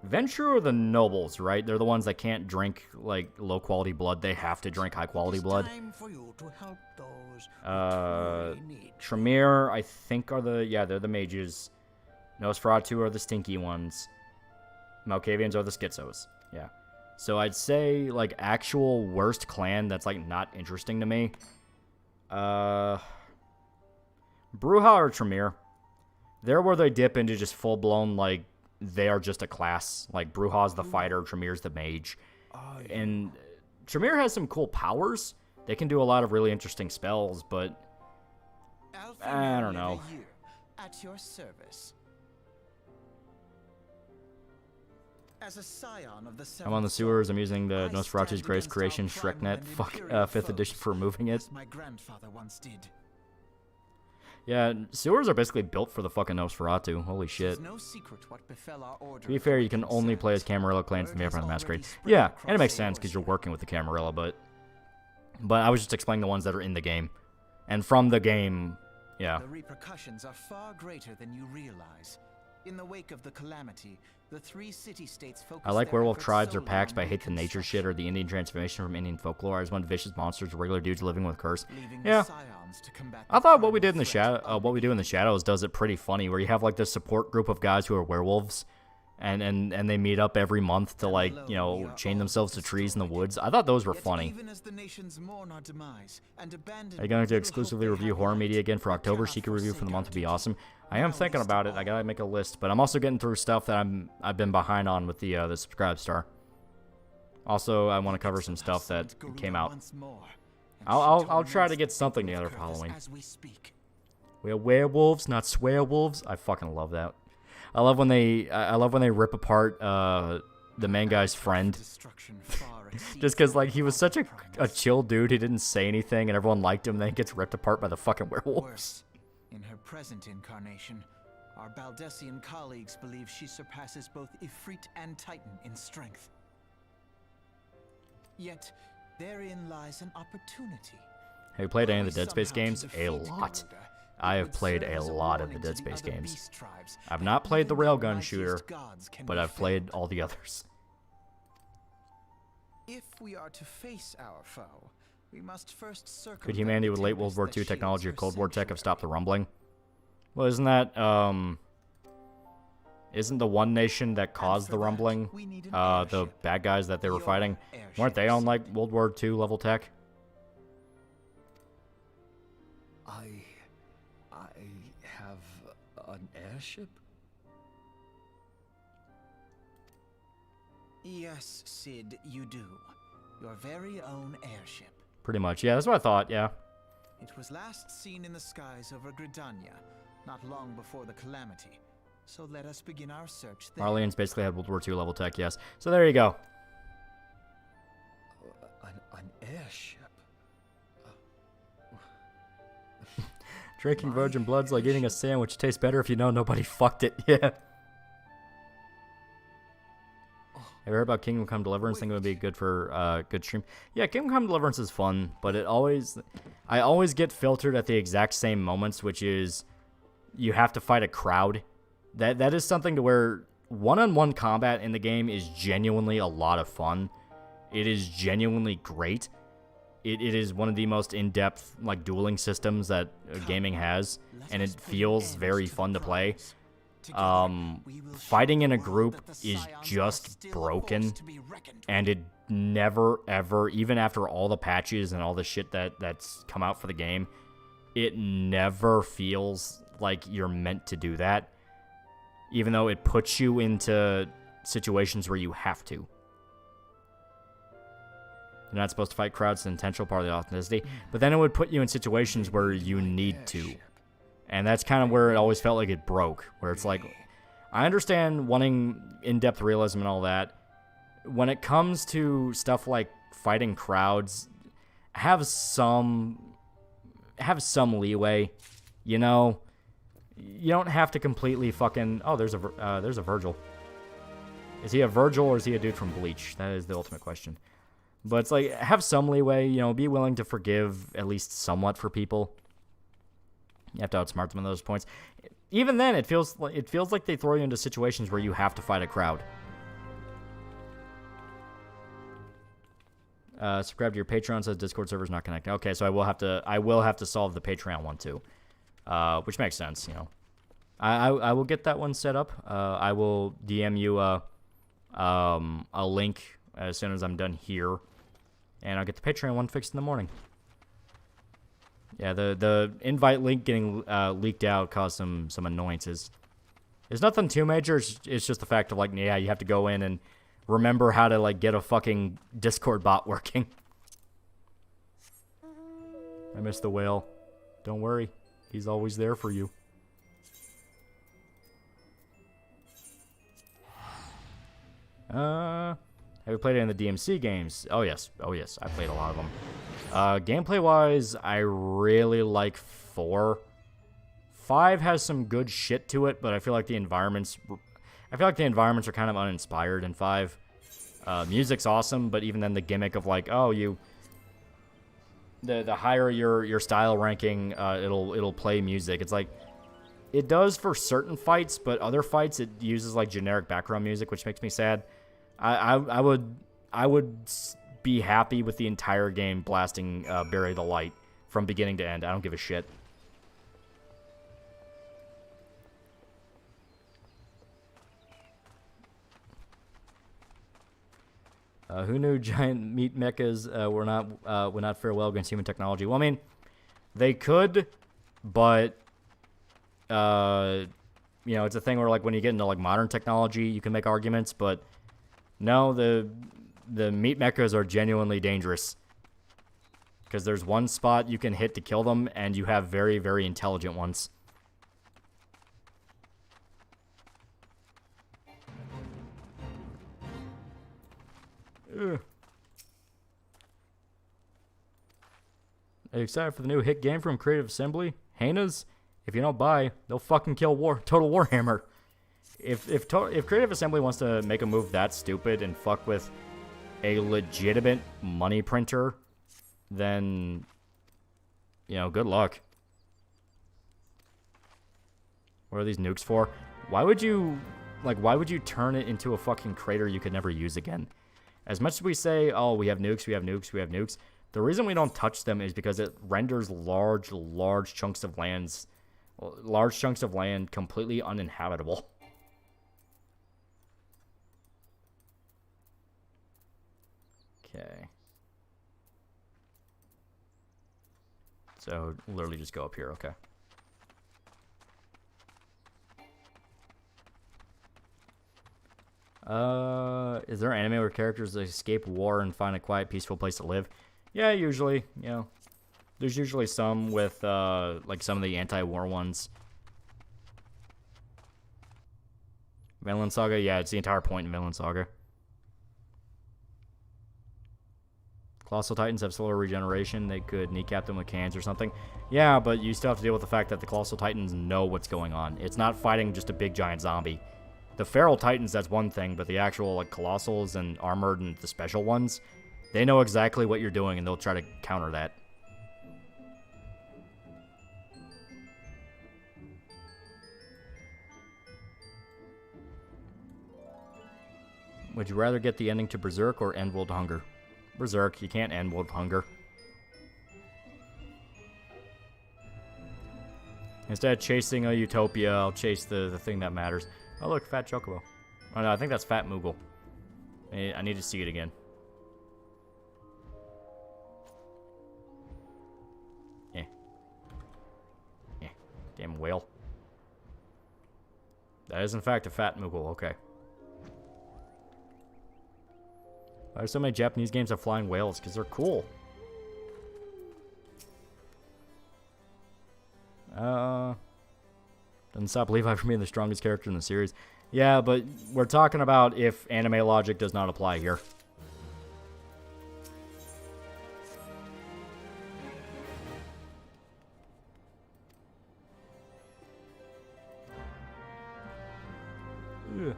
Ventru are the nobles, right? They're the ones that can't drink, like, low-quality blood. They have to drink high-quality blood. Tremere, I think, are they're the mages. Nosferatu are the stinky ones. Malkavians are the schizos. Yeah. So I'd say, like, actual worst clan that's, like, not interesting to me. Bruja or Tremere. They're where they dip into just full-blown, like, they are just a class. Like, Bruja's the fighter, Tremere's the mage. And Tremere has some cool powers. They can do a lot of really interesting spells, but I don't know. At your service. As a scion of the I'm on the seventh sewers. soul, I'm using the I Nosferatu's stand Grace against creation our primal ShrekNet. and Fuck, imperial 5th edition foes, for removing it. as my grandfather once did. Yeah, sewers are basically built for the fucking Nosferatu. Holy shit. It's no secret what befell our order To be of fair, the you can Wicked only play as Sands. Camarilla clans in the Word has Vampire the Masquerade. already spread Yeah, across and it makes the sense because you're ocean. working with the Camarilla, but I was just explaining the ones that are in the game. And from the game, yeah. The repercussions are far greater than you realize. In the wake of the calamity, the 3 city-states focused I like their werewolf efforts tribes or solely packs, on but I hate the nature shit or the Indian transformation from Indian folklore. I just want vicious monsters or regular dudes living with curse. leaving the Yeah. scions to combat I the thought what we did in primal the threat shadow, what we do in the shadows, does it pretty funny. Where you have like this support group of guys who are werewolves, and they meet up every month to like chain themselves to trees in the woods. I thought those were Yet funny. even as the nations mourn our demise and abandon Are you going to little exclusively hope they review have horror left, media again for we October? cannot Shiki review for the forsake month our would be duty. awesome. I am Now thinking least about of it. I all, gotta make a list, but I'm also getting through stuff that I've been behind on with the subscribe star. Also, I want to cover some stuff that came out. I'll try to get something together for Halloween. We're werewolves, not swearwolves. I fucking love that. I love when they rip apart the main guy's friend. Just because like he was such a chill dude, he didn't say anything, and everyone liked him. And then he gets ripped apart by the fucking werewolves. Worse, in her present incarnation, our Baldessian colleagues believe she surpasses both Ifrit and Titan in strength. Yet, therein lies an opportunity. Have you played any of Were the we Dead Space somehow to games? A defeat lot. Garuda, I it have would played serve a as lot of the warning Dead to Space other games. beast tribes I've that not played the even their railgun mightiest shooter, gods can but be I've played failed. all the others. If we are to face our foe, we must first circle. Could humanity with late World War II technology or Cold War tech have stopped the rumbling? Well, isn't that isn't the one nation that caused the rumbling the bad guys that they were fighting? Weren't they on like World War II level tech? I have an airship? Yes, Sid, you do. Your very own airship. Pretty much, yeah. That's what I thought. Yeah. It was last seen in the skies over Gridania, not long before the calamity. So let us begin our search there. Marlene's basically had World War II level tech. Yes. So there you go. An airship? Drinking virgin blood's like eating a sandwich. It tastes better if you know nobody fucked it. Yeah. Have you heard about Kingdom Come Deliverance? Think it would be good for good stream. Yeah, Kingdom Come Deliverance is fun, but I always get filtered at the exact same moments, which is you have to fight a crowd. That is something to where one-on-one combat in the game is genuinely a lot of fun. It is genuinely great. It is one of the most in-depth like dueling systems that gaming has, and it feels very fun to play. Fighting in a group is just broken, and it never ever, even after all the patches and all the shit that's come out for the game, it never feels like you're meant to do that, even though it puts you into situations where you have to. You're not supposed to fight crowds, it's an intentional part of the authenticity, but then it would put you in situations where you need to. And that's kind of where it always felt like it broke, where it's like, I understand wanting in-depth realism and all that. When it comes to stuff like fighting crowds, have some leeway, you know? You don't have to completely fucking... Oh, there's a Virgil. Is he a Virgil or is he a dude from Bleach? That is the ultimate question. But it's like, have some leeway, you know, be willing to forgive at least somewhat for people. You have to outsmart them on those points. Even then, it feels like they throw you into situations where you have to fight a crowd. Subscribe to your Patreon, says Discord server's not connected. Okay, so I will have to solve the Patreon one too. Which makes sense, you know. I will get that one set up. I will DM you a link as soon as I'm done here, and I'll get the Patreon one fixed in the morning. Yeah, the invite link getting leaked out caused some annoyances. It's nothing too major. It's just the fact of like, yeah, you have to go in and remember how to like get a fucking Discord bot working. I missed the whale. Don't worry, he's always there for you. Have you played any of the DMC games? Oh yes, I played a lot of them. Gameplay-wise, I really like 4. 5 has some good shit to it, but I feel like the environments are kind of uninspired in 5. Music's awesome, but even then the gimmick of like, oh, the higher your style ranking, it'll play music. It's like, it does for certain fights, but other fights it uses like generic background music, which makes me sad. I would be happy with the entire game blasting Bury the Light from beginning to end. I don't give a shit. Who knew giant meat mechas would not fare well against human technology? Well, I mean, they could, but you know, it's a thing where like when you get into like modern technology, you can make arguments, but no, the meat mechas are genuinely dangerous because there's one spot you can hit to kill them, and you have very, very intelligent ones. Ugh. Are you excited for the new hit game from Creative Assembly? Hyenas? If you don't buy, they'll fucking kill Total Warhammer. If Creative Assembly wants to make a move that stupid and fuck with a legitimate money printer, then, you know, good luck. What are these nukes for? Why would you turn it into a fucking crater you could never use again? As much as we say, oh, we have nukes, we have nukes, we have nukes, the reason we don't touch them is because it renders large chunks of land completely uninhabitable. Okay. So, literally just go up here, okay. Is there anime where characters escape war and find a quiet, peaceful place to live? Yeah, usually, you know. There's usually some with, like some of the anti-war ones. Vinland Saga, yeah, it's the entire point in Vinland Saga. Colossal Titans have slower regeneration. They could kneecap them with cans or something. Yeah, but you still have to deal with the fact that the Colossal Titans know what's going on. It's not fighting just a big giant zombie. The Feral Titans, that's one thing, but the actual like Colossals and Armored and the special ones, they know exactly what you're doing, and they'll try to counter that. Would you rather get the ending to Berserk or end world hunger? Berserk, you can't end world hunger. Instead of chasing a utopia, I'll chase the thing that matters. Oh look, Fat Chocobo. Oh no, I think that's Fat Moogle. I need to see it again. Yeah. Yeah. Damn whale. That is in fact a Fat Moogle, okay. Why are so many Japanese games of flying whales? Because they're cool. Doesn't stop Levi from being the strongest character in the series. Yeah, but we're talking about if anime logic does not apply here. Ugh.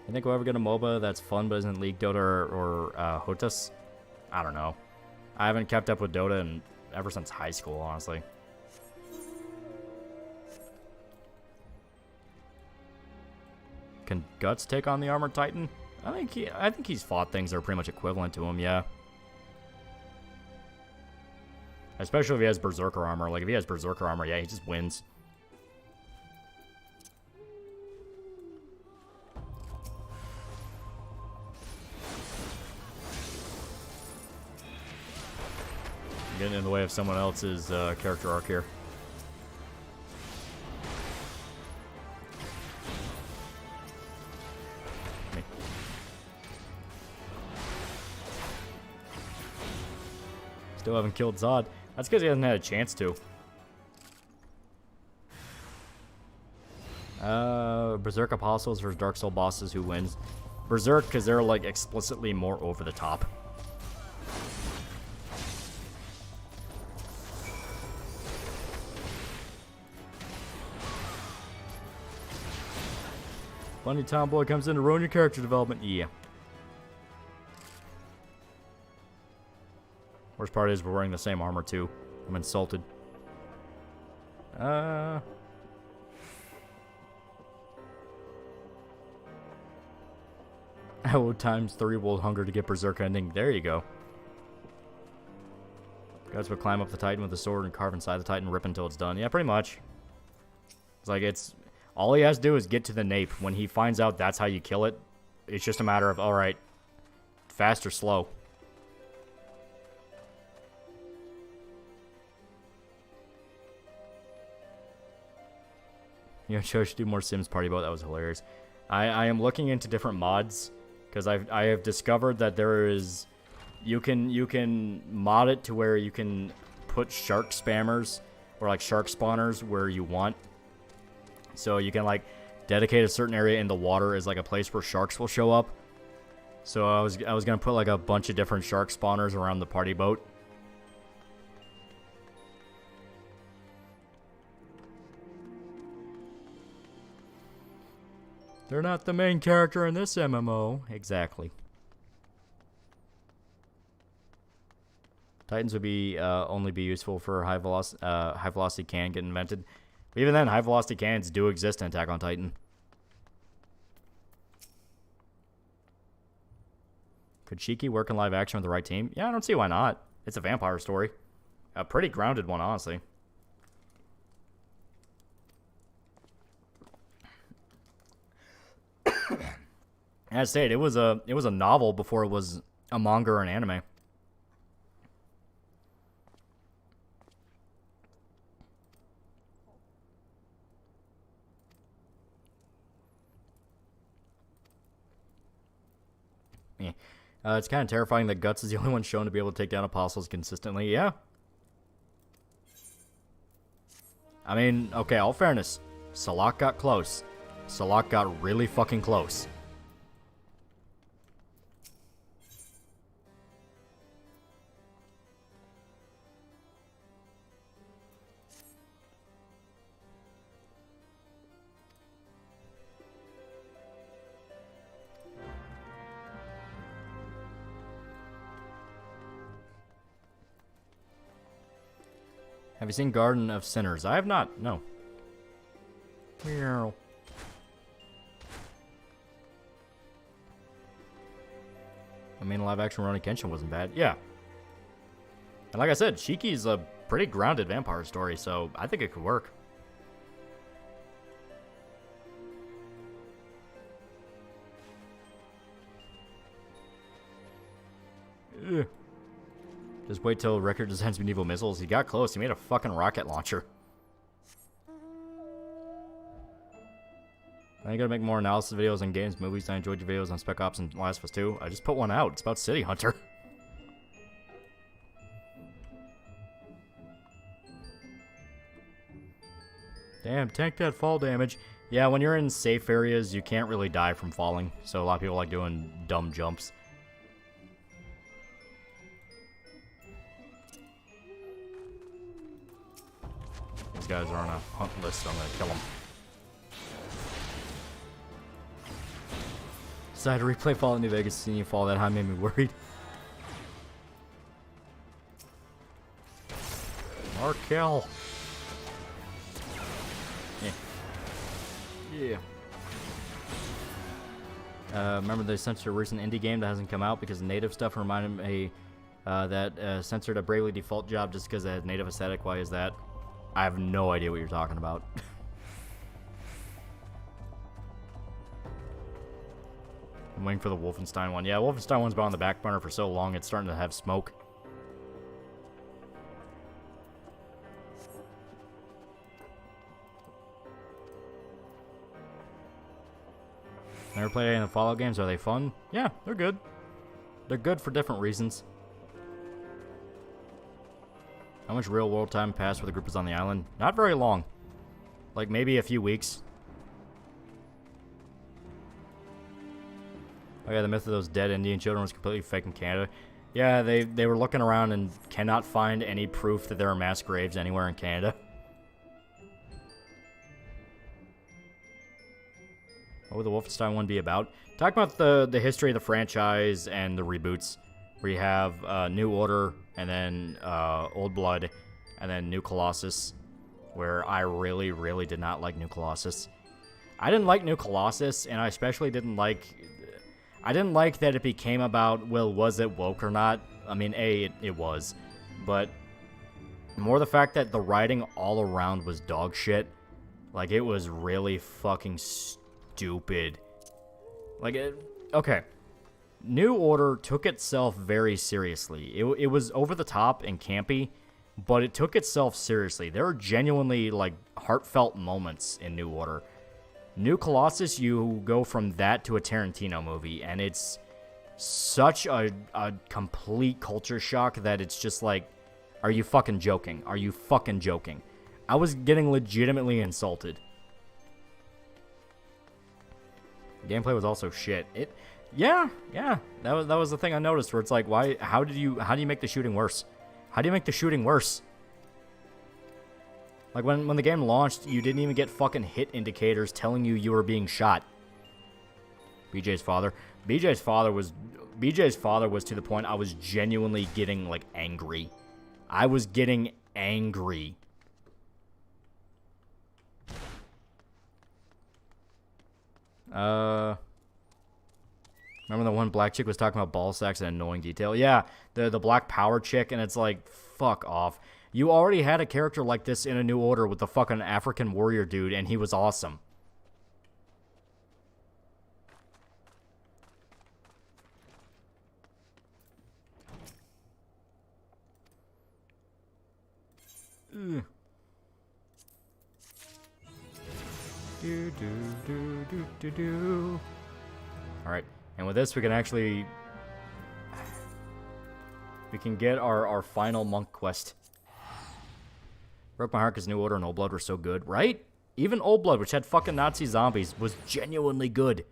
I think we'll ever get a MOBA that's fun but isn't League, Dota, or Hotas. I don't know. I haven't kept up with Dota ever since high school, honestly. Can Guts take on the Armored Titan? I think he's fought things that are pretty much equivalent to him, yeah. Especially if he has Berserker armor. Like, if he has Berserker armor, yeah, he just wins. Getting in the way of someone else's character arc here. Me. Still haven't killed Zod. That's because he hasn't had a chance to. Berserk Apostles versus Dark Soul bosses, who wins? Berserk, because they're like explicitly more over the top. Funny tomboy comes in to ruin your character development. Yeah. Worst part is we're wearing the same armor too. I'm insulted. I will times 3 world hunger to get Berserk ending. There you go. Guys would climb up the Titan with a sword and carve inside the Titan, rip until it's done. Yeah, pretty much. It's like all he has to do is get to the nape. When he finds out that's how you kill it, it's just a matter of, alright, fast or slow. You know, Joe should do more Sims party boat. That was hilarious. I am looking into different mods because I have discovered that there is you can mod it to where you can put shark spammers or like shark spawners where you want. So you can like dedicate a certain area in the water as like a place where sharks will show up. So I was gonna put like a bunch of different shark spawners around the party boat. They're not the main character in this MMO. Exactly. Titans would be only be useful for high velocity can get invented. But even then, high velocity cans do exist in Attack on Titan. Could Shiki work in live action with the right team? Yeah, I don't see why not. It's a vampire story. A pretty grounded one, honestly. As stated, it was a novel before it was a manga or an anime. Yeah. It's kind of terrifying that Guts is the only one shown to be able to take down apostles consistently. Yeah. I mean, okay, all fairness. Salak got close. Salak got really fucking close. Have you seen Garden of Sinners? I have not. No. Meow. I mean, live action Rurouni Kenshin wasn't bad. Yeah. And like I said, Shiki's a pretty grounded vampire story, so I think it could work. Ugh. Just wait till Record designs medieval missiles. He got close. He made a fucking rocket launcher. I gotta make more analysis videos on games, movies. I enjoyed your videos on Spec Ops and Last of Us 2. I just put one out. It's about City Hunter. Damn, tank that fall damage. Yeah, when you're in safe areas, you can't really die from falling. So a lot of people like doing dumb jumps. These guys are on a hunt list, so I'm gonna kill them. Decided to replay Fallout New Vegas, seeing you fall that high made me worried. Markel. Yeah. Remember they censored a recent indie game that hasn't come out because native stuff reminded me that censored a Bravely Default job just because it has native aesthetic. Why is that? I have no idea what you're talking about. I'm waiting for the Wolfenstein one. Yeah, Wolfenstein one's been on the back burner for so long, it's starting to have smoke. Never played any of the Fallout games. Are they fun? Yeah, they're good. They're good for different reasons. How much real-world time passed where the group was on the island? Not very long. Like, maybe a few weeks. Oh yeah, the myth of those dead Indian children was completely fake in Canada. Yeah, they were looking around and cannot find any proof that there are mass graves anywhere in Canada. What would the Wolfenstein one be about? Talk about the history of the franchise and the reboots. Where you have New Order, and then Old Blood, and then New Colossus. Where I really, really did not like New Colossus. I didn't like New Colossus, and I especially didn't like... I didn't like that it became about, well, was it woke or not? I mean, it was. But more the fact that the writing all around was dog shit. Like, it was really fucking stupid. Like, okay. New Order took itself very seriously. It was over the top and campy, but it took itself seriously. There are genuinely, like, heartfelt moments in New Order. New Colossus, you go from that to a Tarantino movie, and it's such a complete culture shock that it's just like, are you fucking joking? Are you fucking joking? I was getting legitimately insulted. Gameplay was also shit. Yeah, that was the thing I noticed, where it's like, how do you make the shooting worse? How do you make the shooting worse? Like, when the game launched, you didn't even get fucking hit indicators telling you were being shot. BJ's father was to the point I was genuinely getting, like, angry. I was getting angry. Remember the one black chick was talking about ball sacks and annoying detail? Yeah, the black power chick, and it's like, fuck off. You already had a character like this in A New Order with the fucking African warrior dude, and he was awesome. Ugh. Alright, and with this we can actually... we can get our final monk quest. Broke my heart because New Order and Old Blood were so good, right? Even Old Blood, which had fucking Nazi zombies, was genuinely good.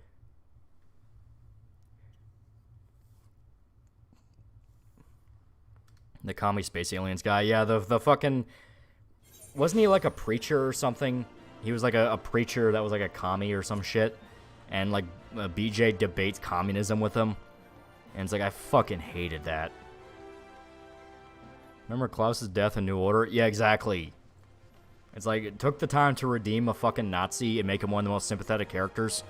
The commie space aliens guy, yeah, the fucking... wasn't he like a preacher or something? He was like a preacher that was like a commie or some shit. And like BJ debates communism with him. And it's like, I fucking hated that. Remember Klaus's death in New Order? Yeah, exactly. It's like, it took the time to redeem a fucking Nazi and make him one of the most sympathetic characters.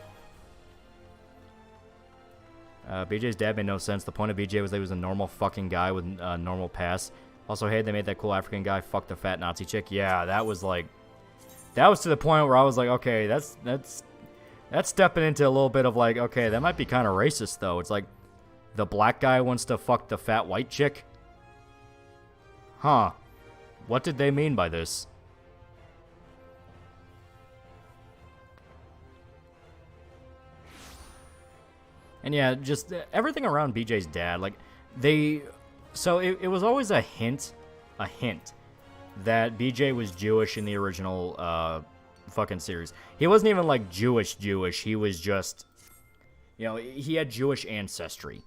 BJ's dad made no sense. The point of BJ was that he was a normal fucking guy with a normal past. Also, hey, they made that cool African guy fuck the fat Nazi chick. Yeah, that was like... that was to the point where I was like, okay, that's stepping into a little bit of like, okay, that might be kind of racist, though. It's like, the black guy wants to fuck the fat white chick? Huh. What did they mean by this? And yeah, just everything around BJ's dad, like, so it was always a hint that BJ was Jewish in the original, fucking series. He wasn't even, like, Jewish, he was just, you know, he had Jewish ancestry,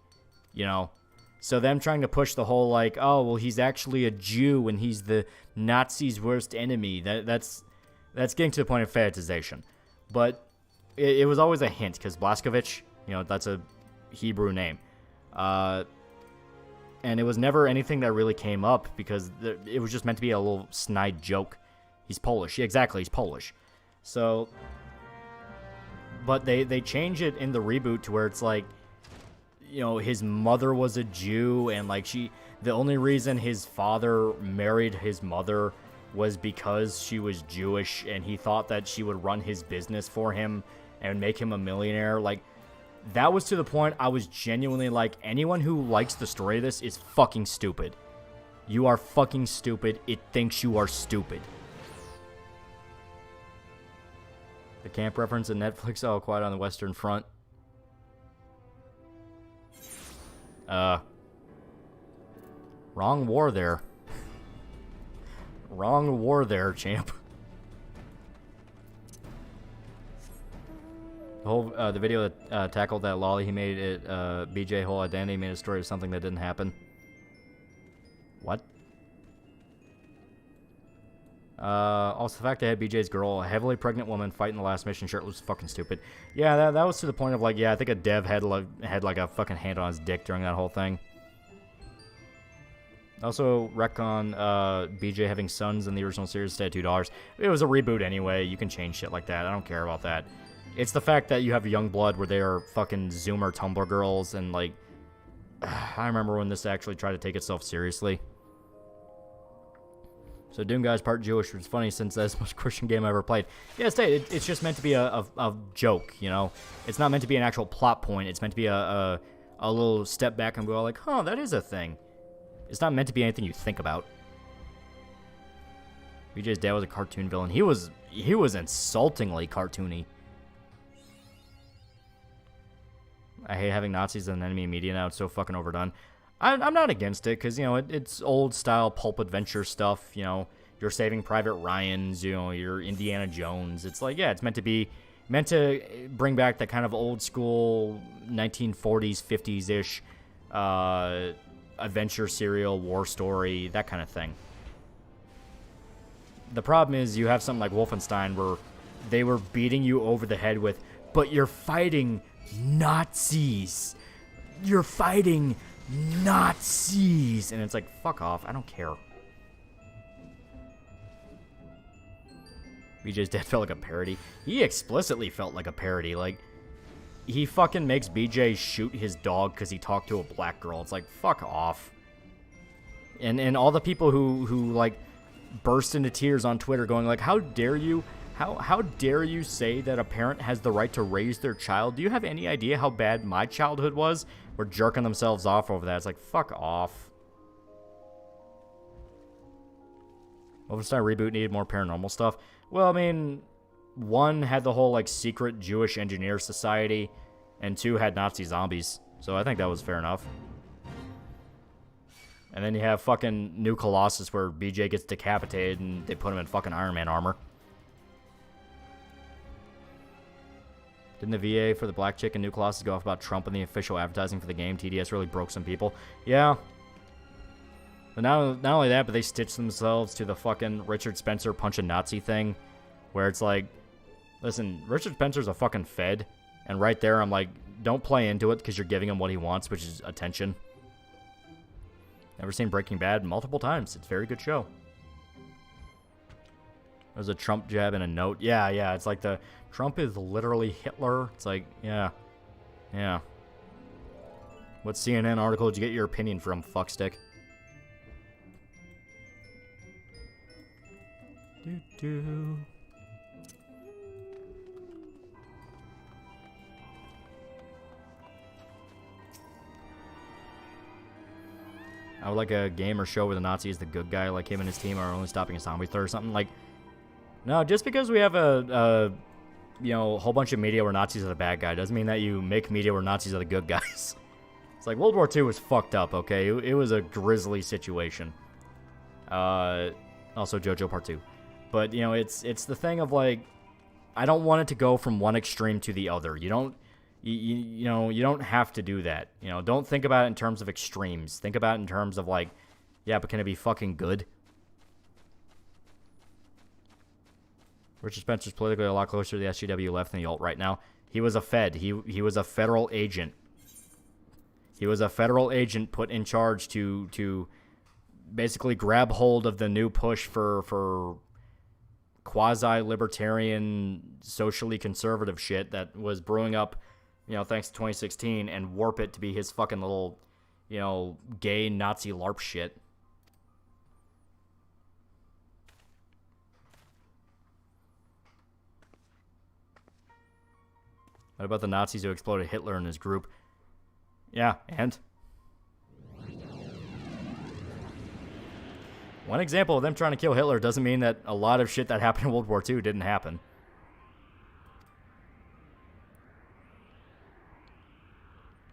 you know? So them trying to push the whole, like, oh, well, he's actually a Jew and he's the Nazis' worst enemy. That's getting to the point of fetishization. But it was always a hint, because Blaskovich, you know, that's a Hebrew name. And it was never anything that really came up, because it was just meant to be a little snide joke. He's Polish. Yeah, exactly, he's Polish. So, but they change it in the reboot to where it's like, you know, his mother was a Jew, and like the only reason his father married his mother was because she was Jewish, and he thought that she would run his business for him and make him a millionaire. Like, that was to the point I was genuinely like, anyone who likes the story of this is fucking stupid. You are fucking stupid. It thinks you are stupid. The camp reference in Netflix, oh, Quiet on the Western Front. Wrong war there. Wrong war there, champ. The video that tackled that lolly, he made it BJ whole identity, made a story of something that didn't happen. What? Also, the fact they had BJ's girl, a heavily pregnant woman, fight in the last mission shirt was fucking stupid. Yeah, that was to the point of, like, yeah, I think a dev had like a fucking hand on his dick during that whole thing. Also, retcon BJ having sons in the original series stay at $2. It was a reboot anyway. You can change shit like that. I don't care about that. It's the fact that you have Youngblood where they are fucking Zoomer Tumblr girls, and, like, I remember when this actually tried to take itself seriously. So Doom Guy's part Jewish, which is funny since that's the most Christian game I ever played. Yeah, it's just meant to be a joke, you know? It's not meant to be an actual plot point. It's meant to be a little step back and go like, huh, that is a thing. It's not meant to be anything you think about. BJ's dad was a cartoon villain. He was insultingly cartoony. I hate having Nazis as an enemy in media now. It's so fucking overdone. I'm not against it, because, you know, it's old-style pulp adventure stuff, you know. You're Saving Private Ryan's, you know, you're Indiana Jones. It's like, yeah, it's meant to bring back that kind of old-school 1940s, 50s-ish adventure serial, war story, that kind of thing. The problem is you have something like Wolfenstein where they were beating you over the head with, but you're fighting Nazis. You're fighting Nazis. And it's like, fuck off. I don't care. BJ's dad felt like a parody. He explicitly felt like a parody. Like, he fucking makes BJ shoot his dog because he talked to a black girl. It's like, fuck off. And all the people who like burst into tears on Twitter going like, how dare you? How dare you say that a parent has the right to raise their child? Do you have any idea how bad my childhood was? We're jerking themselves off over that. It's like, fuck off. Wolfenstein reboot needed more paranormal stuff. Well, I mean, 1 had the whole, like, secret Jewish engineer society, and 2 had Nazi zombies. So I think that was fair enough. And then you have fucking New Colossus where BJ gets decapitated and they put him in fucking Iron Man armor. Didn't the VA for the black chick in New Colossus go off about Trump and the official advertising for the game? TDS really broke some people. Yeah. But not only that, but they stitched themselves to the fucking Richard Spencer punch a Nazi thing. Where it's like, listen, Richard Spencer's a fucking Fed. And right there, I'm like, don't play into it because you're giving him what he wants, which is attention. Never seen Breaking Bad multiple times. It's a very good show. There's a Trump jab and a note. Yeah, it's like the Trump is literally Hitler. It's like, yeah. What CNN article did you get your opinion from, fuckstick? I would like a game or show where the Nazi is the good guy, like him and his team are only stopping a zombie threat or something. Like, no, just because we have a whole bunch of media where Nazis are the bad guy doesn't mean that you make media where Nazis are the good guys. It's like World War II was fucked up, okay? It was a grisly situation. Also JoJo Part 2. But, you know, it's the thing of, like, I don't want it to go from one extreme to the other. You don't have to do that. You know, don't think about it in terms of extremes. Think about it in terms of, like, yeah, but can it be fucking good? Richard Spencer's politically a lot closer to the SJW left than the alt right now. He was a Fed. He was a federal agent. He was a federal agent put in charge to basically grab hold of the new push for quasi-libertarian, socially conservative shit that was brewing up, you know, thanks to 2016, and warp it to be his fucking little, you know, gay Nazi LARP shit. What about the Nazis who exploded Hitler and his group? Yeah, and? One example of them trying to kill Hitler doesn't mean that a lot of shit that happened in World War II didn't happen.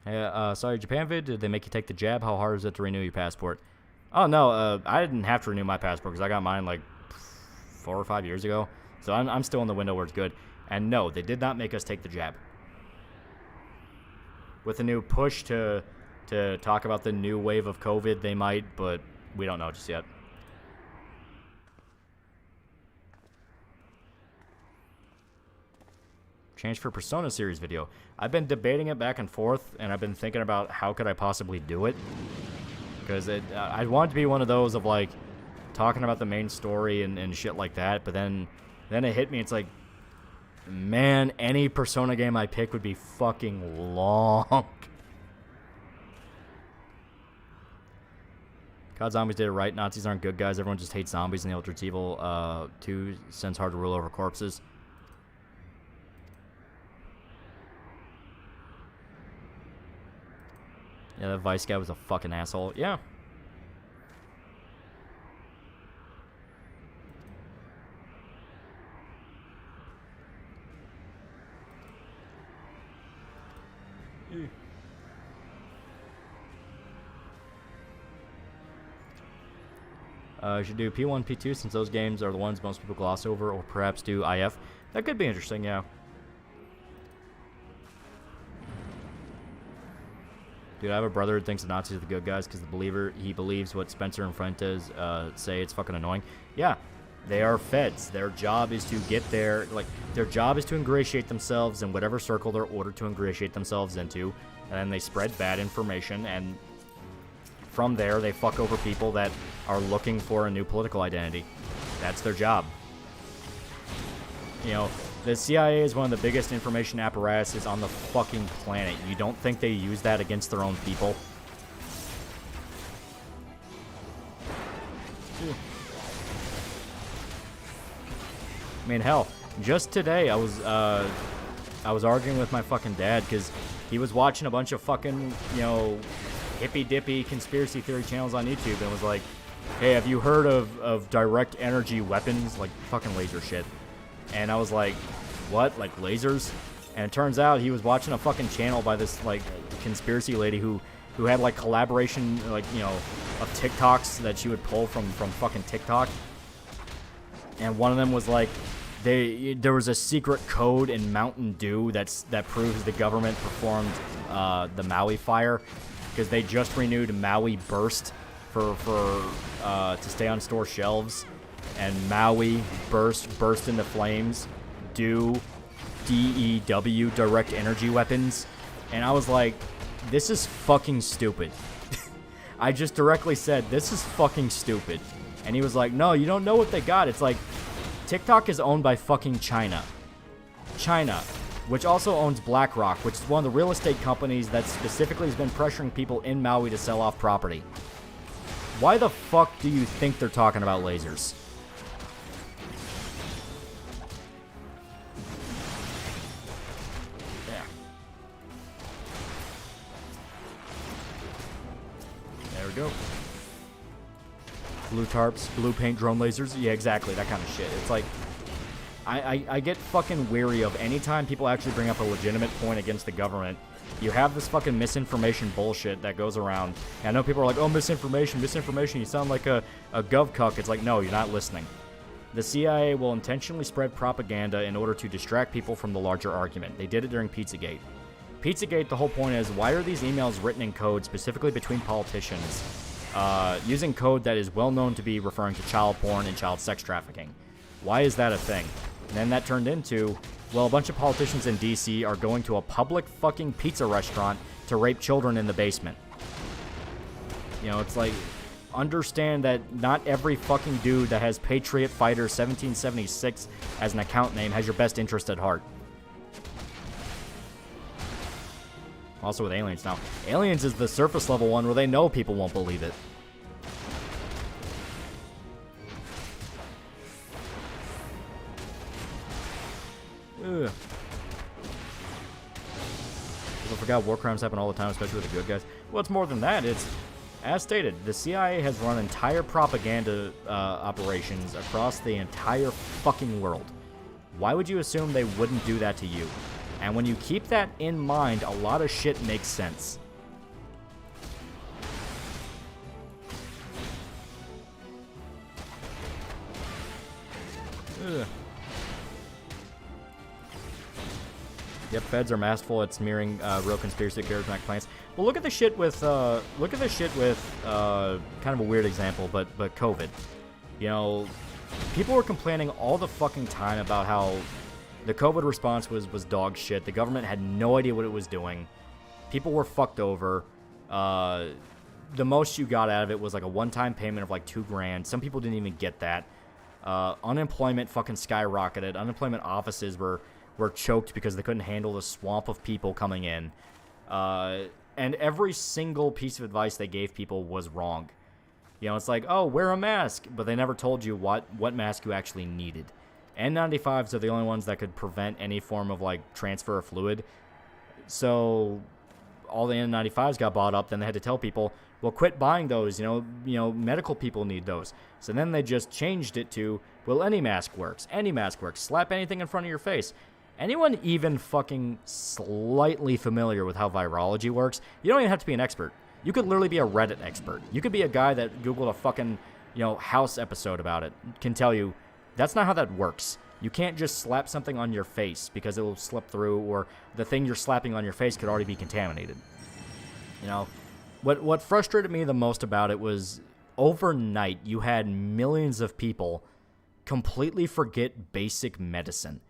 Hey, sorry, Japan vid, did they make you take the jab? How hard is it to renew your passport? Oh, no, I didn't have to renew my passport because I got mine like 4 or 5 years ago. So I'm still in the window where it's good. And no, they did not make us take the jab. with a new push to talk about the new wave of COVID, they might, but we don't know just yet. Change for Persona series video. I've been debating it back and forth, and I've been thinking about how could I possibly do it. Because I want it to be one of those of, like, talking about the main story and shit like that, but then it hit me, it's like, man, any Persona game I pick would be fucking long. COD Zombies did it right. Nazis aren't good guys. Everyone just hates zombies, and the Ultra Evil 2 sends hard to rule over corpses. Yeah, that Vice guy was a fucking asshole. Yeah. You should do P1, P2 since those games are the ones most people gloss over, or perhaps do IF. That could be interesting, yeah. Dude, I have a brother who thinks the Nazis are the good guys because he believes what Spencer and Fuentes say. It's fucking annoying. Yeah, they are feds. Their job is to get there. Like, their job is to ingratiate themselves in whatever circle they're ordered to ingratiate themselves into, and then they spread bad information, and from there they fuck over people that are looking for a new political identity. That's their job. You know, the CIA is one of the biggest information apparatuses on the fucking planet. You don't think they use that against their own people? I mean, hell, just today I was arguing with my fucking dad because he was watching a bunch of fucking, you know, hippy-dippy conspiracy theory channels on YouTube and was like, hey, have you heard of direct energy weapons? Like, fucking laser shit. And I was like, what? Like lasers? And it turns out he was watching a fucking channel by this, like, conspiracy lady who had, like, collaboration, like, you know, of TikToks that she would pull from fucking TikTok. And one of them was, like, there was a secret code in Mountain Dew that proves the government performed the Maui fire because they just renewed Maui Burst to stay on store shelves. And Maui burst into flames, DEW, direct energy weapons. And I was like, this is fucking stupid. I just directly said, this is fucking stupid. And he was like, no, you don't know what they got. It's like, TikTok is owned by fucking China, which also owns BlackRock, which is one of the real estate companies that specifically has been pressuring people in Maui to sell off property. Why the fuck do you think they're talking about lasers? Go. Blue tarps, blue paint drone lasers. Yeah, exactly. That kind of shit. It's like, I get fucking weary of any time people actually bring up a legitimate point against the government. You have this fucking misinformation bullshit that goes around. And I know people are like, oh, misinformation. You sound like a gov cuck. It's like, no, you're not listening. The CIA will intentionally spread propaganda in order to distract people from the larger argument. They did it during Pizzagate. Pizzagate, the whole point is, why are these emails written in code specifically between politicians, using code that is well known to be referring to child porn and child sex trafficking? Why is that a thing? And then that turned into, well, a bunch of politicians in DC are going to a public fucking pizza restaurant to rape children in the basement. You know, it's like, understand that not every fucking dude that has Patriot Fighter 1776 as an account name has your best interest at heart. Also with Aliens now. Aliens is the surface level one where they know people won't believe it. Ugh. People forgot war crimes happen all the time, especially with the good guys. Well, it's more than that. It's, as stated, the CIA has run entire propaganda operations across the entire fucking world. Why would you assume they wouldn't do that to you? And when you keep that in mind, a lot of shit makes sense. Ugh. Yep, feds are masterful at smearing real conspiracy charismatic plans. Well, look at the shit with kind of a weird example, but COVID. You know, people were complaining all the fucking time about how the COVID response was dog shit. The government had no idea what it was doing. People were fucked over. The most you got out of it was like a one-time payment of like $2,000. Some people didn't even get that. Unemployment fucking skyrocketed. Unemployment offices were choked because they couldn't handle the swamp of people coming in. And every single piece of advice they gave people was wrong. You know, it's like, oh, wear a mask, but they never told you what mask you actually needed. N95s are the only ones that could prevent any form of like transfer of fluid. So all the N95s got bought up, then they had to tell people, well, quit buying those, you know, medical people need those. So then they just changed it to, well, any mask works, slap anything in front of your face. Anyone even fucking slightly familiar with how virology works, you don't even have to be an expert. You could literally be a Reddit expert. You could be a guy that Googled a fucking, House episode about it, can tell you, that's not how that works. You can't just slap something on your face because it will slip through, or the thing you're slapping on your face could already be contaminated. You know, what frustrated me the most about it was overnight you had millions of people completely forget basic medicine.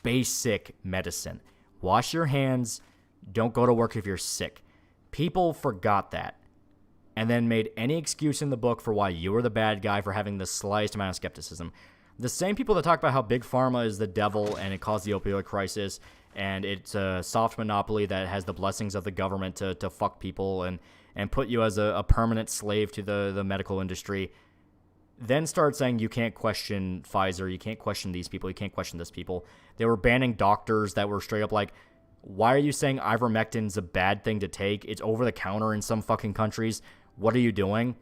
Basic medicine. Wash your hands. Don't go to work if you're sick. People forgot that, and then made any excuse in the book for why you were the bad guy for having the slightest amount of skepticism. The same people that talk about how Big Pharma is the devil and it caused the opioid crisis and it's a soft monopoly that has the blessings of the government to fuck people and put you as a permanent slave to the medical industry, then start saying you can't question Pfizer, you can't question these people, you can't question this people. They were banning doctors that were straight up like, why are you saying ivermectin's a bad thing to take? It's over the counter in some fucking countries. What are you doing?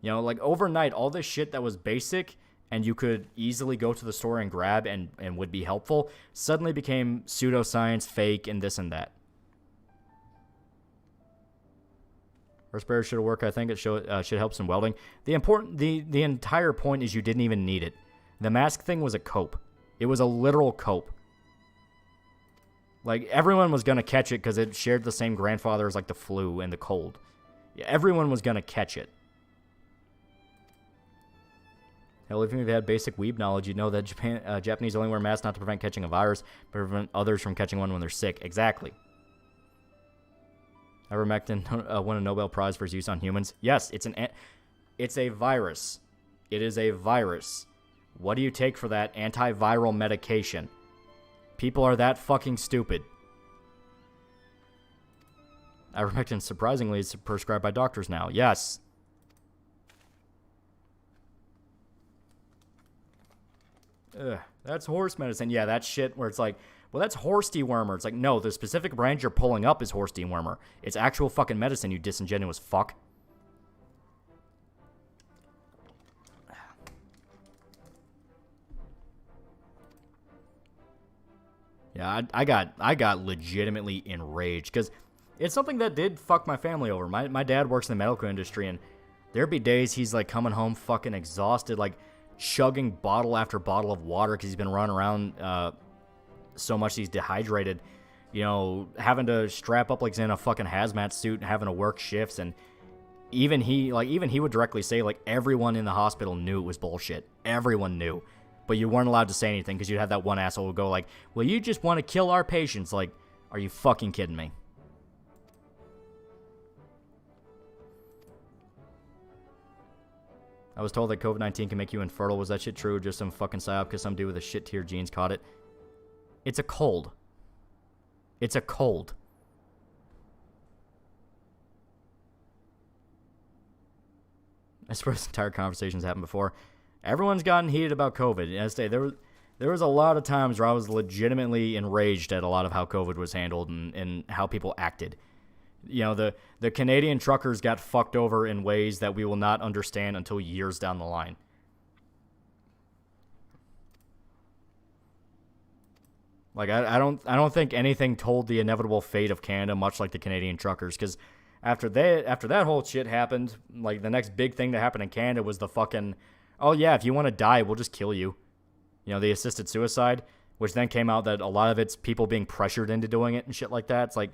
You know, like overnight, all this shit that was basic and you could easily go to the store and grab and would be helpful, suddenly became pseudoscience, fake, and this and that. Respirator should work, I think. It should help some welding. The entire point is you didn't even need it. The mask thing was a cope. It was a literal cope. Like, everyone was going to catch it because it shared the same grandfather as, like, the flu and the cold. Yeah, everyone was going to catch it. Hell, even if you had basic weeb knowledge, you'd know that Japanese only wear masks not to prevent catching a virus, but to prevent others from catching one when they're sick. Exactly. Ivermectin won a Nobel Prize for its use on humans. Yes, it's a virus. It is a virus. What do you take for that antiviral medication? People are that fucking stupid. Ivermectin, surprisingly, is prescribed by doctors now. Yes. Ugh, that's horse medicine. Yeah, that shit where it's like, well, that's horse dewormer. It's like, no, the specific brand you're pulling up is horse dewormer. It's actual fucking medicine, you disingenuous fuck. Yeah, I got legitimately enraged because it's something that did fuck my family over. My dad works in the medical industry, and there'd be days he's like coming home fucking exhausted, like chugging bottle after bottle of water because he's been running around so much he's dehydrated, you know, having to strap up like he's in a fucking hazmat suit and having to work shifts. And even he would directly say, like, everyone in the hospital knew it was bullshit. Everyone knew. But you weren't allowed to say anything because you'd have that one asshole who would go like, well, you just want to kill our patients. Like, are you fucking kidding me? I was told that COVID-19 can make you infertile. Was that shit true? Just some fucking psyop because some dude with a shit tier genes caught it? It's a cold. It's a cold. I suppose this entire conversation's happened before. Everyone's gotten heated about COVID. And I say there was a lot of times where I was legitimately enraged at a lot of how COVID was handled and how people acted. You know, the Canadian truckers got fucked over in ways that we will not understand until years down the line. Like, I don't think anything told the inevitable fate of Canada much like the Canadian truckers, because after that whole shit happened, like, the next big thing to happen in Canada was the fucking, oh yeah, if you want to die, we'll just kill you. You know, the assisted suicide. which then came out that a lot of it's people being pressured into doing it and shit like that. It's like,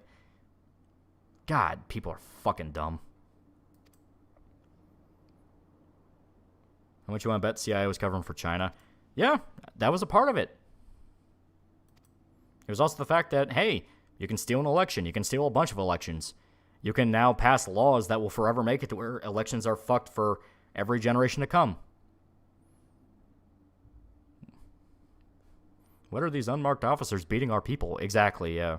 God, people are fucking dumb. How much you want to bet CIA was covering for China? Yeah, that was a part of it. It was also the fact that, hey, you can steal an election. You can steal a bunch of elections. You can now pass laws that will forever make it to where elections are fucked for every generation to come. What are these unmarked officers beating our people? Exactly, yeah.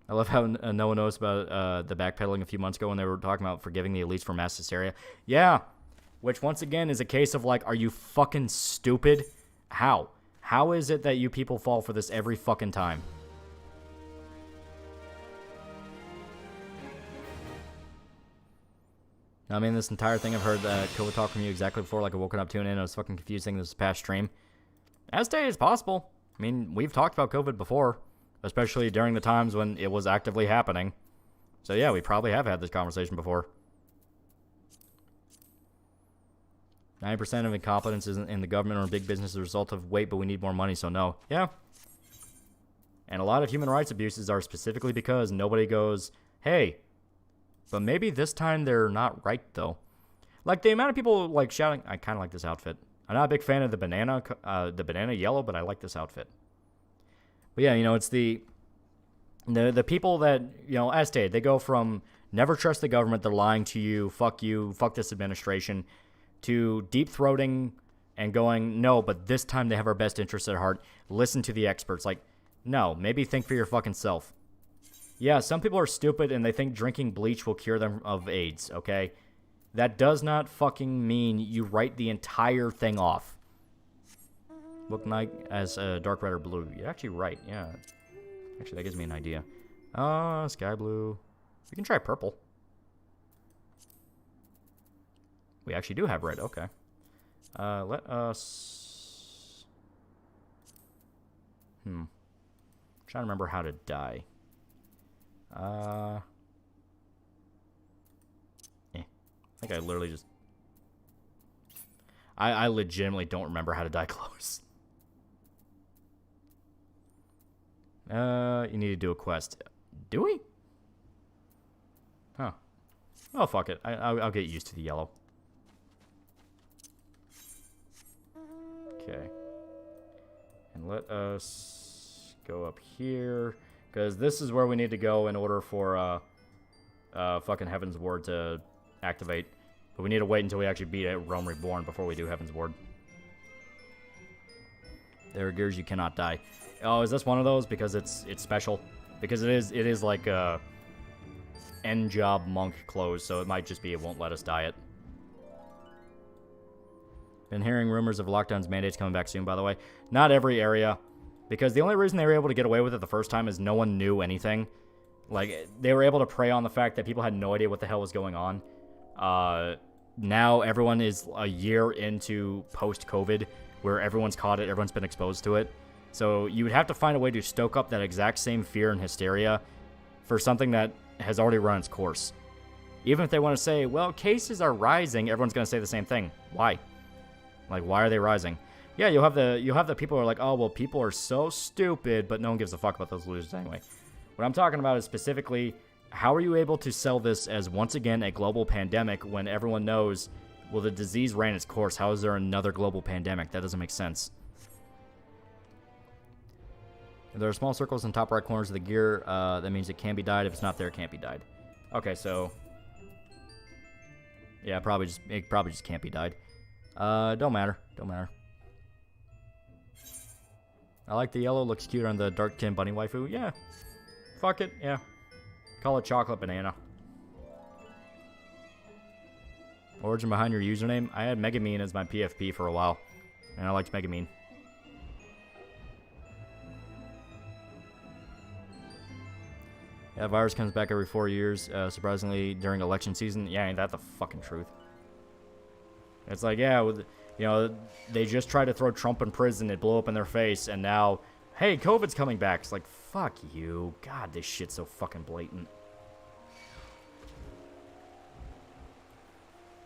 I love how no one knows about the backpedaling a few months ago when they were talking about forgiving the elites for mass hysteria. Yeah, which once again is a case of like, are you fucking stupid? How? How is it that you people fall for this every fucking time? I mean, this entire thing I've heard COVID talk from you exactly before, like I woken up tuning in, I was fucking confusing this past stream. As day is possible. I mean, we've talked about COVID before, especially during the times when it was actively happening. So yeah, we probably have had this conversation before. 90% of incompetence in the government or in big business is a result of wait, but we need more money, so no. Yeah. And a lot of human rights abuses are specifically because nobody goes, hey, but maybe this time they're not right, though. Like, the amount of people, like, shouting... I kind of like this outfit. I'm not a big fan of the banana yellow, but I like this outfit. But yeah, you know, it's the people that, you know, as stated, they go from never trust the government, they're lying to you, fuck this administration, to deep-throating and going, no, but this time they have our best interests at heart. Listen to the experts. Like, no, maybe think for your fucking self. Yeah, some people are stupid and they think drinking bleach will cure them of AIDS, okay? That does not fucking mean you write the entire thing off. Look like as dark red or blue. You're actually right, yeah. Actually, that gives me an idea. Sky blue. We can try purple. We actually do have red, okay. Let us... trying to remember how to dye. I think I literally just... I legitimately don't remember how to dye clothes. You need to do a quest. Do we? Huh. Oh, fuck it. I'll get used to the yellow. Okay. And let us go up here. Because this is where we need to go in order for fucking Heaven's Ward to activate. But we need to wait until we actually beat Rome Reborn before we do Heaven's Ward. There are gears you cannot die. Oh, is this one of those? Because it's special. Because it is like end job monk clothes, so it might just be it won't let us dye it. Been hearing rumors of lockdowns mandates coming back soon, by the way. Not every area. Because the only reason they were able to get away with it the first time is no one knew anything. Like, they were able to prey on the fact that people had no idea what the hell was going on. Now everyone is a year into post-COVID, where everyone's caught it, everyone's been exposed to it. So you would have to find a way to stoke up that exact same fear and hysteria for something that has already run its course. Even if they want to say, well, cases are rising, everyone's going to say the same thing. Why? Like, why are they rising? Yeah, you'll have the people who are like, oh, well, people are so stupid, but no one gives a fuck about those losers anyway. What I'm talking about is specifically, how are you able to sell this as, once again, a global pandemic when everyone knows, well, the disease ran its course. How is there another global pandemic? That doesn't make sense. If there are small circles in top right corners of the gear, that means it can be dyed. If it's not there, it can't be dyed. Okay, so... yeah, it probably just can't be dyed. Don't matter. Don't matter. I like the yellow. Looks cute on the dark tin bunny waifu. Yeah. Fuck it. Yeah. Call it chocolate banana. Origin behind your username? I had Megamine as my PFP for a while. And I liked Megamine. Yeah, virus comes back every 4 years. Surprisingly, during election season. Yeah, ain't that the fucking truth? It's like, yeah, with... you know, they just tried to throw Trump in prison. It blew up in their face. And now, hey, COVID's coming back. It's like, fuck you. God, this shit's so fucking blatant.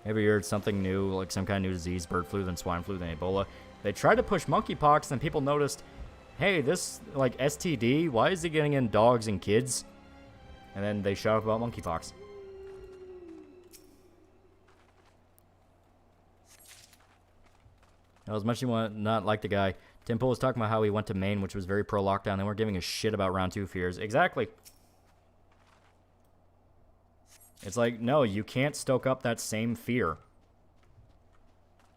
Every year it's something new, like some kind of new disease, bird flu, then swine flu, then Ebola. They tried to push monkeypox, and people noticed, hey, this, like, STD, why is it getting in dogs and kids? And then they shut up about monkeypox. Now, as much as you want not like the guy, Tim Pool was talking about how he went to Maine, which was very pro-lockdown. They weren't giving a shit about round 2 fears. Exactly. It's like, no, you can't stoke up that same fear.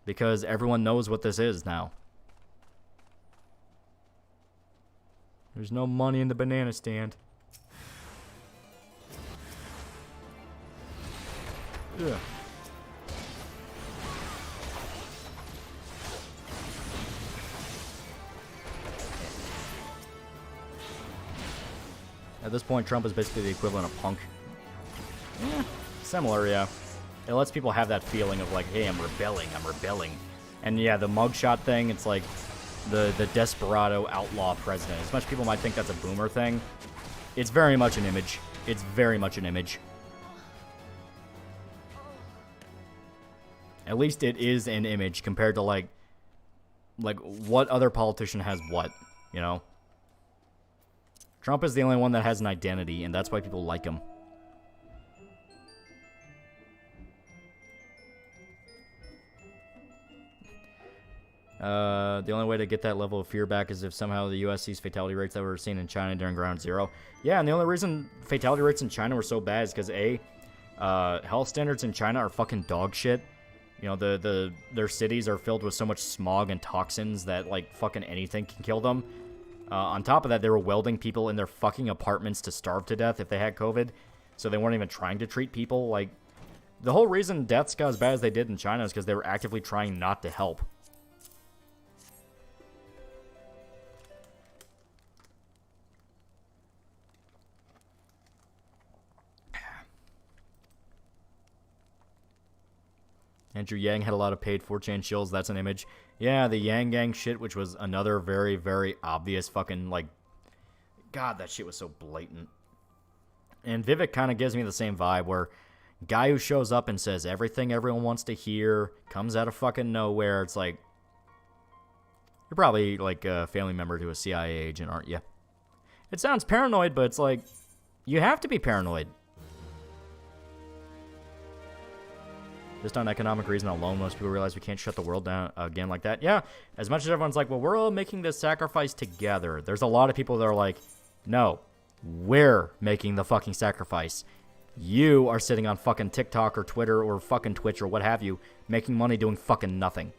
Because everyone knows what this is now. There's no money in the banana stand. Yeah. At this point, Trump is basically the equivalent of punk. Yeah, similar, yeah. It lets people have that feeling of like, hey, I'm rebelling. And yeah, the mugshot thing, it's like the desperado outlaw president. As much as people might think that's a boomer thing, it's very much an image. It's very much an image. At least it is an image compared to like what other politician has what, you know? Trump is the only one that has an identity, and that's why people like him. The only way to get that level of fear back is if somehow the U.S. sees fatality rates that were seen in China during Ground Zero. Yeah, and the only reason fatality rates in China were so bad is because, A, health standards in China are fucking dog shit. You know, their cities are filled with so much smog and toxins that, like, fucking anything can kill them. On top of that, they were welding people in their fucking apartments to starve to death if they had COVID. So they weren't even trying to treat people. Like, the whole reason deaths got as bad as they did in China is because they were actively trying not to help. Andrew Yang had a lot of paid 4chan shills. That's an image. Yeah, the Yang Gang shit, which was another very, very obvious fucking, like... God, that shit was so blatant. And Vivek kind of gives me the same vibe, where guy who shows up and says everything everyone wants to hear, comes out of fucking nowhere. It's like... You're probably, like, a family member to a CIA agent, aren't you? It sounds paranoid, but it's like... You have to be paranoid. Just on economic reason alone, most people realize we can't shut the world down again like that. Yeah, as much as everyone's like, well, we're all making this sacrifice together. There's a lot of people that are like, no, we're making the fucking sacrifice. You are sitting on fucking TikTok or Twitter or fucking Twitch or what have you, making money doing fucking nothing.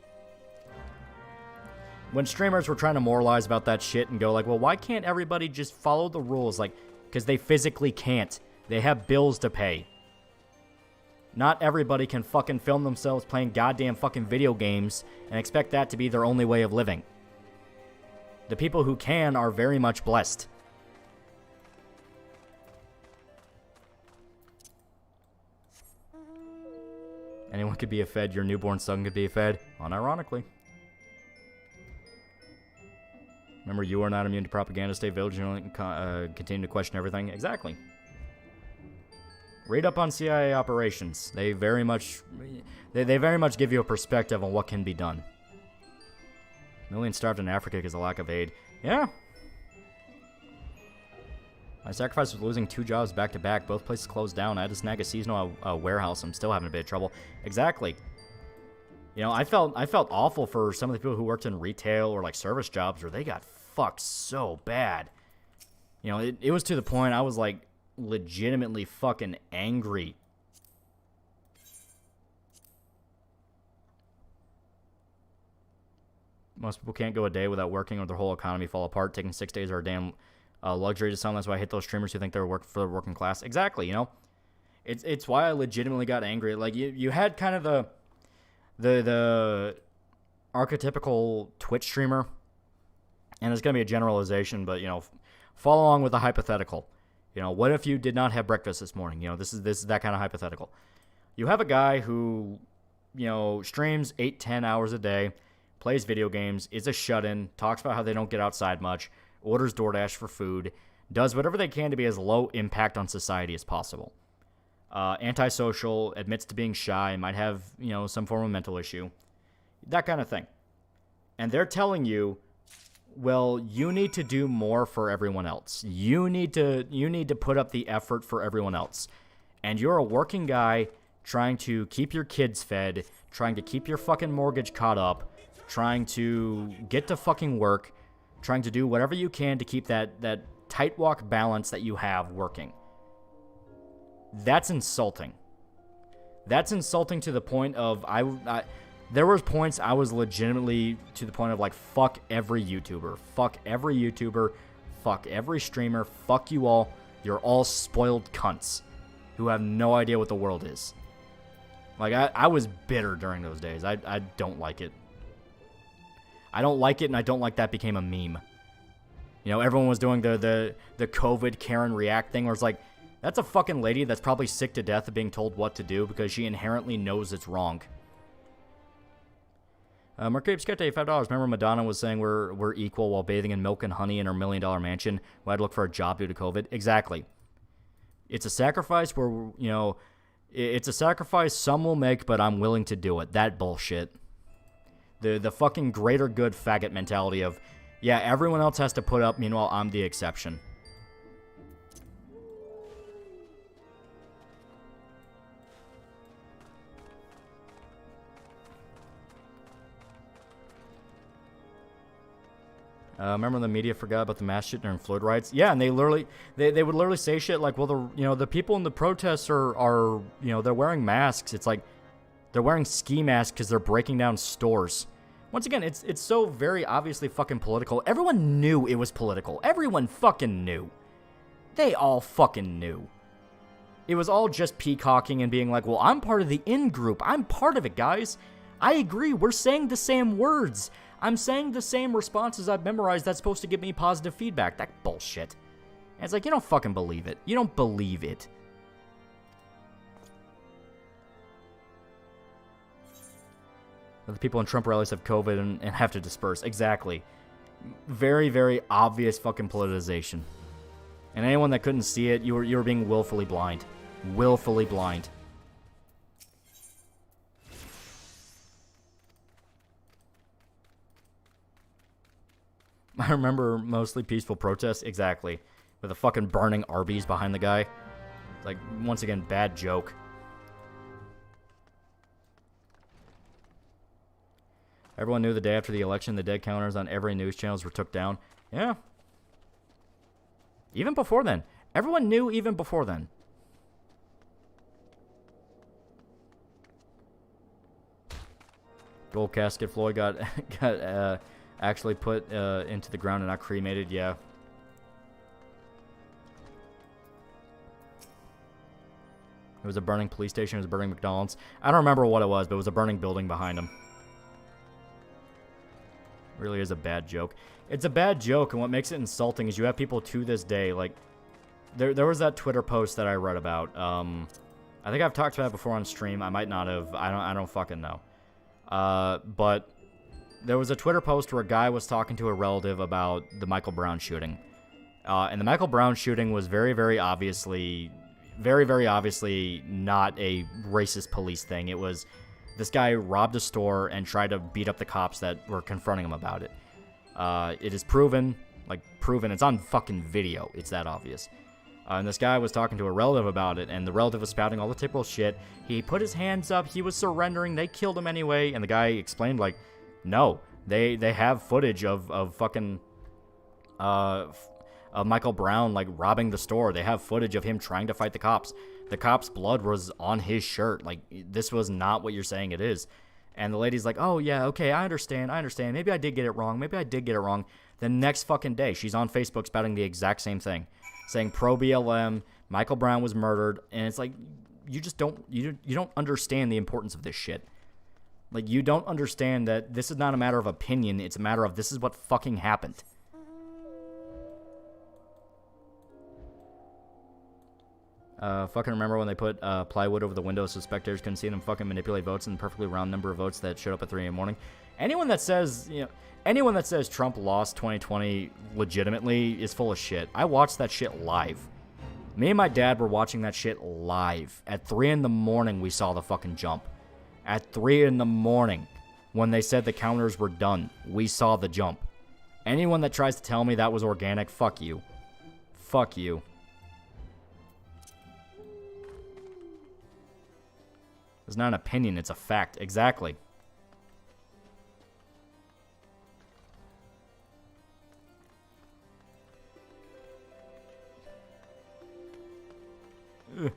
When streamers were trying to moralize about that shit and go like, well, why can't everybody just follow the rules? Like, because they physically can't. They have bills to pay. Not everybody can fucking film themselves playing goddamn fucking video games and expect that to be their only way of living. The people who can are very much blessed. Anyone could be a Fed. Your newborn son could be a Fed. Unironically. Remember, you are not immune to propaganda. Stay vigilant and continue to question everything. Exactly. Read up on CIA operations. They very much give you a perspective on what can be done. Millions starved in Africa because of lack of aid. Yeah. My sacrifice was losing 2 jobs back to back. Both places closed down. I had to snag a seasonal warehouse. I'm still having a bit of trouble. Exactly. You know, I felt awful for some of the people who worked in retail or like service jobs where they got fucked so bad. You know, it was to the point I was like legitimately fucking angry. Most people can't go a day without working or their whole economy fall apart. Taking 6 days are a damn luxury to some. That's why I hate those streamers who think they're working for the working class. Exactly, you know? It's why I legitimately got angry. Like, you had kind of the archetypical Twitch streamer, and it's going to be a generalization, but, you know, follow along with the hypothetical. You know, what if you did not have breakfast this morning? You know, this is that kind of hypothetical. You have a guy who, you know, streams 8-10 hours a day, plays video games, is a shut-in, talks about how they don't get outside much, orders DoorDash for food, does whatever they can to be as low impact on society as possible. antisocial, admits to being shy, might have, some form of mental issue, that kind of thing. And they're telling you, well, you need to do more for everyone else. You need to put up the effort for everyone else. And you're a working guy trying to keep your kids fed, trying to keep your fucking mortgage caught up, trying to get to fucking work, trying to do whatever you can to keep that tight walk balance that you have working. That's insulting. That's insulting to the point of there was points I was legitimately to the point of like, fuck every YouTuber, fuck every streamer, fuck you all. You're all spoiled cunts who have no idea what the world is. Like, I was bitter during those days. I don't like it. I don't like it, and I don't like that became a meme. Everyone was doing the COVID Karen React thing where it's like, that's a fucking lady that's probably sick to death of being told what to do because she inherently knows it's wrong. Mercape Skete, $5. Remember Madonna was saying we're equal while bathing in milk and honey in her $1 million mansion where I'd look for a job due to COVID? Exactly. It's a sacrifice where, it's a sacrifice some will make, but I'm willing to do it. That bullshit. The fucking greater good faggot mentality of, yeah, everyone else has to put up, meanwhile I'm the exception. Remember when the media forgot about the mass shit during Floyd riots? Yeah, and they would literally say shit like, well, the people in the protests are they're wearing masks. It's like they're wearing ski masks because they're breaking down stores. Once again, it's so very obviously fucking political. Everyone knew it was political. Everyone fucking knew. They all fucking knew. It was all just peacocking and being like, well, I'm part of the in-group. I'm part of it, guys. I agree. We're saying the same words. I'm saying the same responses I've memorized that's supposed to give me positive feedback. That bullshit. And it's like, you don't fucking believe it. You don't believe it. The people in Trump rallies have COVID and have to disperse. Exactly. Very, very obvious fucking politicization. And anyone that couldn't see it, you were being willfully blind. Willfully blind. I remember mostly peaceful protests. Exactly. With a fucking burning Arby's behind the guy. Like, once again, bad joke. Everyone knew the day after the election the dead counters on every news channels were took down. Yeah. Even before then. Everyone knew even before then. Gold casket Floyd got actually put into the ground and not cremated. Yeah. It was a burning police station. It was a burning McDonald's. I don't remember what it was, but it was a burning building behind him. Really is a bad joke. It's a bad joke, and what makes it insulting is you have people to this day, like, there was that Twitter post that I read about. I think I've talked about it before on stream. I might not have. I don't fucking know. But there was a Twitter post where a guy was talking to a relative about the Michael Brown shooting. And the Michael Brown shooting was very, very obviously not a racist police thing. It was this guy robbed a store and tried to beat up the cops that were confronting him about it. It is proven. It's on fucking video. It's that obvious. And this guy was talking to a relative about it, and the relative was spouting all the typical shit. He put his hands up. He was surrendering. They killed him anyway. And the guy explained, like, no, they have footage of fucking of Michael Brown, like, robbing the store. They have footage of him trying to fight the cops. The cop's blood was on his shirt. Like, this was not what you're saying it is. And the lady's like, oh, yeah, okay, I understand. Maybe I did get it wrong. The next fucking day, she's on Facebook spouting the exact same thing. Saying pro-BLM, Michael Brown was murdered. And it's like, you just don't, you don't understand the importance of this shit. Like, you don't understand that this is not a matter of opinion. It's a matter of this is what fucking happened. Fucking remember when they put plywood over the windows so spectators couldn't see them fucking manipulate votes in the perfectly round number of votes that showed up at 3 in the morning. Anyone that says Trump lost 2020 legitimately is full of shit. I watched that shit live. Me and my dad were watching that shit live. At 3 in the morning, we saw the fucking jump. At 3 in the morning, when they said the counters were done, we saw the jump. Anyone that tries to tell me that was organic, fuck you. Fuck you. It's not an opinion, it's a fact. Exactly. Ugh.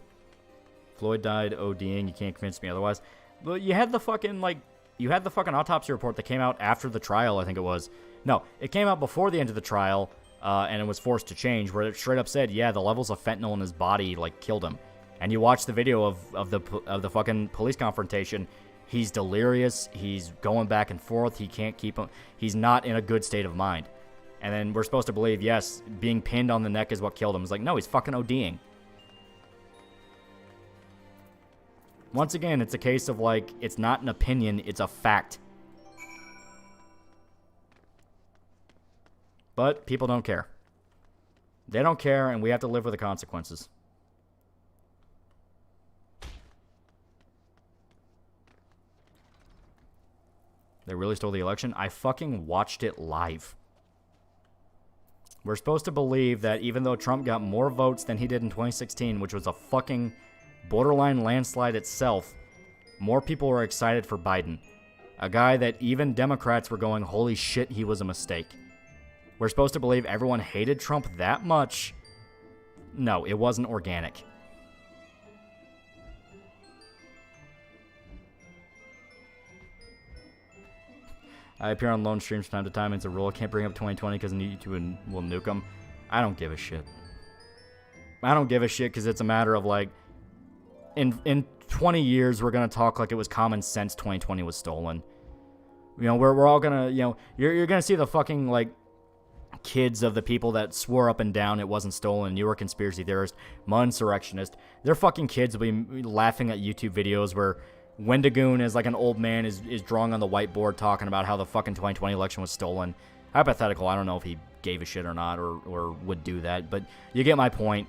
Floyd died ODing. You can't convince me otherwise. But you had the fucking, you had the fucking autopsy report that came out after the trial, I think it was. No, it came out before the end of the trial, and it was forced to change, where it straight up said, yeah, the levels of fentanyl in his body, killed him. And you watch the video of the fucking police confrontation. He's delirious. He's going back and forth. He can't keep him. He's not in a good state of mind. And then we're supposed to believe, yes, being pinned on the neck is what killed him. It's like, no, he's fucking ODing. Once again, it's a case of, it's not an opinion, it's a fact. But people don't care. They don't care, and we have to live with the consequences. They really stole the election? I fucking watched it live. We're supposed to believe that even though Trump got more votes than he did in 2016, which was a fucking borderline landslide itself, more people were excited for Biden. A guy that even Democrats were going, holy shit, he was a mistake. We're supposed to believe everyone hated Trump that much. No, it wasn't organic. I appear on lone streams from time to time. It's a rule. I can't bring up 2020 because YouTube will nuke them. I don't give a shit. I don't give a shit because it's a matter of, in 20 years, we're going to talk like it was common sense 2020 was stolen. You know, we're all going to, you're going to see the fucking, kids of the people that swore up and down it wasn't stolen. You were a conspiracy theorist, insurrectionist. Their fucking kids will be laughing at YouTube videos where Wendigoon is an old man is drawing on the whiteboard talking about how the fucking 2020 election was stolen. Hypothetical, I don't know if he gave a shit or not or would do that, but you get my point.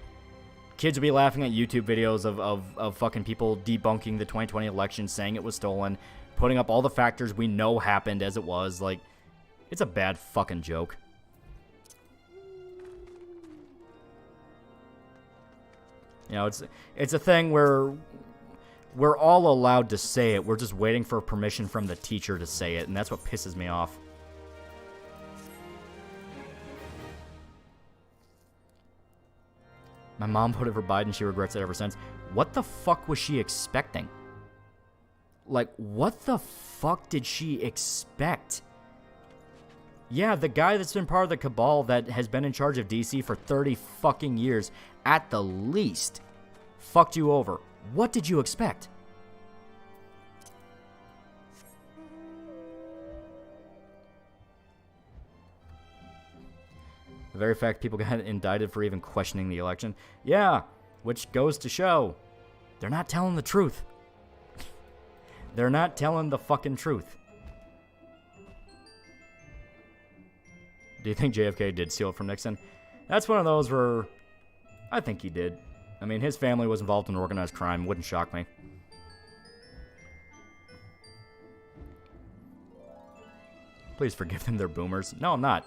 Kids will be laughing at YouTube videos of fucking people debunking the 2020 election, saying it was stolen, putting up all the factors we know happened as it was. It's a bad fucking joke. It's a thing where we're all allowed to say it. We're just waiting for permission from the teacher to say it, and that's what pisses me off. My mom voted for Biden. She regrets it ever since. What the fuck was she expecting? What the fuck did she expect? Yeah, the guy that's been part of the cabal that has been in charge of DC for 30 fucking years, at the least, fucked you over. What did you expect? The very fact people got indicted for even questioning the election. Yeah, which goes to show they're not telling the truth. They're not telling the fucking truth. Do you think JFK did steal it from Nixon? That's one of those where I think he did. I mean, his family was involved in organized crime. Wouldn't shock me. Please forgive them, they're boomers. No, I'm not.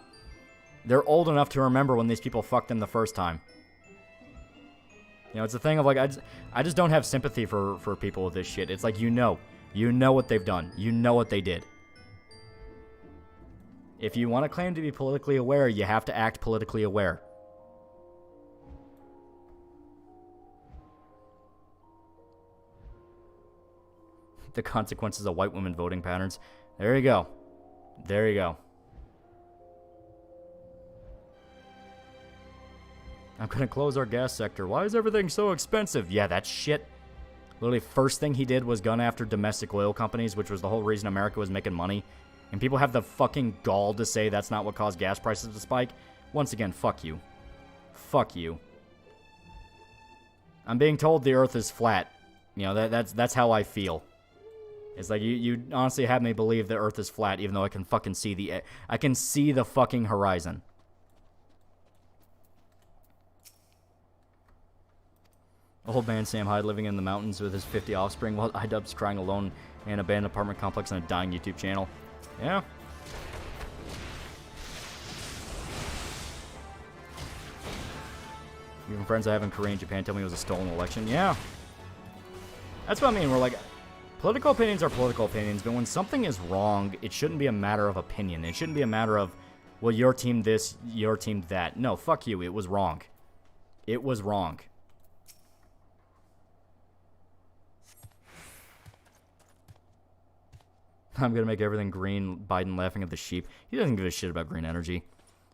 They're old enough to remember when these people fucked them the first time. It's a thing of I just don't have sympathy for people with this shit. It's you know what they've done. You know what they did. If you want to claim to be politically aware, you have to act politically aware. The consequences of white women voting patterns. There you go. There you go. I'm going to close our gas sector. Why is everything so expensive? Yeah, that's shit. Literally, first thing he did was gun after domestic oil companies, which was the whole reason America was making money. And people have the fucking gall to say that's not what caused gas prices to spike. Once again, fuck you. Fuck you. I'm being told the earth is flat. That's how I feel. It's you honestly have me believe the earth is flat, even though I can fucking see the fucking horizon. Old man Sam Hyde living in the mountains with his 50 offspring while iDubbbz crying alone in an abandoned apartment complex on a dying YouTube channel. Yeah. Even friends I have in Korea and Japan tell me it was a stolen election. Yeah. That's what I mean. We're like, political opinions are political opinions, but when something is wrong, it shouldn't be a matter of opinion. It shouldn't be a matter of, well, your team this, your team that. No, fuck you. It was wrong. It was wrong. I'm gonna make everything green. Biden laughing at the sheep. He doesn't give a shit about green energy.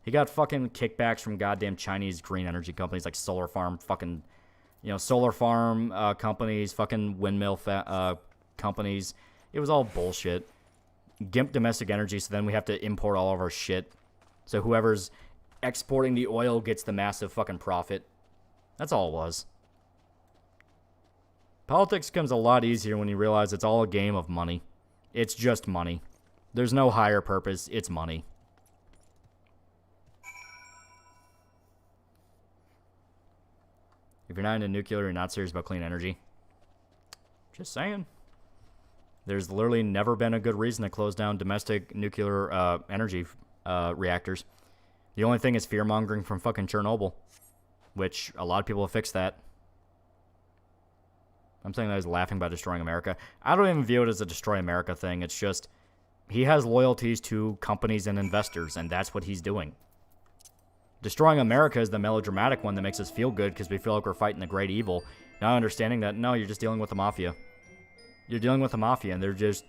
He got fucking kickbacks from goddamn Chinese green energy companies like solar farm fucking, solar farm companies, fucking windmill companies. It was all bullshit. GIMP domestic energy, so then we have to import all of our shit. So whoever's exporting the oil gets the massive fucking profit. That's all it was. Politics becomes a lot easier when you realize it's all a game of money. It's just money. There's no higher purpose. It's money. If you're not into nuclear, you're not serious about clean energy. Just saying. There's literally never been a good reason to close down domestic nuclear energy reactors. The only thing is fear-mongering from fucking Chernobyl, which a lot of people have fixed that. I'm saying that he's laughing about destroying America. I don't even view it as a destroy America thing. It's just he has loyalties to companies and investors, and that's what he's doing. Destroying America is the melodramatic one that makes us feel good because we feel like we're fighting the great evil. Not understanding that, no, you're just dealing with the mafia. You're dealing with the mafia, and they're just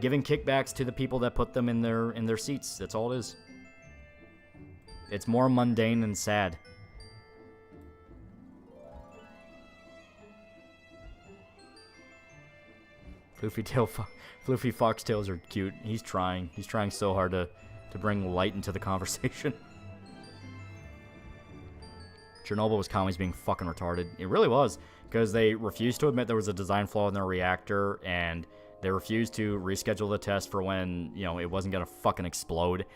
giving kickbacks to the people that put them in their seats. That's all it is. It's more mundane and sad. Floofy foxtails are cute. He's trying. He's trying so hard to bring light into the conversation. Chernobyl was commies being fucking retarded. It really was. Because they refused to admit there was a design flaw in their reactor, and they refused to reschedule the test for when, it wasn't going to fucking explode.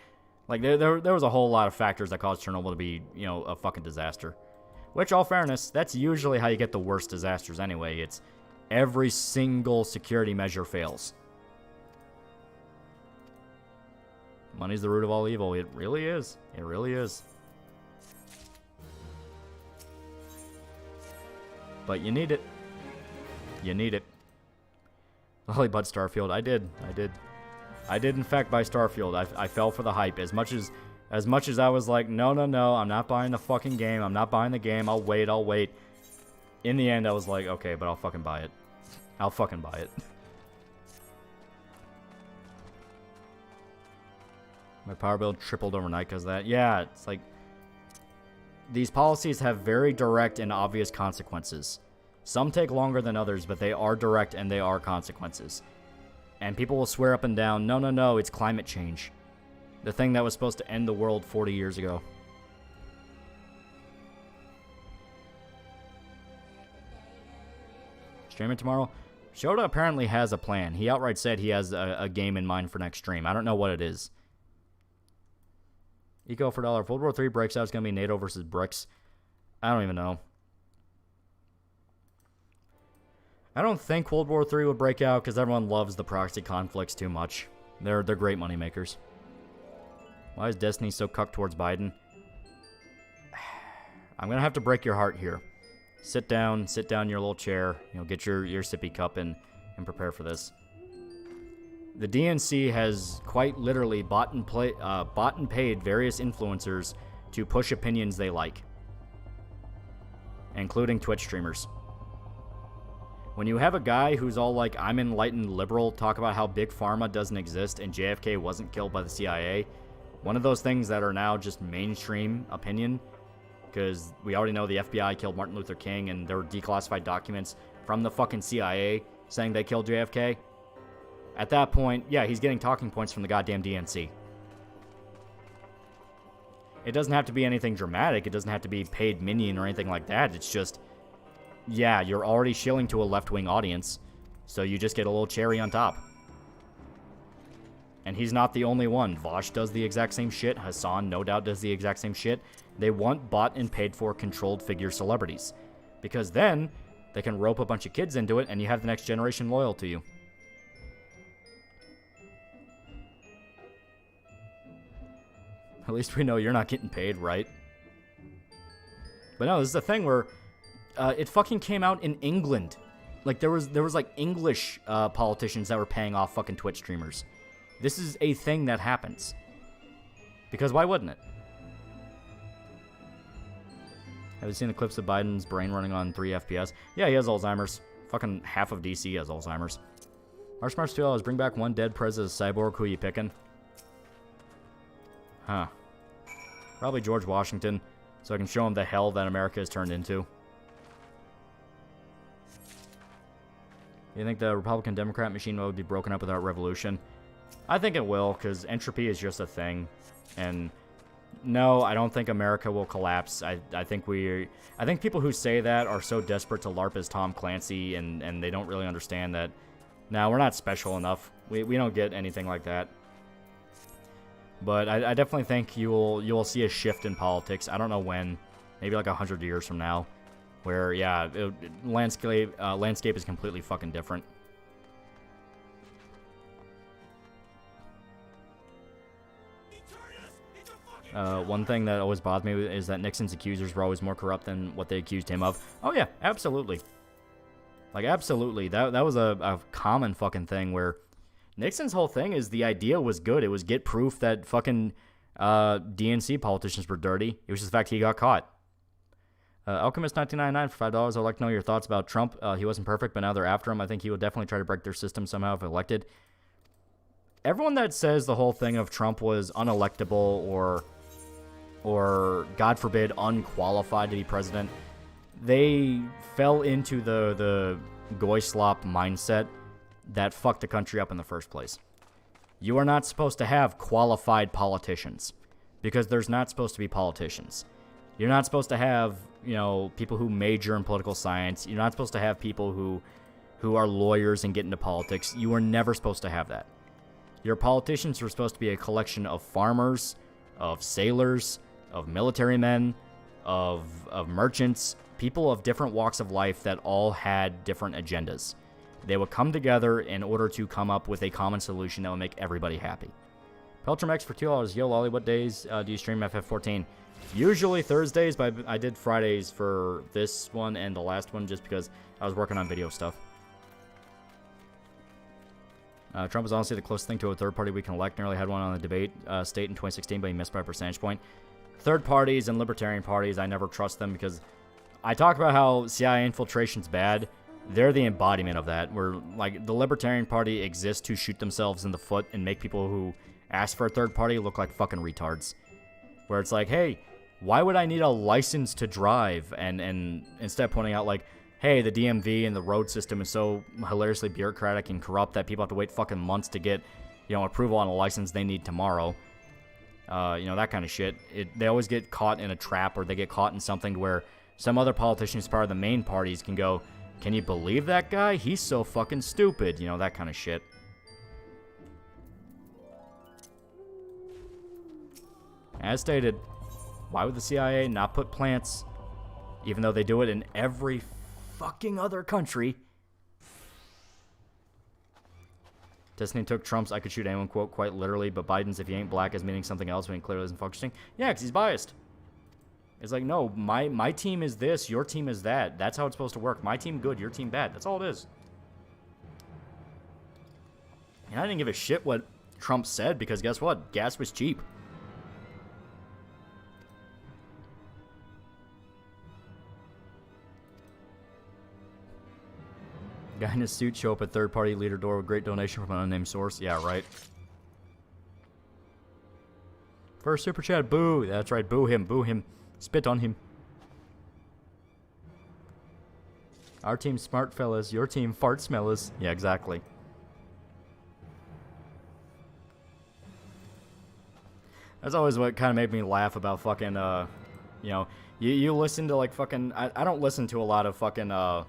Like, there was a whole lot of factors that caused Chernobyl to be, a fucking disaster. Which, all fairness, that's usually how you get the worst disasters anyway. It's every single security measure fails. Money's the root of all evil. It really is. It really is. But you need it. You need it. Lolly bought Starfield. I did in fact buy Starfield. I fell for the hype. As much as I was like, no, I'm not buying the fucking game. I'm not buying the game. I'll wait. In the end, I was like, okay, but I'll fucking buy it. I'll fucking buy it. My power bill tripled overnight because of that. Yeah, it's like, these policies have very direct and obvious consequences. Some take longer than others, but they are direct and they are consequences. And people will swear up and down, no, it's climate change. The thing that was supposed to end the world 40 years ago. Streaming tomorrow? Shota apparently has a plan. He outright said he has a game in mind for next stream. I don't know what it is. Eco for $1. If World War III breaks out, it's going to be NATO versus BRICS. I don't even know. I don't think World War III would break out because everyone loves the proxy conflicts too much. They're great moneymakers. Why is Destiny so cucked towards Biden? I'm going to have to break your heart here. Sit down in your little chair. Get your sippy cup and prepare for this. The DNC has quite literally bought and paid various influencers to push opinions they like, including Twitch streamers. When you have a guy who's all like, I'm enlightened liberal, talk about how Big Pharma doesn't exist and JFK wasn't killed by the CIA, one of those things that are now just mainstream opinion, because we already know the FBI killed Martin Luther King and there were declassified documents from the fucking CIA saying they killed JFK. At that point, yeah, he's getting talking points from the goddamn DNC. It doesn't have to be anything dramatic. It doesn't have to be paid minion or anything like that. It's just, yeah, you're already shilling to a left-wing audience, so you just get a little cherry on top. And he's not the only one. Vosh does the exact same shit. Hassan, no doubt, does the exact same shit. They want bought and paid for controlled figure celebrities. Because then, They can rope a bunch of kids into it, and you have the next generation loyal to you. At least we know you're not getting paid, right? But no, this is the thing where it fucking came out in England. Like, there was like English politicians that were paying off fucking Twitch streamers. This is a thing that happens. Because why wouldn't it? Have you seen the clips of Biden's brain running on 3 FPS? Yeah, he has Alzheimer's. Fucking half of DC has Alzheimer's. Our Smarts 2 is bring back one dead president cyborg. Who you picking? Huh. Probably George Washington, so I can show him the hell that America has turned into. You think the Republican-Democrat machine will be broken up without revolution? I think it will, because entropy is just a thing. And no, I don't think America will collapse. I think people who say that are so desperate to LARP as Tom Clancy, and they don't really understand that, no, we're not special enough. We don't get anything like that. But I definitely think you will see a shift in politics. I don't know when. Maybe like 100 years from now. Where, yeah, landscape is completely fucking different. One thing that always bothered me is that Nixon's accusers were always more corrupt than what they accused him of. Oh yeah, absolutely. Like, absolutely. That was a common fucking thing where Nixon's whole thing is the idea was good. It was get proof that fucking DNC politicians were dirty. It was just the fact he got caught. Alchemist 1999 for $5. I'd like to know your thoughts about Trump. He wasn't perfect, but now they're after him. I think he will definitely try to break their system somehow if elected. Everyone that says the whole thing of Trump was unelectable or God forbid unqualified to be president, they fell into the goy slop mindset that fucked the country up in the first place. You are not supposed to have qualified politicians because there's not supposed to be politicians. You're not supposed to have, you know, people who major in political science. You're not supposed to have people who are lawyers and get into politics. You are never supposed to have that. Your politicians are supposed to be a collection of farmers, of sailors, of military men, of merchants, people of different walks of life that all had different agendas. They would come together in order to come up with a common solution that would make everybody happy. Peltrum for $2. Yo, Lolly, what days do you stream FF14? Usually Thursdays, but I did Fridays for this one and the last one just because I was working on video stuff. Trump is honestly the closest thing to a third party we can elect. Nearly had one on the debate state in 2016, but he missed by a percentage point. Third parties and libertarian parties, I never trust them because I talk about how CIA infiltration's bad. They're the embodiment of that, where like the Libertarian Party exists to shoot themselves in the foot and make people who ask for a third party look like fucking retards. Where it's like, hey, why would I need a license to drive? And instead of pointing out like, hey, the DMV and the road system is so hilariously bureaucratic and corrupt that people have to wait fucking months to get, you know, approval on a license they need tomorrow. You know, that kind of shit. They always get caught in a trap, or they get caught in something where some other politicians, part of the main parties, can go, can you believe that guy? He's so fucking stupid. You know, that kind of shit. As stated, why would the CIA not put plants, even though they do it in every fucking other country? Destiny took Trump's I could shoot anyone quote quite literally, but Biden's if he ain't black is meaning something else when he clearly isn't functioning. Yeah, because he's biased. It's like, no, my team is this, your team is that. That's how it's supposed to work. My team good, your team bad. That's all it is. And I didn't give a shit what Trump said because guess what? Gas was cheap. Guy in a suit show up at third-party leader door with great donation from an unnamed source. Yeah, right. First super chat, boo. That's right, boo him, boo him. Spit on him. Our team smart fellas, your team fart smellers. Yeah, exactly. That's always what kind of made me laugh about fucking, you know, you listen to like fucking, I don't listen to a lot of fucking, you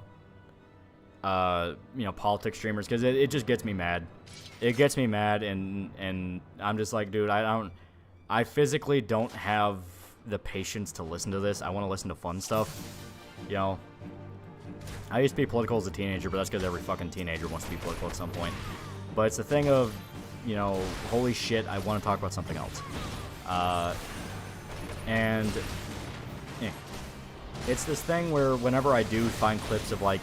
know, politics streamers because it just gets me mad. It gets me mad and I'm just like, dude, I physically don't have the patience to listen to this. I want to listen to fun stuff, you know. I used to be political as a teenager, but that's because every fucking teenager wants to be political at some point. But it's a thing of, you know, holy shit, I want to talk about something else. It's this thing where whenever I do find clips of, like,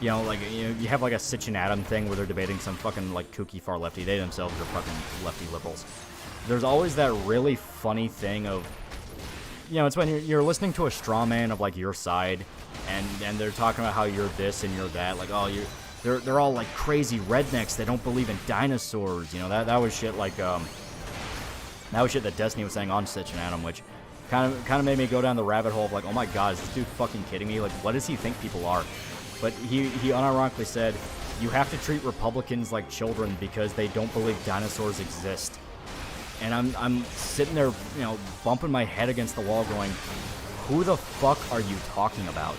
you know, you have, like, a Sitch and Adam thing where they're debating some fucking, like, kooky far lefty. They themselves are fucking lefty liberals. There's always that really funny thing of, you know, it's when you're listening to a straw man of, like, your side, and they're talking about how you're this and you're that, like, oh, they're all, like, crazy rednecks that don't believe in dinosaurs, you know, that was shit, like, that was shit that Destiny was saying on Stitch and Adam, which kind of made me go down the rabbit hole of, like, oh my god, is this dude fucking kidding me? Like, what does he think people are? But he unironically said, you have to treat Republicans like children because they don't believe dinosaurs exist. And I'm sitting there, you know, bumping my head against the wall going, who the fuck are you talking about?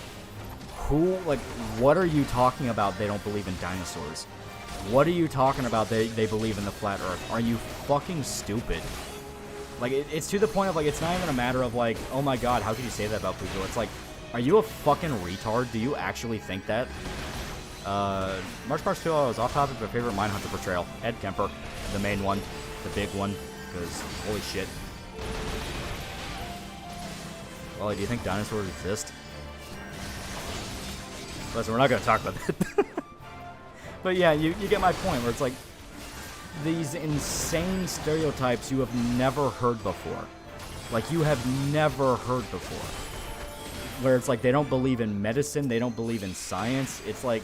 What are you talking about they don't believe in dinosaurs? What are you talking about they believe in the flat earth? Are you fucking stupid? Like, it's to the point of, like, it's not even a matter of, like, oh my god, how could you say that about Pluto? It's like, are you a fucking retard? Do you actually think that? March 2, I was off topic, but favorite Mindhunter portrayal. Ed Kemper, the main one, the big one, because holy shit. Well, do you think dinosaurs exist? Listen, we're not going to talk about that. But yeah, you get my point, where it's like, these insane stereotypes you have never heard before. Like, you have never heard before. Where it's like, they don't believe in medicine, they don't believe in science. It's like,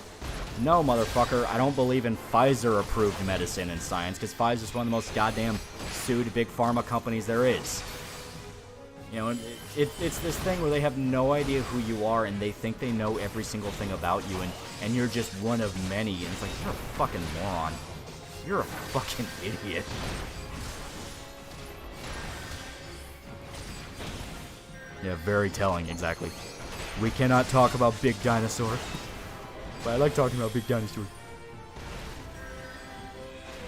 no, motherfucker, I don't believe in Pfizer-approved medicine and science, because Pfizer's one of the most goddamn sued big pharma companies there is. You know, it's this thing where they have no idea who you are, and they think they know every single thing about you, and you're just one of many, and it's like, you're a fucking moron. You're a fucking idiot. Yeah, very telling, exactly. We cannot talk about big dinosaur. But I like talking about big dinosaur.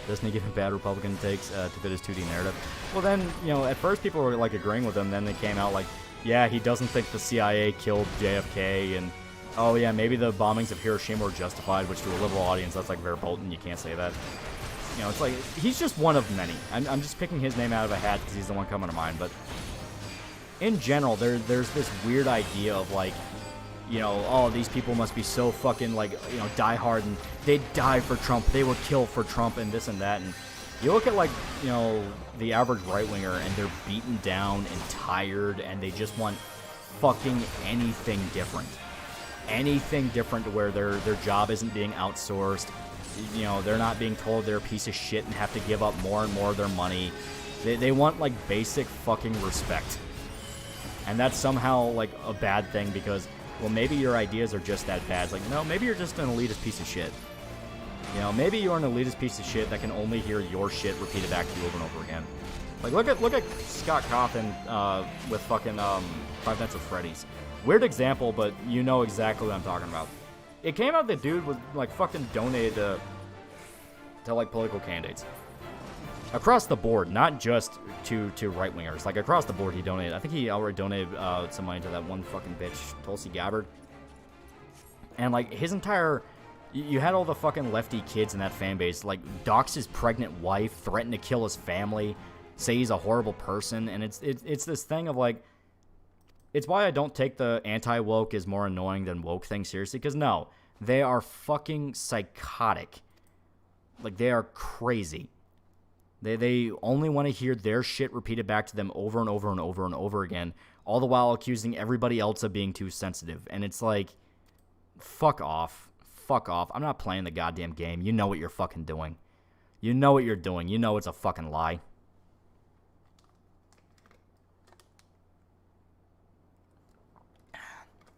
Destiny giving bad Republican takes to fit his 2D narrative. Well then, you know, at first people were, like, agreeing with him, then they came out like, yeah, he doesn't think the CIA killed JFK, and, oh yeah, maybe the bombings of Hiroshima were justified, which to a liberal audience, that's, like, verboten, you can't say that. You know, it's like, he's just one of many. I'm just picking his name out of a hat because he's the one coming to mind, but in general, there's this weird idea of, like, you know, oh, these people must be so fucking, like, you know, diehard, and they'd die for Trump, they would kill for Trump, and this and that, and you look at, like, you know, the average right-winger, and they're beaten down and tired, and they just want fucking anything different. Anything different to where their job isn't being outsourced. You know, they're not being told they're a piece of shit and have to give up more and more of their money. They want, like, basic fucking respect. And that's somehow, like, a bad thing because, well, maybe your ideas are just that bad. It's like, no, maybe you're just an elitist piece of shit. You know, maybe you're an elitist piece of shit that can only hear your shit repeated back to you over and over again. Like, look at Scott Cawthon with fucking Five Nights at Freddy's. Weird example, but you know exactly what I'm talking about. It came out that dude was, like, fucking donated to like, political candidates. Across the board, not just to right-wingers. Like, across the board, he donated. I think he already donated some money to that one fucking bitch, Tulsi Gabbard. And, like, his entire... You had all the fucking lefty kids in that fan base, like, dox his pregnant wife, threaten to kill his family, say he's a horrible person, and it's this thing of, like... It's why I don't take the anti-woke is more annoying than woke thing seriously, because no, they are fucking psychotic. Like, they are crazy. They only want to hear their shit repeated back to them over and over and over and over again, all the while accusing everybody else of being too sensitive. And it's like, fuck off. Fuck off. I'm not playing the goddamn game. You know what you're fucking doing. You know what you're doing. You know it's a fucking lie.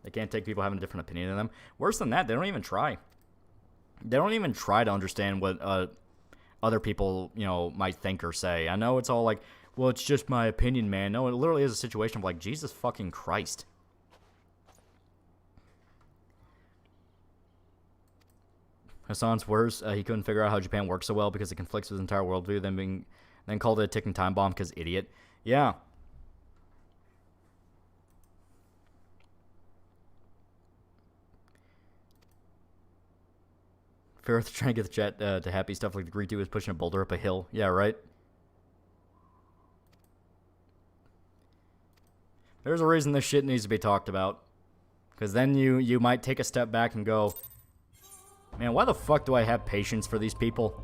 They can't take people having a different opinion than them. Worse than that, they don't even try. They don't even try to understand what other people, you know, might think or say. I know it's all like, well, it's just my opinion, man. No, it literally is a situation of like, Jesus fucking Christ. Hassan's worse. He couldn't figure out how Japan works so well because it conflicts with his entire worldview, then called it a ticking time bomb because idiot. Yeah. Fair with trying to get the chat to happy stuff like the Greedo is pushing a boulder up a hill. Yeah, right? There's a reason this shit needs to be talked about. Because then you might take a step back and go, man, why the fuck do I have patience for these people?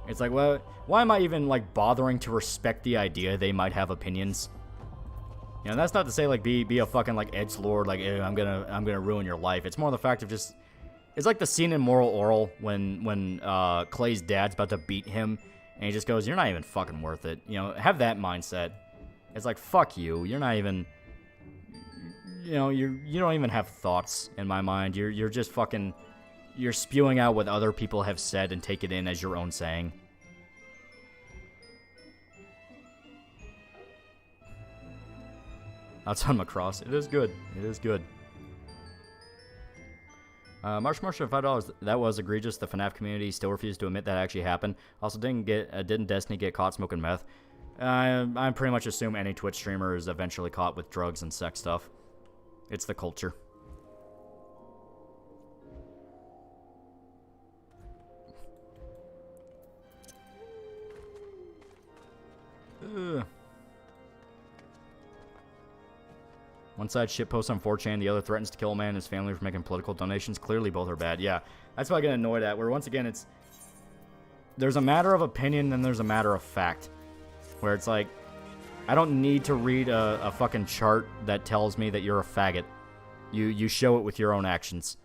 It's like, well, why am I even, like, bothering to respect the idea they might have opinions? You know, that's not to say, like, be a fucking, like, edgelord, like, I'm gonna ruin your life. It's more the fact of just... It's like the scene in Moral Oral when Clay's dad's about to beat him, and he just goes, you're not even fucking worth it. You know, have that mindset. It's like, fuck you. You're not even... You know, you don't even have thoughts, in my mind. You're just fucking... You're spewing out what other people have said and take it in as your own saying. That's on Macross. It is good. It is good. Marsh for $5. That was egregious. The FNAF community still refused to admit that actually happened. Also, didn't Destiny get caught smoking meth? I pretty much assume any Twitch streamer is eventually caught with drugs and sex stuff. It's the culture. Ugh. One side shitposts on 4chan, the other threatens to kill a man and his family for making political donations. Clearly both are bad. Yeah, that's what I get annoyed at, where once again there's a matter of opinion and there's a matter of fact. Where it's like, I don't need to read a fucking chart that tells me that you're a faggot. You show it with your own actions.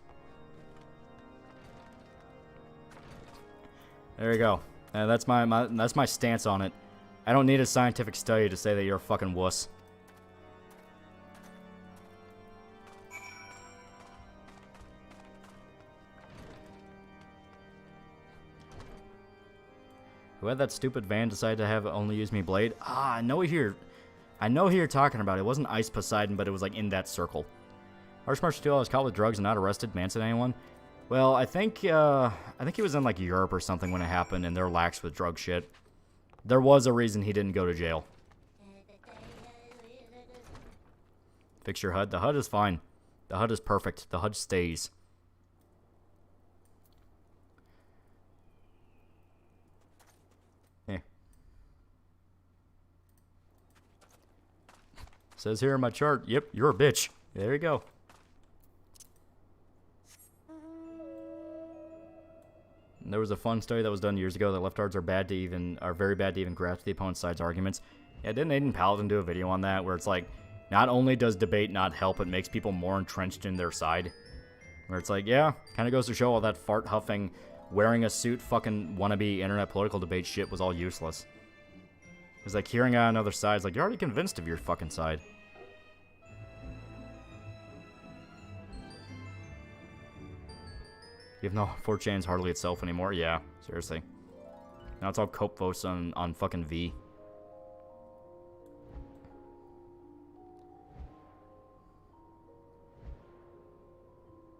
There you go. That's my stance on it. I don't need a scientific study to say that you're a fucking wuss. Who had that stupid van decide to have only use me blade? Ah, I know who you're talking about. It wasn't Ice Poseidon, but it was like in that circle. Harsh Marshall 2 was caught with drugs and not arrested. Manson anyone? Well, I think he was in like Europe or something when it happened, and they're lax with drug shit. There was a reason he didn't go to jail. Fix your HUD. The HUD is fine. The HUD is perfect. The HUD stays. Eh. Says here in my chart, yep, you're a bitch. There you go. There was a fun study that was done years ago that leftards are very bad to even grasp the opponent's side's arguments. Yeah, didn't Aiden Paladin do a video on that where it's like, not only does debate not help, it makes people more entrenched in their side. Where it's like, yeah, kind of goes to show all that fart huffing, wearing a suit, fucking wannabe internet political debate shit was all useless. It's like hearing out another side, it's like you're already convinced of your fucking side. Even though 4chan's hardly itself anymore, yeah, seriously. Now it's all cope votes on fucking V.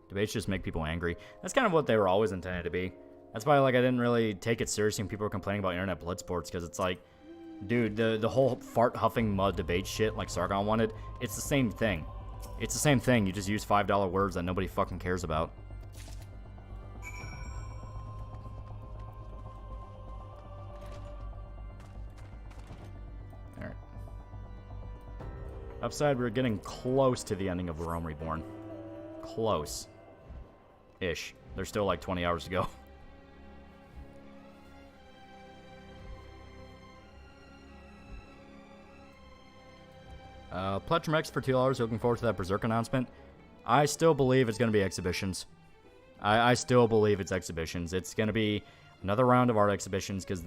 Debates just make people angry. That's kind of what they were always intended to be. That's why, like, I didn't really take it seriously when people were complaining about internet blood sports, because it's like, dude, the whole fart huffing mud debate shit like Sargon wanted, it's the same thing. It's the same thing, you just use $5 words that nobody fucking cares about. Alright. Upside, we're getting close to the ending of Rome Reborn. Close. Ish. There's still like 20 hours to go. Pletrum X for $2. Looking forward to that Berserk announcement. I still believe it's going to be exhibitions. I still believe it's exhibitions. It's going to be another round of art exhibitions because,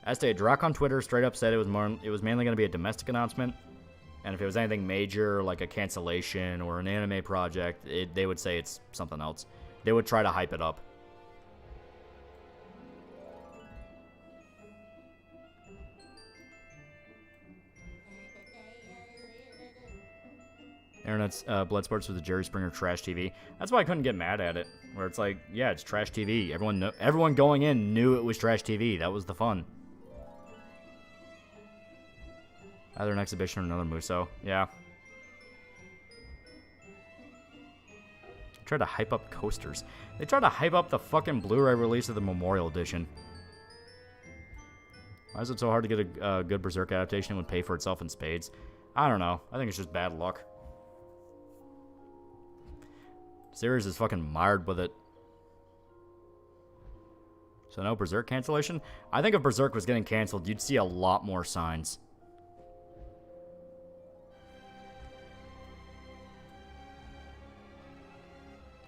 as stated, Drock on Twitter straight up said it was mainly going to be a domestic announcement. And if it was anything major, like a cancellation or an anime project, they would say it's something else. They would try to hype it up. Internet's Bloodsports was a Jerry Springer trash TV. That's why I couldn't get mad at it. Where it's like, yeah, it's trash TV. Everyone going in knew it was trash TV. That was the fun. Either an exhibition or another Muso. Yeah. Tried to hype up coasters. They tried to hype up the fucking Blu-ray release of the Memorial Edition. Why is it so hard to get a good Berserk adaptation that would pay for itself in spades? I don't know. I think it's just bad luck. Series is fucking mired with it. So no Berserk cancellation? I think if Berserk was getting canceled, you'd see a lot more signs.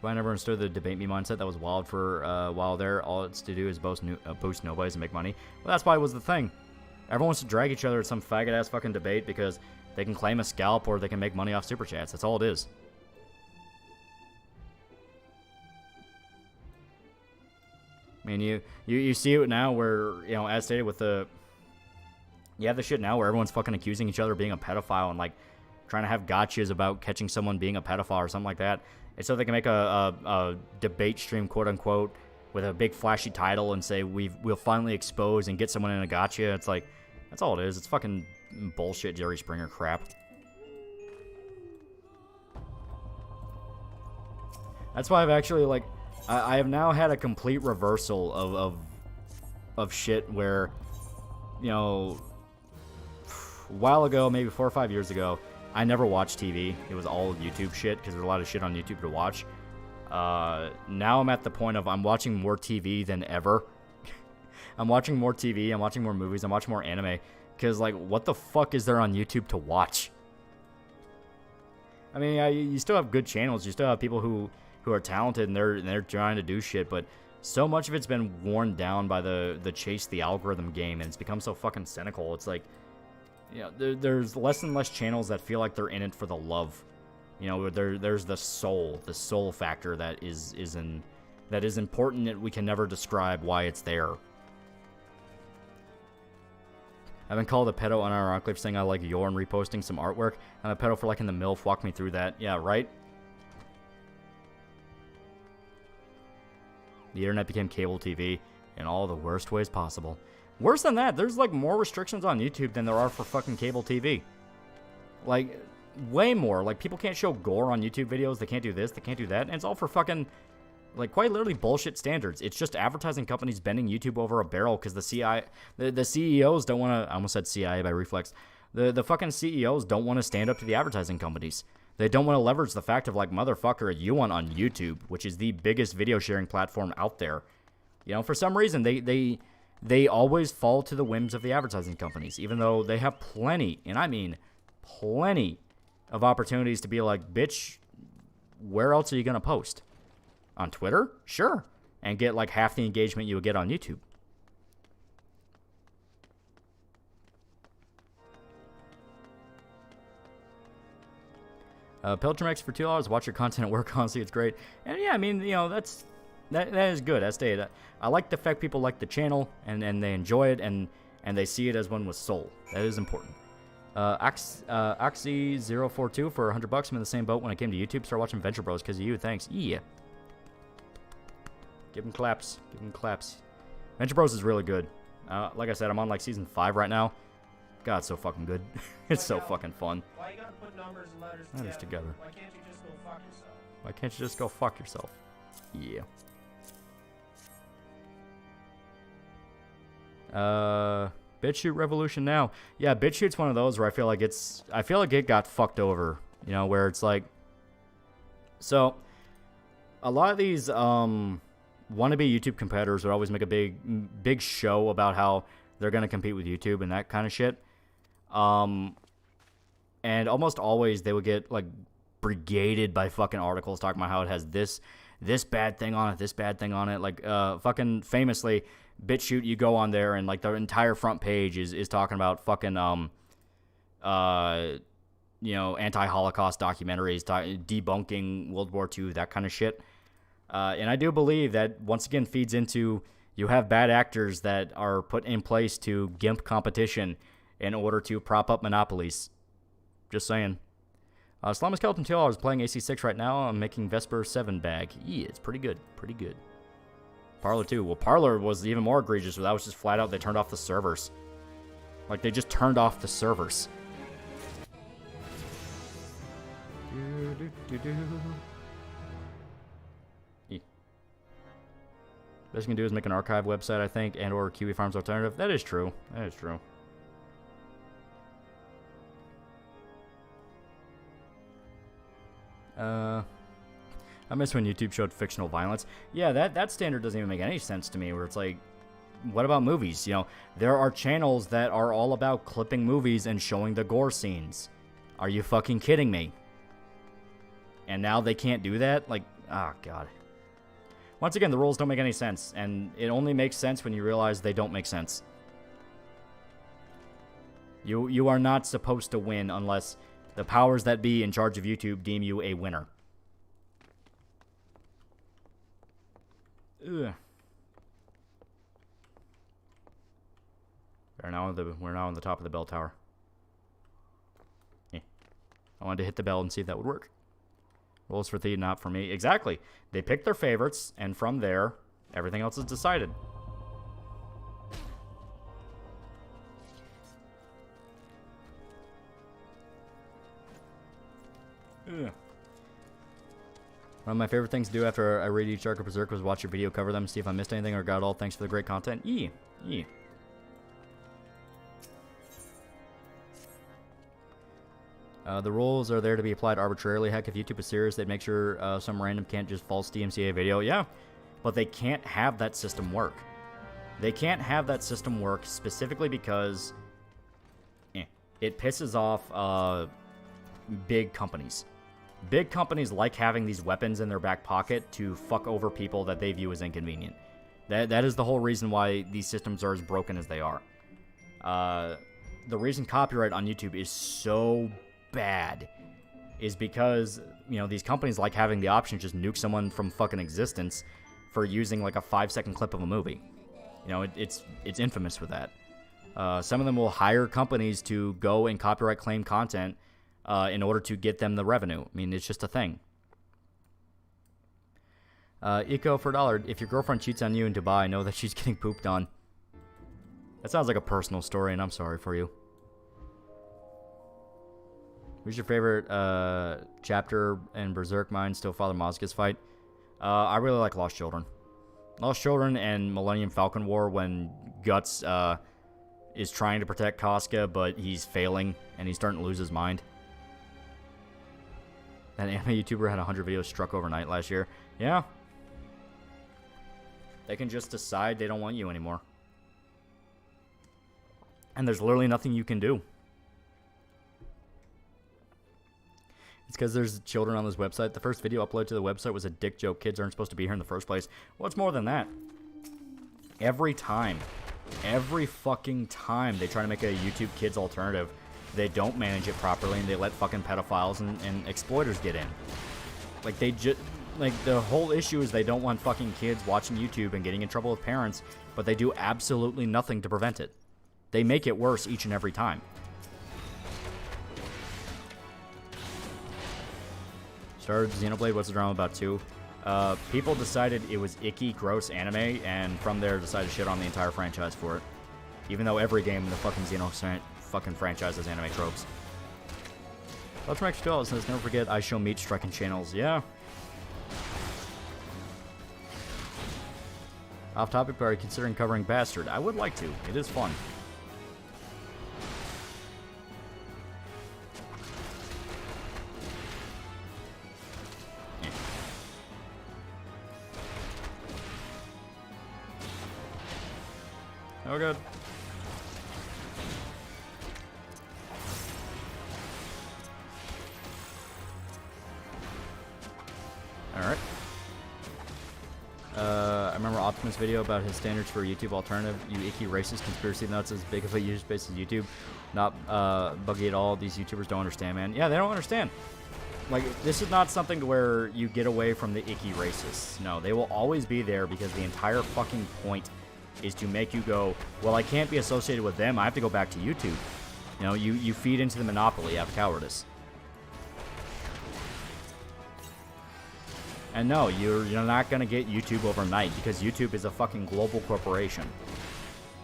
I never understood the debate me mindset that was wild for a while there. All it's to do is boost nobodies and make money. Well, that's probably was the thing. Everyone wants to drag each other at some faggot-ass fucking debate because they can claim a scalp or they can make money off super chats. That's all it is. I mean, you see it now where, you know, as stated with the... You have the shit now where everyone's fucking accusing each other of being a pedophile and, like, trying to have gotchas about catching someone being a pedophile or something like that. And so they can make a debate stream, quote-unquote, with a big flashy title and say, we'll finally expose and get someone in a gotcha. It's like, that's all it is. It's fucking bullshit Jerry Springer crap. That's why I've actually, like... I have now had a complete reversal of shit where, you know, a while ago, maybe 4 or 5 years ago, I never watched TV. It was all YouTube shit because there's a lot of shit on YouTube to watch. Now I'm at the point of I'm watching more TV than ever. I'm watching more TV, I'm watching more movies, I'm watching more anime. Because, like, what the fuck is there on YouTube to watch? I mean, you still have good channels. You still have people who are talented and they're trying to do shit, but so much of it's been worn down by the chase the algorithm game, and it's become so fucking cynical. It's like, you know, there's less and less channels that feel like they're in it for the love. You know, there's the soul factor that is important that we can never describe why it's there. I've been called a pedo unironically for saying I like Yorn reposting some artwork. I'm a pedo for liking the MILF. Walk me through that. Yeah, right? The internet became cable TV in all the worst ways possible. Worse than that, there's like more restrictions on YouTube than there are for fucking cable TV. Like, way more. Like, people can't show gore on YouTube videos. They can't do this. They can't do that. And it's all for fucking, like, quite literally bullshit standards. It's just advertising companies bending YouTube over a barrel because the CEOs don't want to... I almost said CIA by reflex. The fucking CEOs don't want to stand up to the advertising companies. They don't want to leverage the fact of, like, motherfucker, you want on YouTube, which is the biggest video sharing platform out there. You know, for some reason, they always fall to the whims of the advertising companies, even though they have plenty, and I mean plenty, of opportunities to be like, bitch, where else are you going to post? On Twitter? Sure. And get, like, half the engagement you would get on YouTube. Pilgrimex for $2. Watch your content at work. Honestly, it's great. And yeah, I mean, you know, that is good. That's stated. I like the fact people like the channel and they enjoy it and they see it as one with soul. That is important. Oxy042 for $100. I'm in the same boat when I came to YouTube. Start watching Venture Bros because of you. Thanks. Yeah. Give him claps. Give him claps. Venture Bros is really good. Like I said, I'm on like season 5 right now. God, it's so fucking good. It's so fucking fun. Why you gotta put numbers and letters together? Why can't you just go fuck yourself? Why can't you just go fuck yourself? Yeah. BitChute Revolution now. Yeah, BitChute's one of those where I feel like it got fucked over. You know, where it's like, so a lot of these wannabe YouTube competitors would always make a big show about how they're gonna compete with YouTube and that kind of shit. And almost always they would get like brigaded by fucking articles talking about how it has this bad thing on it, this bad thing on it. Like fucking famously, BitChute, you go on there and like the entire front page is talking about fucking you know, anti-Holocaust documentaries, debunking World War II, that kind of shit. And I do believe that once again feeds into, you have bad actors that are put in place to gimp competition in order to prop up monopolies. Just saying. Slama Skeleton 2 is playing AC6 right now. I'm making Vesper 7 bag. Yeah, it's pretty good. Pretty good. Parlor 2. Well, Parlor was even more egregious. That was just flat out they turned off the servers. Like, they just turned off the servers. Best you can do is make an archive website, I think, and or Kiwi Farms alternative. That is true. That is true. I miss when YouTube showed fictional violence. Yeah, that standard doesn't even make any sense to me, where it's like, what about movies? You know, there are channels that are all about clipping movies and showing the gore scenes. Are you fucking kidding me? And now they can't do that? Like, oh, God. Once again, the rules don't make any sense, and it only makes sense when you realize they don't make sense. You are not supposed to win unless the powers that be in charge of YouTube deem you a winner. Ugh. We're now on the top of the bell tower. Yeah. I wanted to hit the bell and see if that would work. Rolls for thee, not for me. Exactly. They pick their favorites, and from there, everything else is decided. Ugh. One of my favorite things to do after I read each arc of Berserk was watch your video, cover them, see if I missed anything or got it all. Thanks for the great content. The rules are there to be applied arbitrarily. Heck, if YouTube is serious, they'd make sure some random can't just false DMCA video. Yeah, but they can't have that system work. They can't have that system work specifically because it pisses off big companies. Big companies like having these weapons in their back pocket to fuck over people that they view as inconvenient. That is the whole reason why these systems are as broken as they are. The reason copyright on YouTube is so bad is because, you know, these companies like having the option to just nuke someone from fucking existence for using like a 5-second clip of a movie. You know, it's infamous for that. Some of them will hire companies to go and copyright claim content in order to get them the revenue. I mean, it's just a thing. Eco for $1. If your girlfriend cheats on you in Dubai, know that she's getting pooped on. That sounds like a personal story, and I'm sorry for you. Who's your favorite chapter in Berserk? Mine still Father Mozga's fight. I really like Lost Children. Lost Children and Millennium Falcon War when Guts is trying to protect Casca, but he's failing, and he's starting to lose his mind. That anime YouTuber had 100 videos struck overnight last year. Yeah. They can just decide they don't want you anymore. And there's literally nothing you can do. It's because there's children on this website. The first video uploaded to the website was a dick joke. Kids aren't supposed to be here in the first place. Well, it's more than that. Every fucking time they try to make a YouTube Kids alternative, they don't manage it properly, and they let fucking pedophiles and exploiters get in. Like, the whole issue is they don't want fucking kids watching YouTube and getting in trouble with parents, but they do absolutely nothing to prevent it. They make it worse each and every time. Started Xenoblade, what's the drama about too? People decided it was icky, gross anime, and from there decided to shit on the entire franchise for it. Even though every game in the fucking Xenoblade fucking franchise has anime tropes. Let's make sure says, never forget I show meat striking channels. Yeah. Off topic, but are you considering covering Bastard? I would like to. It is fun. Oh, good. Alright. I remember Optimus' video about his standards for YouTube alternative. You icky racist conspiracy nuts as big of a user base as YouTube. Not buggy at all. These YouTubers don't understand, man. Yeah, they don't understand. Like, this is not something where you get away from the icky racists. No, they will always be there because the entire fucking point is to make you go, well, I can't be associated with them. I have to go back to YouTube. You know, you feed into the monopoly out of cowardice. And no, you're not going to get YouTube overnight because YouTube is a fucking global corporation.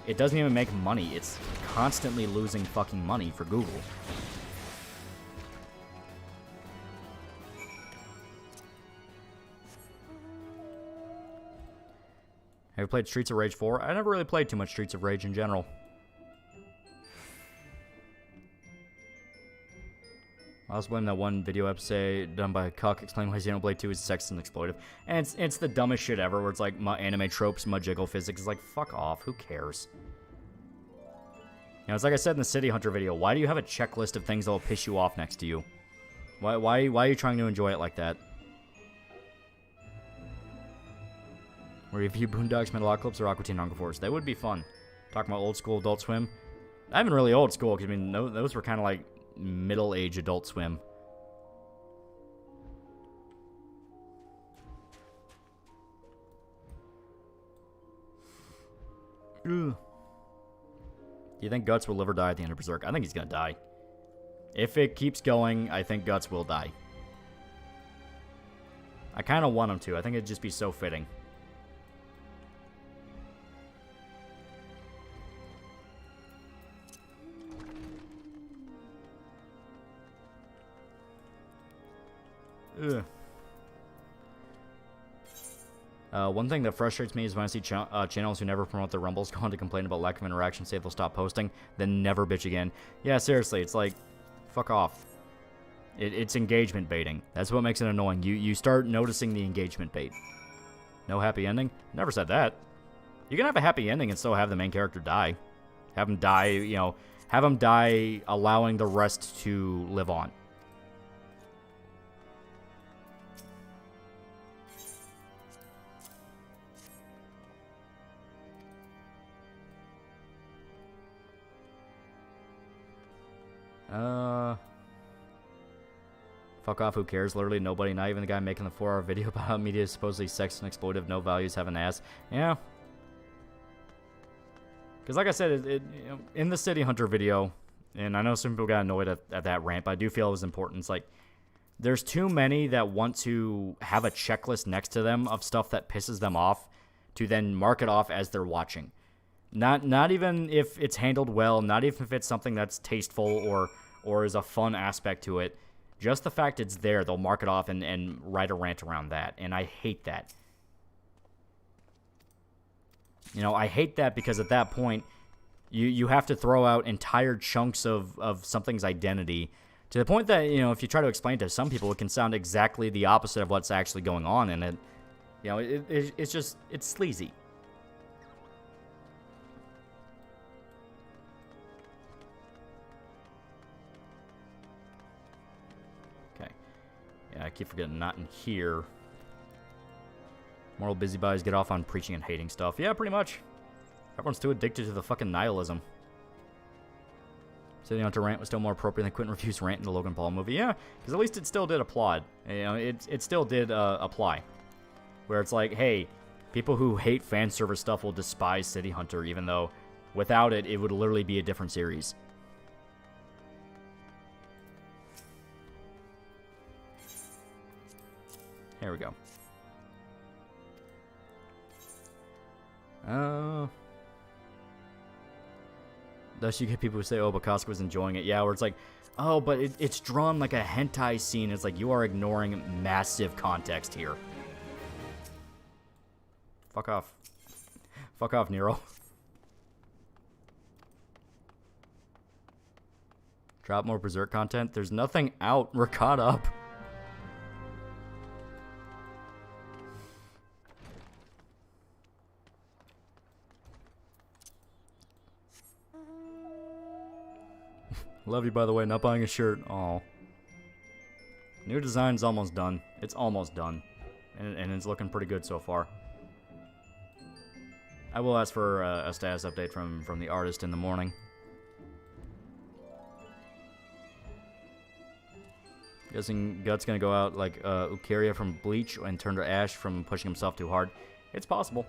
It doesn't even make money. It's constantly losing fucking money for Google. Have you played Streets of Rage 4? I never really played too much Streets of Rage in general. I also blame that one video episode done by Cuck explaining why Xenoblade 2 is sexist and exploitive. And it's the dumbest shit ever, where it's like anime tropes, jiggle physics. It's like, fuck off, who cares? You know, it's like I said in the City Hunter video, why do you have a checklist of things that will piss you off next to you? Why are you trying to enjoy it like that? Or review Boondocks, Metalocalypse, or Aqua Teen Hunger Force. They would be fun. Talking about old school Adult Swim. I haven't really old school, because I mean, those were kind of like middle-age Adult Swim. Ugh. Do you think Guts will live or die at the end of Berserk? I think he's gonna die. If it keeps going, I think Guts will die. I kind of want him to. I think it'd just be so fitting. Ugh. One thing that frustrates me is when I see channels who never promote their rumbles go on to complain about lack of interaction, say they'll stop posting, then never bitch again. Yeah, seriously, it's like, fuck off. It's engagement baiting. That's what makes it annoying. You start noticing the engagement bait. No happy ending? Never said that. You can have a happy ending and still have the main character die. Have him die, you know, have him die allowing the rest to live on. Fuck off, who cares? Literally nobody, not even the guy making the 4-hour video about how media is supposedly sexist and exploitive, no values, have an ass. Yeah. Because like I said, you know, in the City Hunter video, and I know some people got annoyed at that rant, but I do feel it was important. It's like, there's too many that want to have a checklist next to them of stuff that pisses them off to then mark it off as they're watching. Not even if it's handled well, not even if it's something that's tasteful or is a fun aspect to it. Just the fact it's there, they'll mark it off and write a rant around that. And I hate that. You know, I hate that because at that point, you have to throw out entire chunks of something's identity to the point that, you know, if you try to explain it to some people, it can sound exactly the opposite of what's actually going on. And it, you know, it's just, it's sleazy. Yeah, I keep forgetting not in here. Moral busybodies get off on preaching and hating stuff. Yeah, pretty much. Everyone's too addicted to the fucking nihilism. City Hunter rant was still more appropriate than Quentin Review's rant in the Logan Paul movie. Yeah, because at least it still did apply. You know, it still did apply. Where it's like, hey, people who hate fan service stuff will despise City Hunter, even though without it, it would literally be a different series. There we go. Thus you get people who say, oh, but Costco was enjoying it. Yeah, where it's like, oh, but it's drawn like a hentai scene. It's like, you are ignoring massive context here. Fuck off. Fuck off, Nero. Drop more Berserk content. There's nothing out. We're caught up. Love you, by the way. Not buying a shirt. Aw. New design's almost done. It's almost done. And it's looking pretty good so far. I will ask for a status update from the artist in the morning. Guessing Gut's gonna go out like Ukiria from Bleach and turn to Ash from pushing himself too hard. It's possible.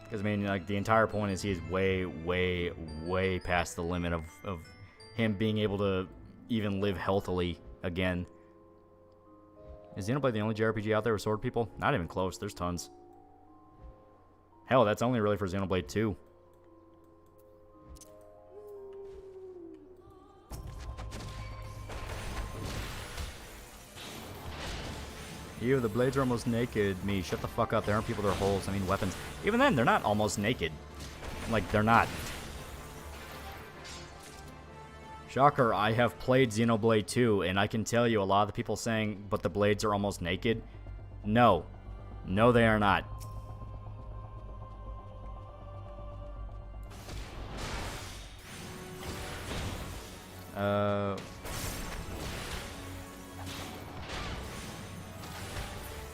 Because, I mean, like, the entire point is he is way, way, way past the limit of him being able to even live healthily again. Is Xenoblade the only JRPG out there with sword people? Not even close. There's tons. Hell, that's only really for Xenoblade 2. Ew, the blades are almost naked. Me, shut the fuck up. There aren't people, there are holes. I mean, weapons. Even then, they're not almost naked. Like, they're not. Shocker, I have played Xenoblade 2, and I can tell you a lot of the people saying, but the blades are almost naked. No. No, they are not.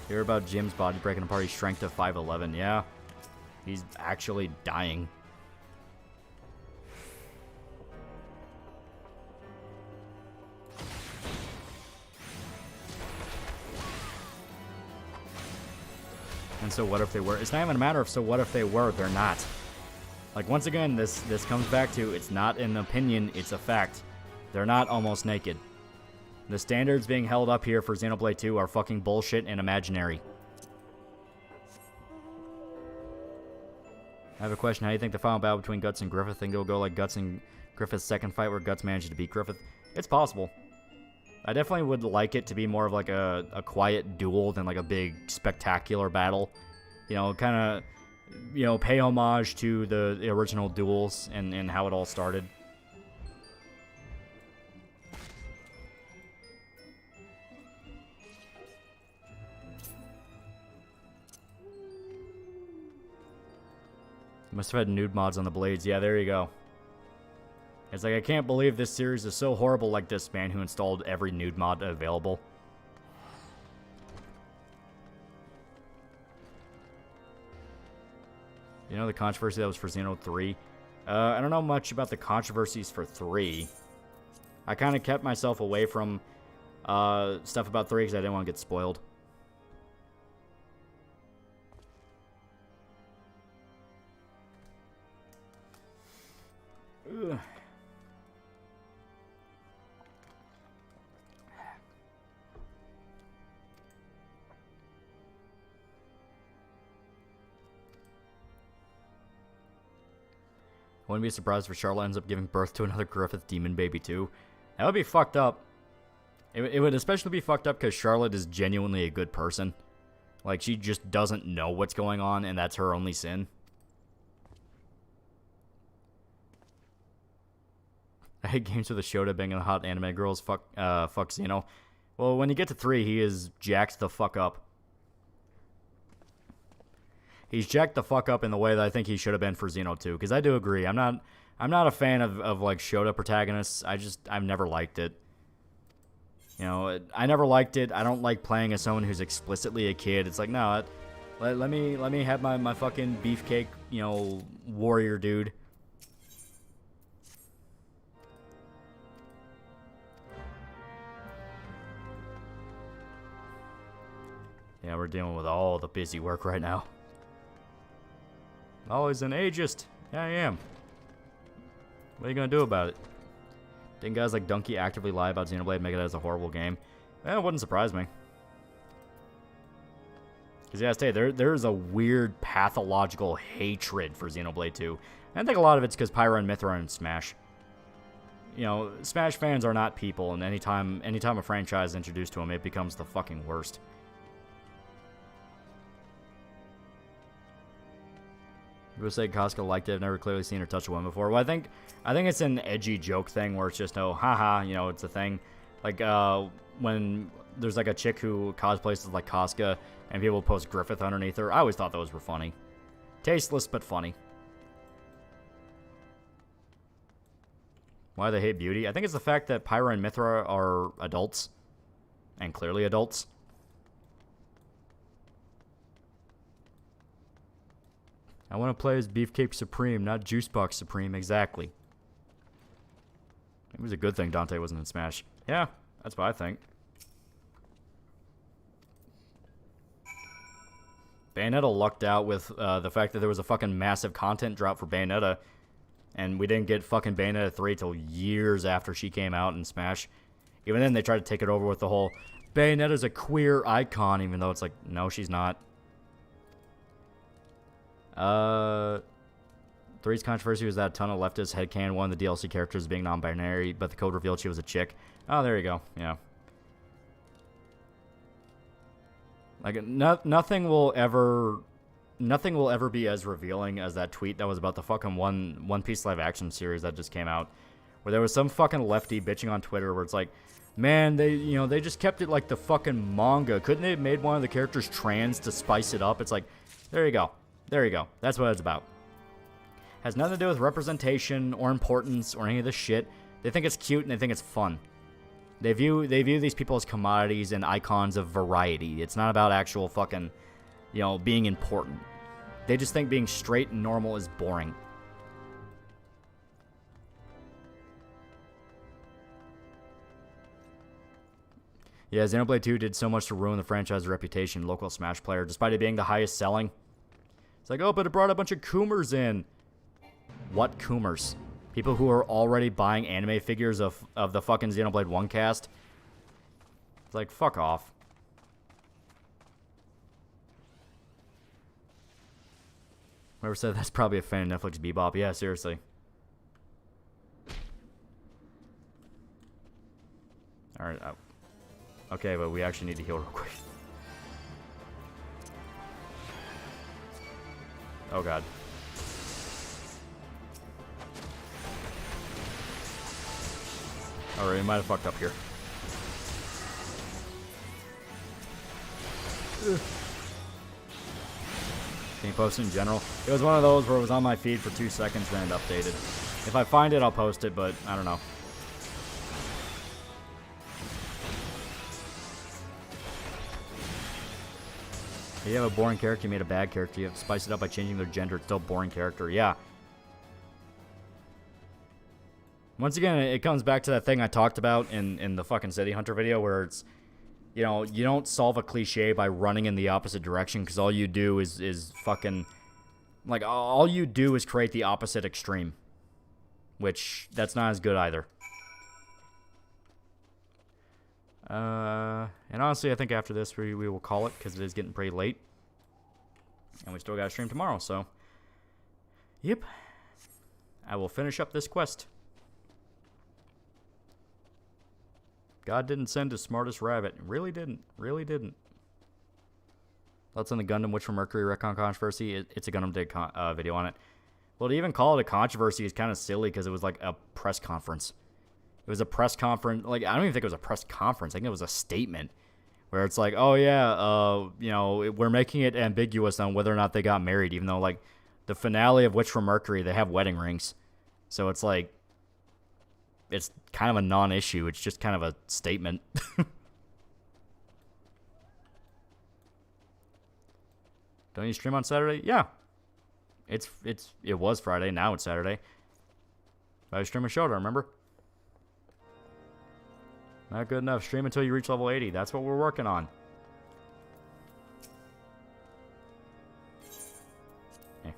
Hear about Jim's body breaking apart. He's shrank to 5'11". Yeah. He's actually dying. And so what if they were? It's not even a matter of so what if they were. They're not. Like, once again, this comes back to it's not an opinion, it's a fact. They're not almost naked. The standards being held up here for Xenoblade 2 are fucking bullshit and imaginary. I have a question. How do you think the final battle between Guts and Griffith? Think it'll go like Guts and Griffith's second fight where Guts manages to beat Griffith? It's possible. I definitely would like it to be more of like a quiet duel than like a big spectacular battle. You know, kind of, you know, pay homage to the original duels and how it all started. Must have had nude mods on the blades. Yeah, there you go. It's like, I can't believe this series is so horrible like this man who installed every nude mod available. You know the controversy that was for Xeno 3? I don't know much about the controversies for 3. I kind of kept myself away from stuff about 3 because I didn't want to get spoiled. Ugh. I wouldn't be surprised if Charlotte ends up giving birth to another Griffith demon baby too. That would be fucked up. It would especially be fucked up because Charlotte is genuinely a good person. Like, she just doesn't know what's going on, and that's her only sin. I hate games with a Shota banging a hot anime girls. Fuck Xeno. Well, when you get to 3, he is jacked the fuck up. He's jacked the fuck up in the way that I think he should have been for Xeno 2. Because I do agree. I'm not a fan of like Shota protagonists. I've never liked it. You know, I never liked it. I don't like playing as someone who's explicitly a kid. It's like, no, let me have my fucking beefcake, you know, warrior dude. Yeah, we're dealing with all the busy work right now. Always an ageist. Yeah, I am. What are you gonna do about it? Didn't guys like Donkey actively lie about Xenoblade and make it as a horrible game? It wouldn't surprise me. Because, yeah, I say, there's a weird pathological hatred for Xenoblade 2. And I think a lot of it's because Pyra and Myth are in Smash. You know, Smash fans are not people, and anytime a franchise is introduced to them, it becomes the fucking worst. People say Casca liked it. I've never clearly seen her touch a woman before. Well, I think it's an edgy joke thing where it's just, oh, haha, you know, it's a thing. Like, when there's like a chick who cosplays as like Casca and people post Griffith underneath her. I always thought those were funny. Tasteless, but funny. Why they hate beauty? I think it's the fact that Pyra and Mythra are adults. And clearly adults. I want to play as Beefcake Supreme, not Juicebox Supreme. Exactly. It was a good thing Dante wasn't in Smash. Yeah, that's what I think. Bayonetta lucked out with the fact that there was a fucking massive content drop for Bayonetta. And we didn't get fucking Bayonetta 3 till years after she came out in Smash. Even then, they tried to take it over with the whole, Bayonetta's a queer icon, even though it's like, no, she's not. 3's controversy was that a ton of leftists headcanon one of the DLC characters being non-binary, but the code revealed she was a chick. Oh, there you go. Yeah. Like, nothing will ever be as revealing as that tweet that was about the fucking One Piece live action series that just came out, where there was some fucking lefty bitching on Twitter where it's like, man, they just kept it like the fucking manga. Couldn't they have made one of the characters trans to spice it up? It's like, there you go. That's what it's about. Has nothing to do with representation or importance or any of this shit. They think it's cute and they think it's fun. They view these people as commodities and icons of variety. It's not about actual fucking, being important. They just think being straight and normal is boring. Yeah, Xenoblade 2 did so much to ruin the franchise's reputation, local Smash player, despite it being the highest selling. It's like, oh, but it brought a bunch of Coomers in. What Coomers? People who are already buying anime figures of the fucking Xenoblade 1 cast? It's like, fuck off. Whoever said that's probably a fan of Netflix Bebop. Yeah, seriously. Alright, okay, but we actually need to heal real quick. Oh god. Alright, we might have fucked up here. Can you post it in general? It was one of those where it was on my feed for 2 seconds, then it updated. If I find it, I'll post it, but I don't know. You have a boring character, you made a bad character. You have to spice it up by changing their gender. It's still a boring character. Yeah. Once again, it comes back to that thing I talked about in the fucking City Hunter video where it's, you don't solve a cliche by running in the opposite direction because all you do is fucking, like, all you do is create the opposite extreme. Which, that's not as good either. And honestly, I think after this, we will call it because it is getting pretty late. And we still got to stream tomorrow, so. Yep. I will finish up this quest. God didn't send his smartest rabbit. Really didn't. Really didn't. That's in the Gundam Witch from Mercury Retcon controversy. It's a Gundam Dig video on it. Well, to even call it a controversy is kind of silly because it was like a press conference. It was a press conference. Like, I don't even think it was a press conference. I think it was a statement where it's like, oh, yeah, we're making it ambiguous on whether or not they got married, even though, like, the finale of Witch from Mercury, they have wedding rings. So it's like, it's kind of a non-issue. It's just kind of a statement. Don't you stream on Saturday? Yeah. It was Friday. Now it's Saturday. I stream a Showdown, remember? Not good enough. Stream until you reach level 80. That's what we're working on. Okay.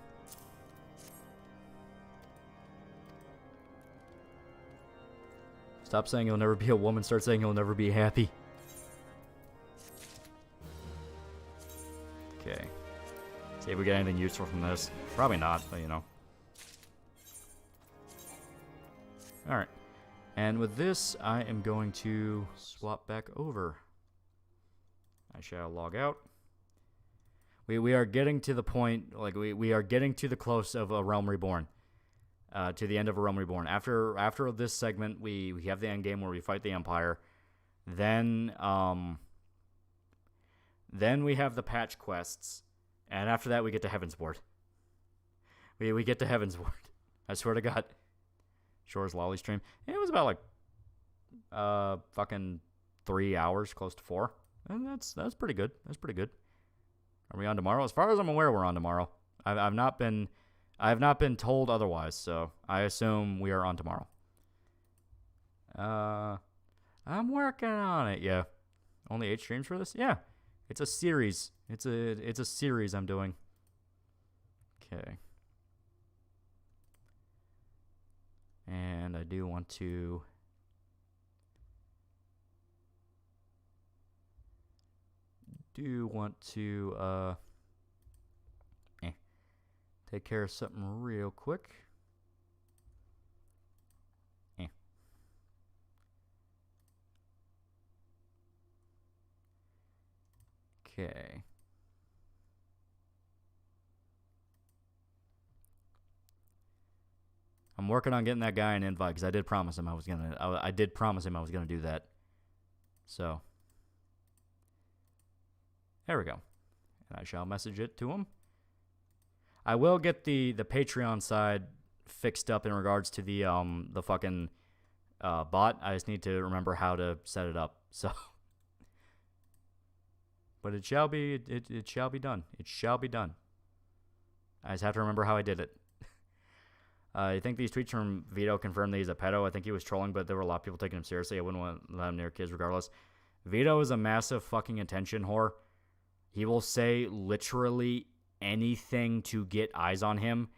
Stop saying you'll never be a woman. Start saying you'll never be happy. Okay. See if we get anything useful from this. Probably not, but Alright. And with this, I am going to swap back over. I shall log out. We are getting to the point, like, we are getting to the close of a Realm Reborn. To the end of a Realm Reborn. After this segment, we have the end game where we fight the Empire. Then we have the patch quests. And after that, we get to Heaven's Ward. We get to Heaven's Ward. I swear to God. Shore's Lolly stream. It was about like fucking 3 hours, close to 4. And that's pretty good. That's pretty good. Are we on tomorrow? As far as I'm aware, we're on tomorrow. I have not been told otherwise, so I assume we are on tomorrow. I'm working on it. Yeah. Only 8 streams for this? Yeah. It's a series. It's a series I'm doing. Okay. And I do want to take care of something real quick. Okay. I'm working on getting that guy an invite because I did promise him I was gonna. I did promise him I was gonna do that. So there we go, and I shall message it to him. I will get the Patreon side fixed up in regards to the fucking bot. I just need to remember how to set it up. So, but it shall be it shall be done. It shall be done. I just have to remember how I did it. I think these tweets from Vito confirmed that he's a pedo. I think he was trolling, but there were a lot of people taking him seriously. I wouldn't want to let him near kids regardless. Vito is a massive fucking attention whore. He will say literally anything to get eyes on him.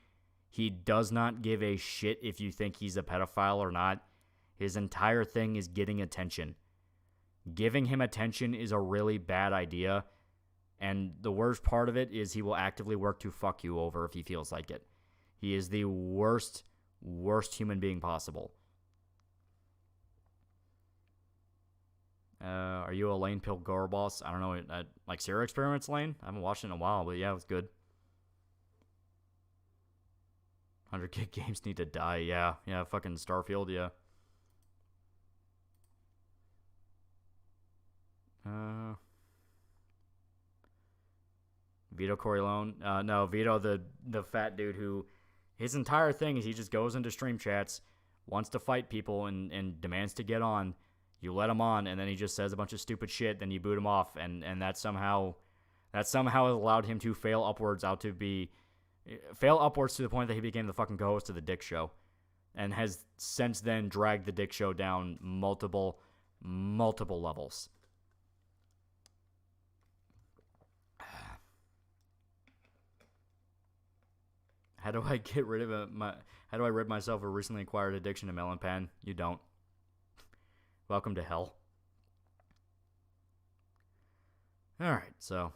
He does not give a shit if you think he's a pedophile or not. His entire thing is getting attention. Giving him attention is a really bad idea. And the worst part of it is he will actively work to fuck you over if he feels like it. He is the worst human being possible. Are you a Lane Pilgor boss? I don't know. Like Serial Experiments Lane? I haven't watched it in a while, but yeah, it was good. 100 gig games need to die. Yeah, fucking Starfield, yeah. Vito Corleone? No, Vito, the fat dude who... His entire thing is he just goes into stream chats, wants to fight people, and demands to get on. You let him on, and then he just says a bunch of stupid shit, then you boot him off, and that somehow has allowed him to fail upwards to the point that he became the fucking co-host of the Dick Show, and has since then dragged the Dick Show down multiple levels. How do I rid myself of a recently acquired addiction to melon pan? You don't. Welcome to hell. Alright, so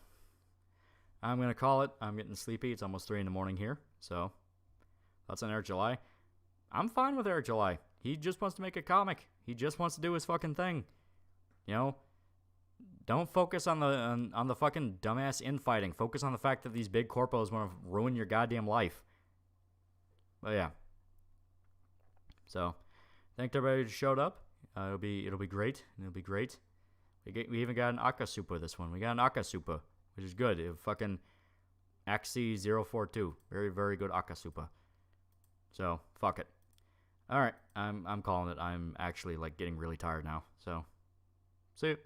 I'm going to call it. I'm getting sleepy. It's almost 3 in the morning here. So that's on Eric July. I'm fine with Eric July. He just wants to make a comic. He just wants to do his fucking thing. You know? Don't focus on the fucking dumbass infighting. Focus on the fact that these big corpos want to ruin your goddamn life. But yeah. So, thank everybody who showed up. It'll be great. It'll be great. We even got an Akasupa this one. We got an Akasupa, which is good. It fucking Axie042. Very, very good Akasupa. So, fuck it. Alright, I'm calling it. I'm actually like getting really tired now. So, see you.